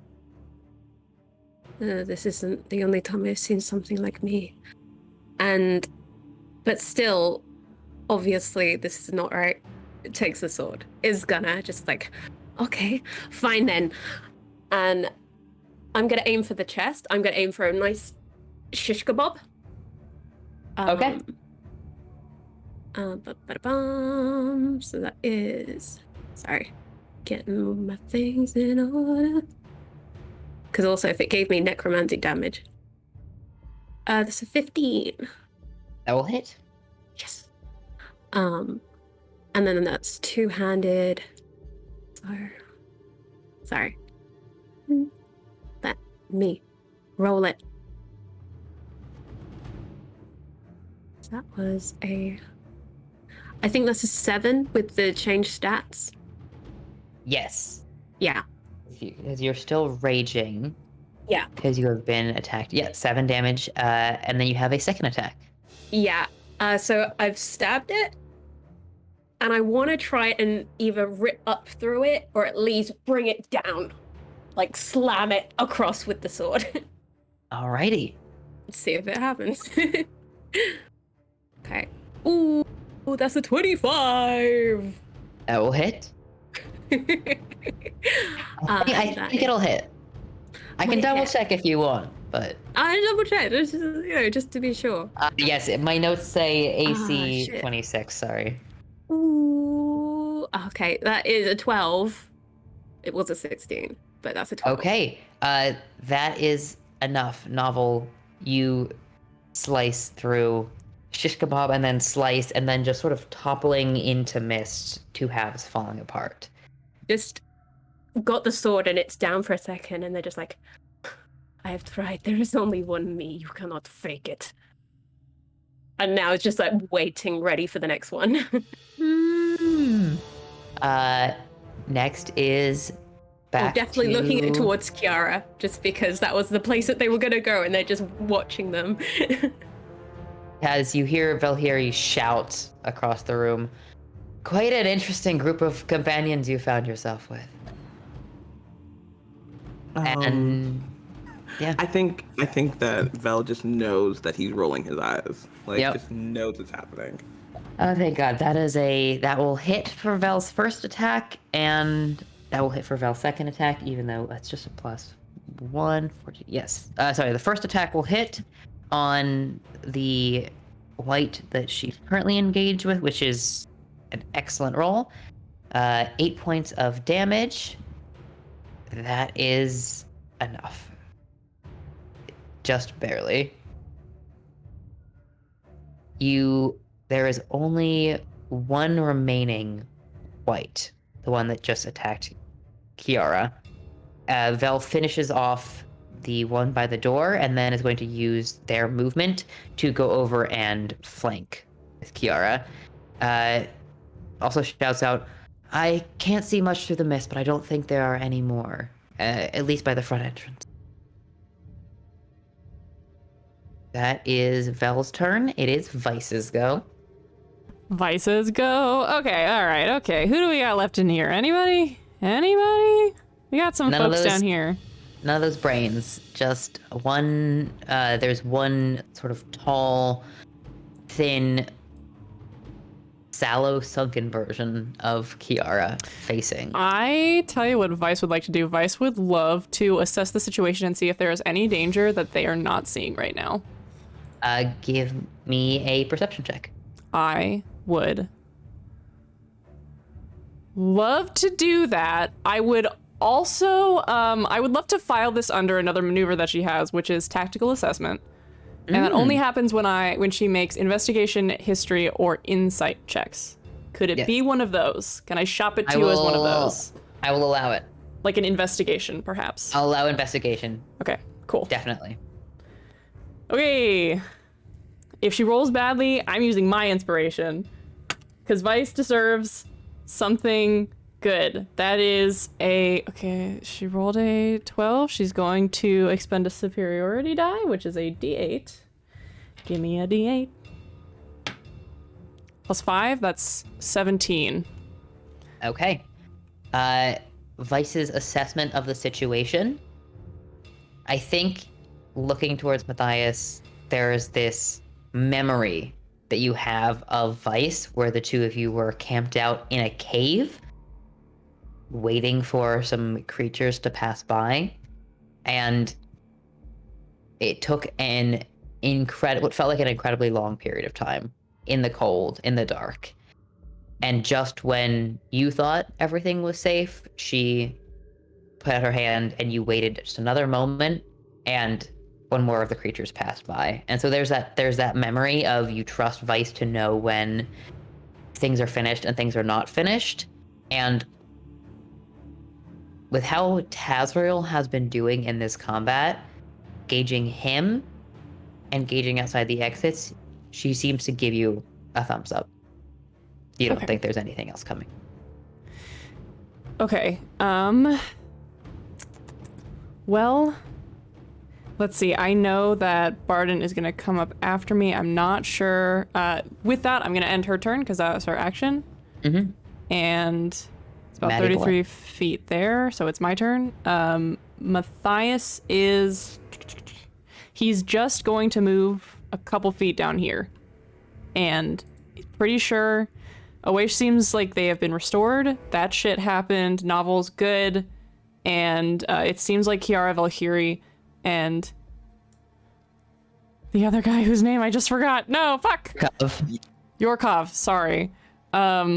this isn't the only time I've seen something like me. But still, obviously this is not right. It takes the sword. Is gonna just like, okay, fine then. And I'm gonna aim for the chest. I'm gonna aim for a nice shish kebab.
Okay.
So that is, sorry, getting my things in order. Because also if it gave me necromantic damage. That's a 15.
That will hit.
Yes. And then that's two-handed. Sorry. That me. Roll it. That was a. I think that's a 7 with the change stats.
Yes.
Yeah.
Because you're still raging.
Yeah.
Because you have been attacked. Yeah, 7 damage. And then you have a second attack.
Yeah. So I've stabbed it, and I want to try and either rip up through it or at least bring it down, like slam it across with the sword.
Alrighty.
Let's see if it happens. Okay. Ooh, that's a 25.
That will hit. I think it'll hit. I can double check if you want, but
I double check, just to be sure.
yes, my notes say AC
shit.
26. Sorry.
Ooh, okay, that is a 12. It was a 16, but that's a 12.
Okay, that is enough. Novel, you slice through shish kebab and then slice and then just sort of toppling into mist, two halves falling apart.
Just got the sword and it's down for a second, and they're just like, I have tried. There is only one me. You cannot fake it. And now it's just like waiting, ready for the next one.
Next is back
definitely
to...
looking towards Kiara, just because that was the place that they were going to go, and they're just watching them.
As you hear Valhyri shout across the room, quite an interesting group of companions you found yourself with. And yeah,
I think that Vel just knows that he's rolling his eyes. Like,
Yep.
just knows it's happening.
oh thank God, that will hit for Vel's first attack, and that will hit for Vel's second attack, even though that's just a +1. Yes, sorry, the first attack will hit on the white that she's currently engaged with, which is an excellent roll. 8 points of damage. That is enough. Just barely. There is only one remaining white, the one that just attacked Kiara. Vel finishes off the one by the door and then is going to use their movement to go over and flank with Kiara. Also shouts out, I can't see much through the mist, but I don't think there are any more, at least by the front entrance. That is Vel's turn. It is Vice's go.
Vices go. Okay, all right, okay. Who do we got left in here? Anybody? Anybody? We got some
None of
folks
those-
down here.
None of those brains. Just one. There's one sort of tall, thin, sallow, sunken version of Kiara facing.
I tell you what Vice would like to do. Vice would love to assess the situation and see if there is any danger that they are not seeing right now.
Give me a perception check.
I would love to do that. I would also, I would love to file this under another maneuver that she has, which is tactical assessment. And that only happens when she makes investigation, history, or insight checks. Could it
Yes.
be one of those? Can I shop it to you as one of those?
I will allow it.
Like an investigation, perhaps.
I'll allow investigation.
Okay, cool.
Definitely.
Okay. If she rolls badly, I'm using my inspiration. Because Vice deserves something good. That is okay, she rolled a 12. She's going to expend a superiority die, which is a d8. Give me a d8. +5, that's 17.
Okay. Vice's assessment of the situation. I think looking towards Matthias, there's this memory that you have of Vice where the two of you were camped out in a cave waiting for some creatures to pass by, and it took what felt like an incredibly long period of time in the cold, in the dark, and just when you thought everything was safe, she put out her hand and you waited just another moment, and when more of the creatures passed by. And so there's that memory of you trust Vice to know when things are finished and things are not finished. And with how Tazriel has been doing in this combat, gauging him and gauging outside the exits, she seems to give you a thumbs up. You don't
Okay.
think there's anything else coming.
Okay. Well, let's see. I know that Barden is going to come up after me. I'm not sure. With that, I'm going to end her turn because that was her action.
Mm-hmm.
And it's about
Maddie
33
boy.
feet there, so it's my turn. Matthias is... He's just going to move a couple feet down here. And he's pretty sure... Awaish seems like they have been restored. That shit happened. Novel's good. And it seems like Kiara Valkyrie and the other guy whose name I just forgot. No, fuck. Yorkov, sorry. Are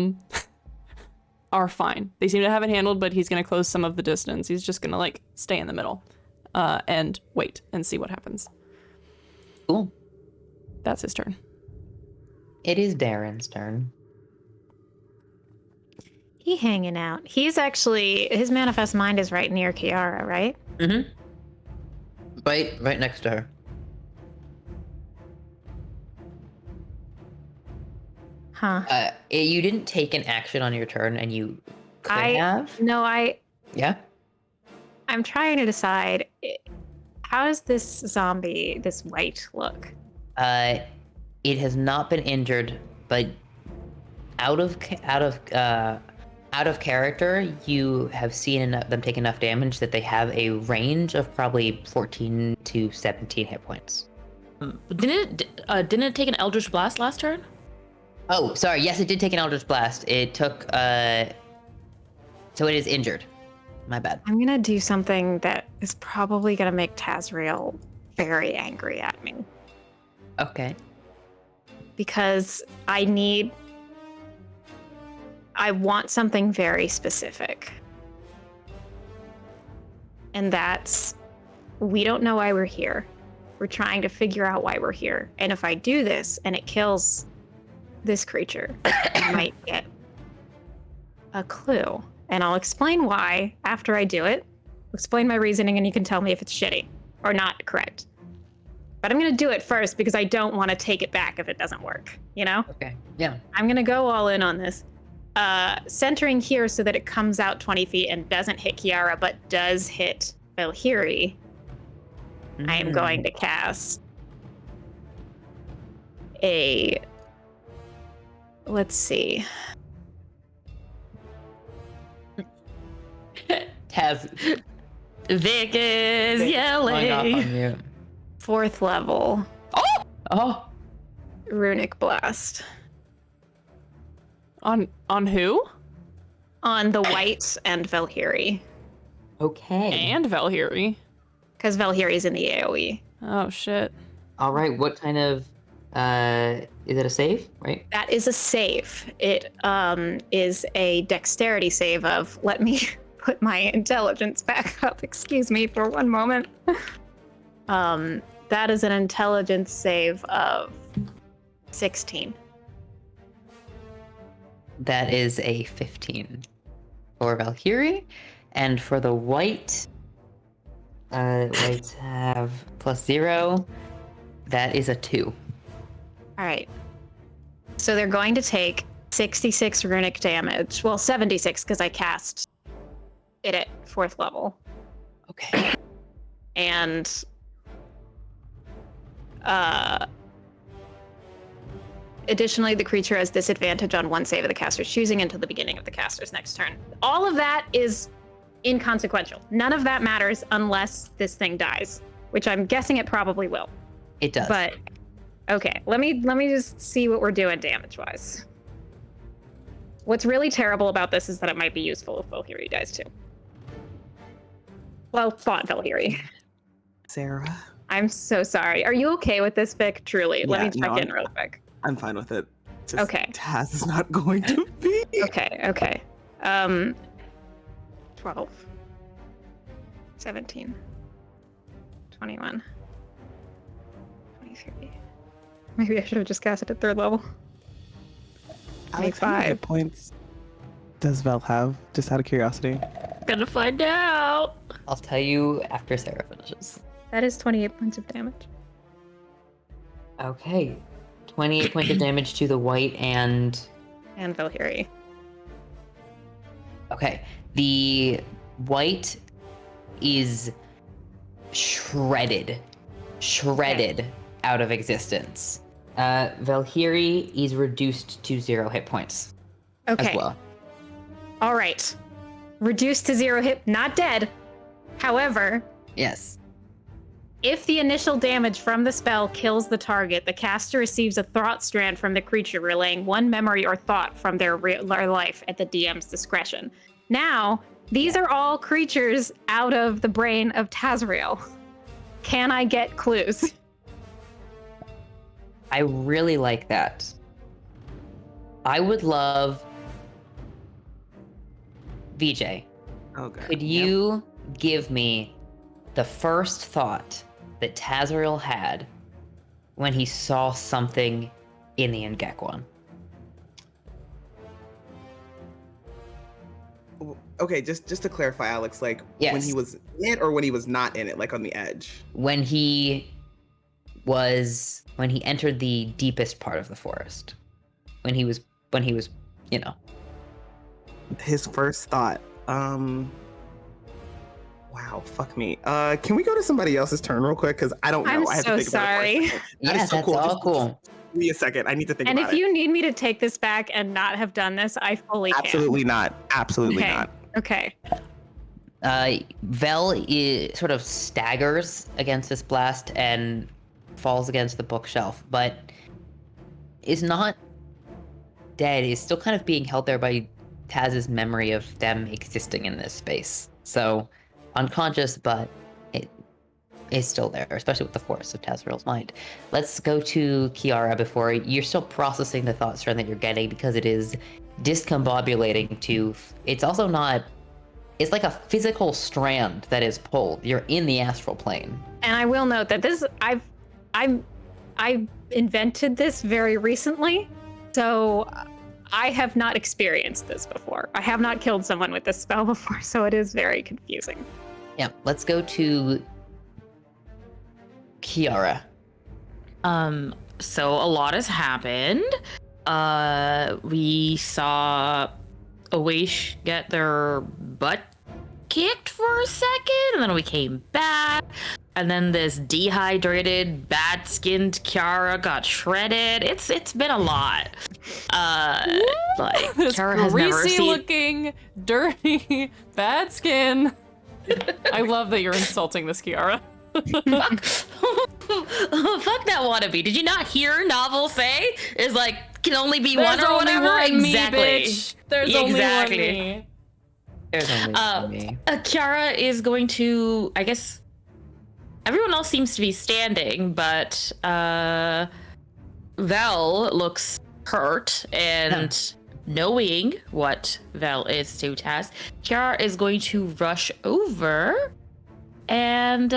fine. They seem to have it handled, but he's gonna close some of the distance. He's just gonna like stay in the middle and wait and see what happens.
Cool.
That's his turn.
It is Darren's turn.
He hanging out. He's actually, his manifest mind is right near Kiara, right?
Mm-hmm. Right next to her.
Huh.
You didn't take an action on your turn, and you could have.
No,
Yeah.
I'm trying to decide, how does this zombie, this white, look?
It has not been injured, but out of character, you have seen them take enough damage that they have a range of probably 14 to 17 hit points.
Didn't it take an Eldritch Blast last turn?
Oh, sorry. Yes, it did take an Eldritch Blast. It took, so it is injured. My bad.
I'm gonna do something that is probably gonna make Tazriel very angry at me.
Okay.
Because I want something very specific. And that's, we don't know why we're here. We're trying to figure out why we're here. And if I do this and it kills this creature, I might get a clue. And I'll explain why after I do it. Explain my reasoning and you can tell me if it's shitty or not correct. But I'm gonna do it first because I don't want to take it back if it doesn't work, you know?
Okay. Yeah.
I'm gonna go all in on this. Centering here so that it comes out 20 feet and doesn't hit Kiara, but does hit Valkyrie. I am going to cast a... Let's see.
Taz.
Vic is
Going off on
yelling.
mute.
4th level
Oh.
Runic Blast.
On who?
On the white and Valkyrie.
Okay.
And Valkyrie.
Because Valkyrie's in the AoE.
Oh shit.
All right. What kind of? Is it a save? Right.
That is a save. It is a dexterity save of, let me put my intelligence back up. Excuse me for one moment. That is an intelligence save of 16.
That is a 15 for Valkyrie, and for the white, whites have +0. That is a 2.
All right. So they're going to take 66 runic damage. Well, 76 because I cast it at 4th level.
Okay.
And additionally, the creature has disadvantage on one save of the caster's choosing until the beginning of the caster's next turn. All of that is inconsequential. None of that matters unless this thing dies, which I'm guessing it probably will.
It does.
But okay, let me just see what we're doing damage-wise. What's really terrible about this is that it might be useful if Valkyrie dies too. Well fought, Valkyrie.
Sarah,
I'm so sorry. Are you okay with this, Vic? Truly, let me check in real quick.
I'm fine with it. Just
Okay.
Taz is not going to be.
Okay. 12, 17, 21, 23. Maybe I should have just cast it at 3rd level.
Alex, how many
25.
hit points does Vel have? Just out of curiosity.
Gonna find out.
I'll tell you after Sarah finishes.
That is 28 points of damage.
Okay. 28 points of damage to the white and...
And Valkyrie.
Okay. The white is shredded out of existence. Valkyrie is reduced to 0 hit points
Okay.
as well.
All right. Reduced to 0 hit, not dead. However,
Yes.
if the initial damage from the spell kills the target, the caster receives a thought strand from the creature, relaying one memory or thought from their life at the DM's discretion. Now, these are all creatures out of the brain of Tazriel. Can I get clues?
I really like that. I would love... VJ,
Okay.
could you give me the first thought that Tazriel had when he saw something in the Ngekwan?
Okay, just to clarify, Alex, like when
Yes.
he was in it or when he was not in it, like on the edge.
When he entered the deepest part of the forest. When he was, you know.
His first thought. Wow, fuck me. Can we go to somebody else's turn real quick? Because I don't know.
I'm
I have
so
to think about it.
sorry.
That
Yeah,
is so
that's
cool.
all
Just
cool.
give me a second. I need to think
And
about
if
it.
you need me to take this back and not have done this, I fully
Absolutely not. Absolutely
Okay.
not.
can. Okay.
Vel sort of staggers against this blast and falls against the bookshelf, but is not dead. Is still kind of being held there by Taz's memory of them existing in this space. So unconscious, but it is still there, especially with the force of Tazriel's mind. Let's go to Kiara before you're still processing the thought strand that you're getting, because it is discombobulating to... It's also not... It's like a physical strand that is pulled. You're in the astral plane.
And I will note that I invented this very recently, so I have not experienced this before. I have not killed someone with this spell before, so it is very confusing.
Yeah, let's go to Kiara.
So a lot has happened. We saw Awaish get their butt kicked for a second, and then we came back, and then this dehydrated, bad-skinned Kiara got shredded. It's been a lot. Like
This
Kiara has never
greasy
seen.
looking, dirty, bad skin. I love that you're insulting this Kiara.
Fuck that wannabe. Did you not hear Novel say? Is like can only be one
There's
or
only
whatever?
one me,
Exactly.
bitch. There's only one me.
There's only one me.
Kiara is going to, I guess, everyone else seems to be standing, but Vel looks hurt, and knowing what Vel is to Taz, Kiara is going to rush over and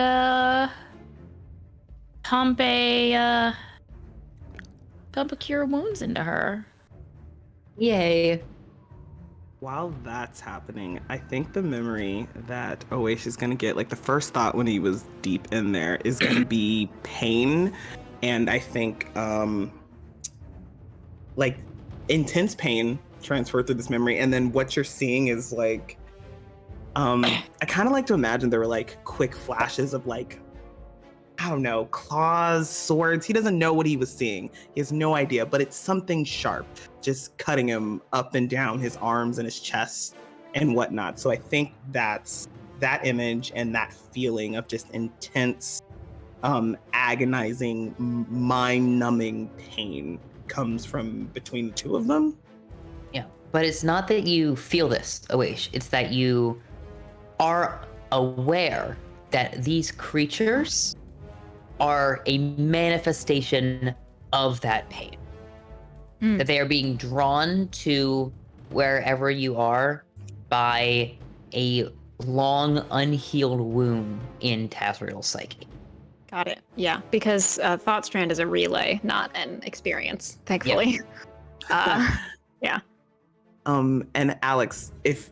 pump a cure wounds into her.
Yay.
While that's happening, I think the memory that Oash is going to get, like the first thought when he was deep in there, is going to be pain. And I think, like, intense pain transferred through this memory. And then what you're seeing is like, I kind of like to imagine there were like quick flashes of like, I don't know, claws, swords. He doesn't know what he was seeing. He has no idea, but it's something sharp, just cutting him up and down his arms and his chest and whatnot. So I think that's that image and that feeling of just intense, agonizing, mind-numbing pain comes from between the two of them.
Yeah, but it's not that you feel this, Awaish. It's that you are aware that these creatures are a manifestation of that pain. That they are being drawn to wherever you are by a long unhealed wound in Tazriel's psyche.
Got it. Yeah, because Thought Strand is a relay, not an experience, thankfully. Yeah.
And Alex, if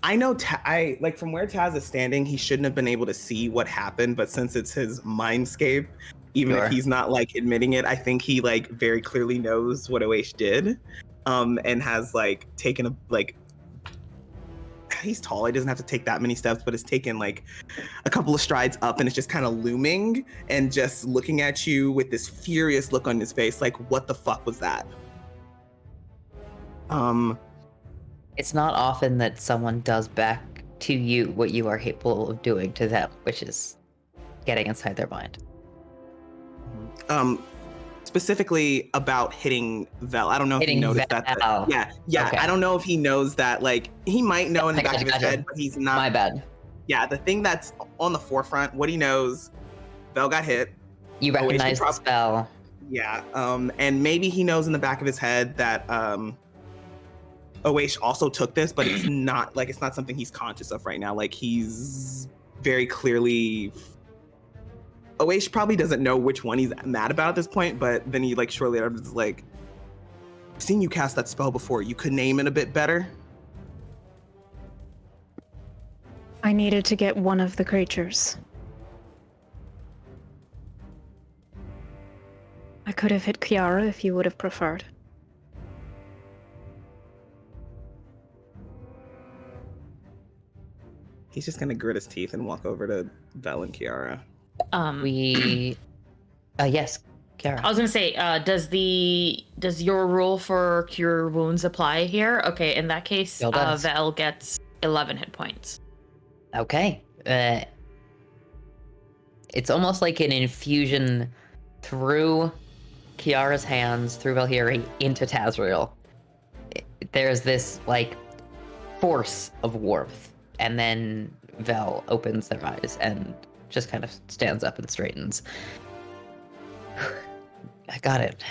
I know, I like from where Taz is standing, he shouldn't have been able to see what happened, but since it's his mindscape, even
Sure.
if he's not like admitting it, I think he like very clearly knows what Oish did, and has like taken he's tall, he doesn't have to take that many steps, but it's taken like a couple of strides up, and it's just kind of looming and just looking at you with this furious look on his face, like, what the fuck was that?
It's not often that someone does back to you what you are capable of doing to them, which is getting inside their mind.
Specifically about hitting Vel. I don't know if
Hitting
he noticed
Vel.
that. Yeah.
Okay.
I don't know if he knows that. Like, he might know in the back of his head, but he's not.
My bad.
Yeah, the thing that's on the forefront, what he knows, Vel got hit.
You recognize the spell.
Yeah. And maybe he knows in the back of his head that Oish also took this, but it's not something he's conscious of right now. Like, he's very clearly. Oish probably doesn't know which one he's mad about at this point, but then he like shortly after is like, I've seen you cast that spell before. You could name it a bit better.
I needed to get one of the creatures. I could have hit Kiara if you would have preferred.
He's just gonna grit his teeth and walk over to Vel and Kiara.
Yes, Kiara.
I was gonna say, does your rule for cure wounds apply here? Okay, in that case,
Still does.
Vel gets 11 hit points.
Okay. It's almost like an infusion through Kiara's hands, through Valhyrie, into Tazriel. There's this, like, force of warmth, and then Vel opens their eyes and just kind of stands up and straightens. I got it.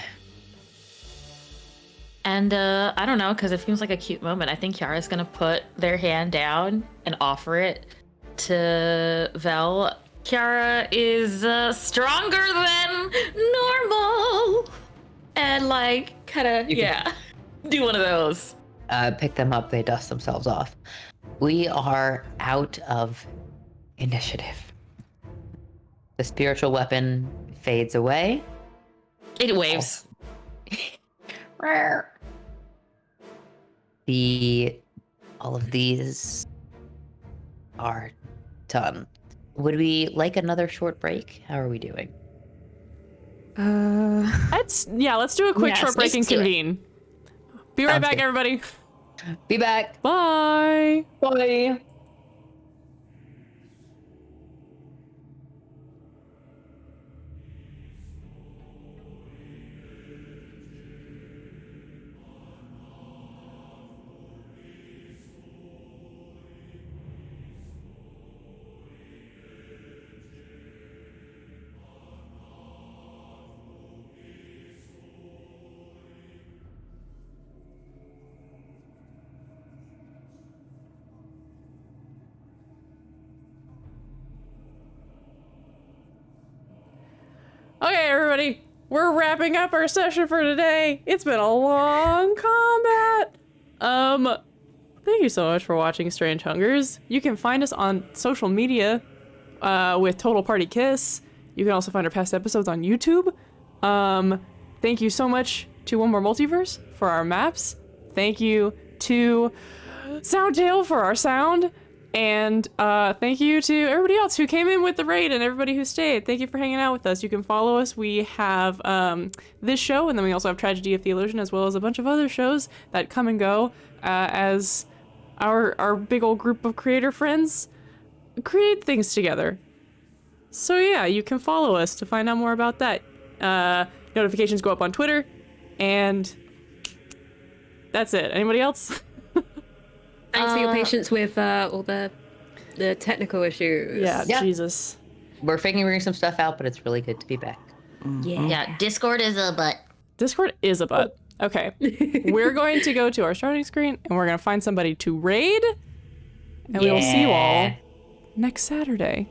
And I don't know, because it seems like a cute moment. I think Kiara's gonna put their hand down and offer it to Vel. Kiara is stronger than normal, and like kind of do one of those.
Pick them up. They dust themselves off. We are out of initiative. The spiritual weapon fades away.
It waves.
All of these are done. Would we like another short break? How are we doing?
Let's do a quick
Yes,
short break and
let's do it.
convene. Be right
Sounds
back,
good.
everybody.
Be back.
Bye.
Bye.
Okay, everybody, we're wrapping up our session for today. It's been a long combat. Thank you so much for watching Strange Hungers. You can find us on social media with Total Party Kiss. You can also find our past episodes on YouTube. Thank you so much to One More Multiverse for our maps. Thank you to Soundtail for our sound. And thank you to everybody else who came in with the raid and everybody who stayed. Thank you for hanging out with us. You can follow us. We have this show, and then we also have Tragedy of Theologian, as well as a bunch of other shows that come and go as our big old group of creator friends create things together. So yeah, you can follow us to find out more about that. Notifications go up on Twitter, and that's it. Anybody else?
Thanks for your patience with all the technical issues.
Yeah,
Yeah.
Jesus.
We're figuring some stuff out, but it's really good to be back.
Yeah, Discord is a butt.
Discord is a butt. Okay. We're going to go to our starting screen, and we're going to find somebody to raid, and we will see you all next Saturday.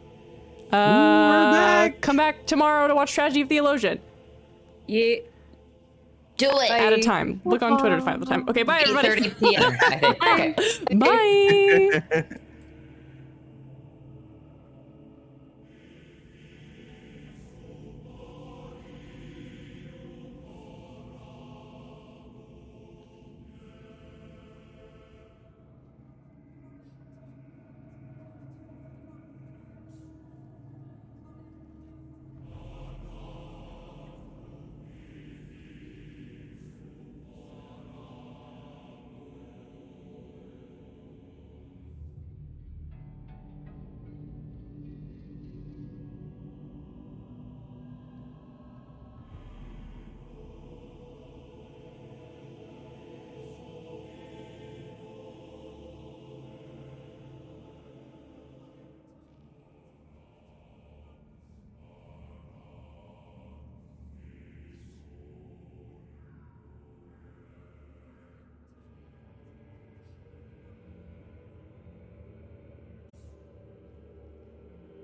We're back.
Come back tomorrow to watch Tragedy of Theologian.
Yeah.
Do it.
At a time. Look on Twitter to find the time. Okay, bye everybody.
8:30 p.m.
I think. Okay.
Bye.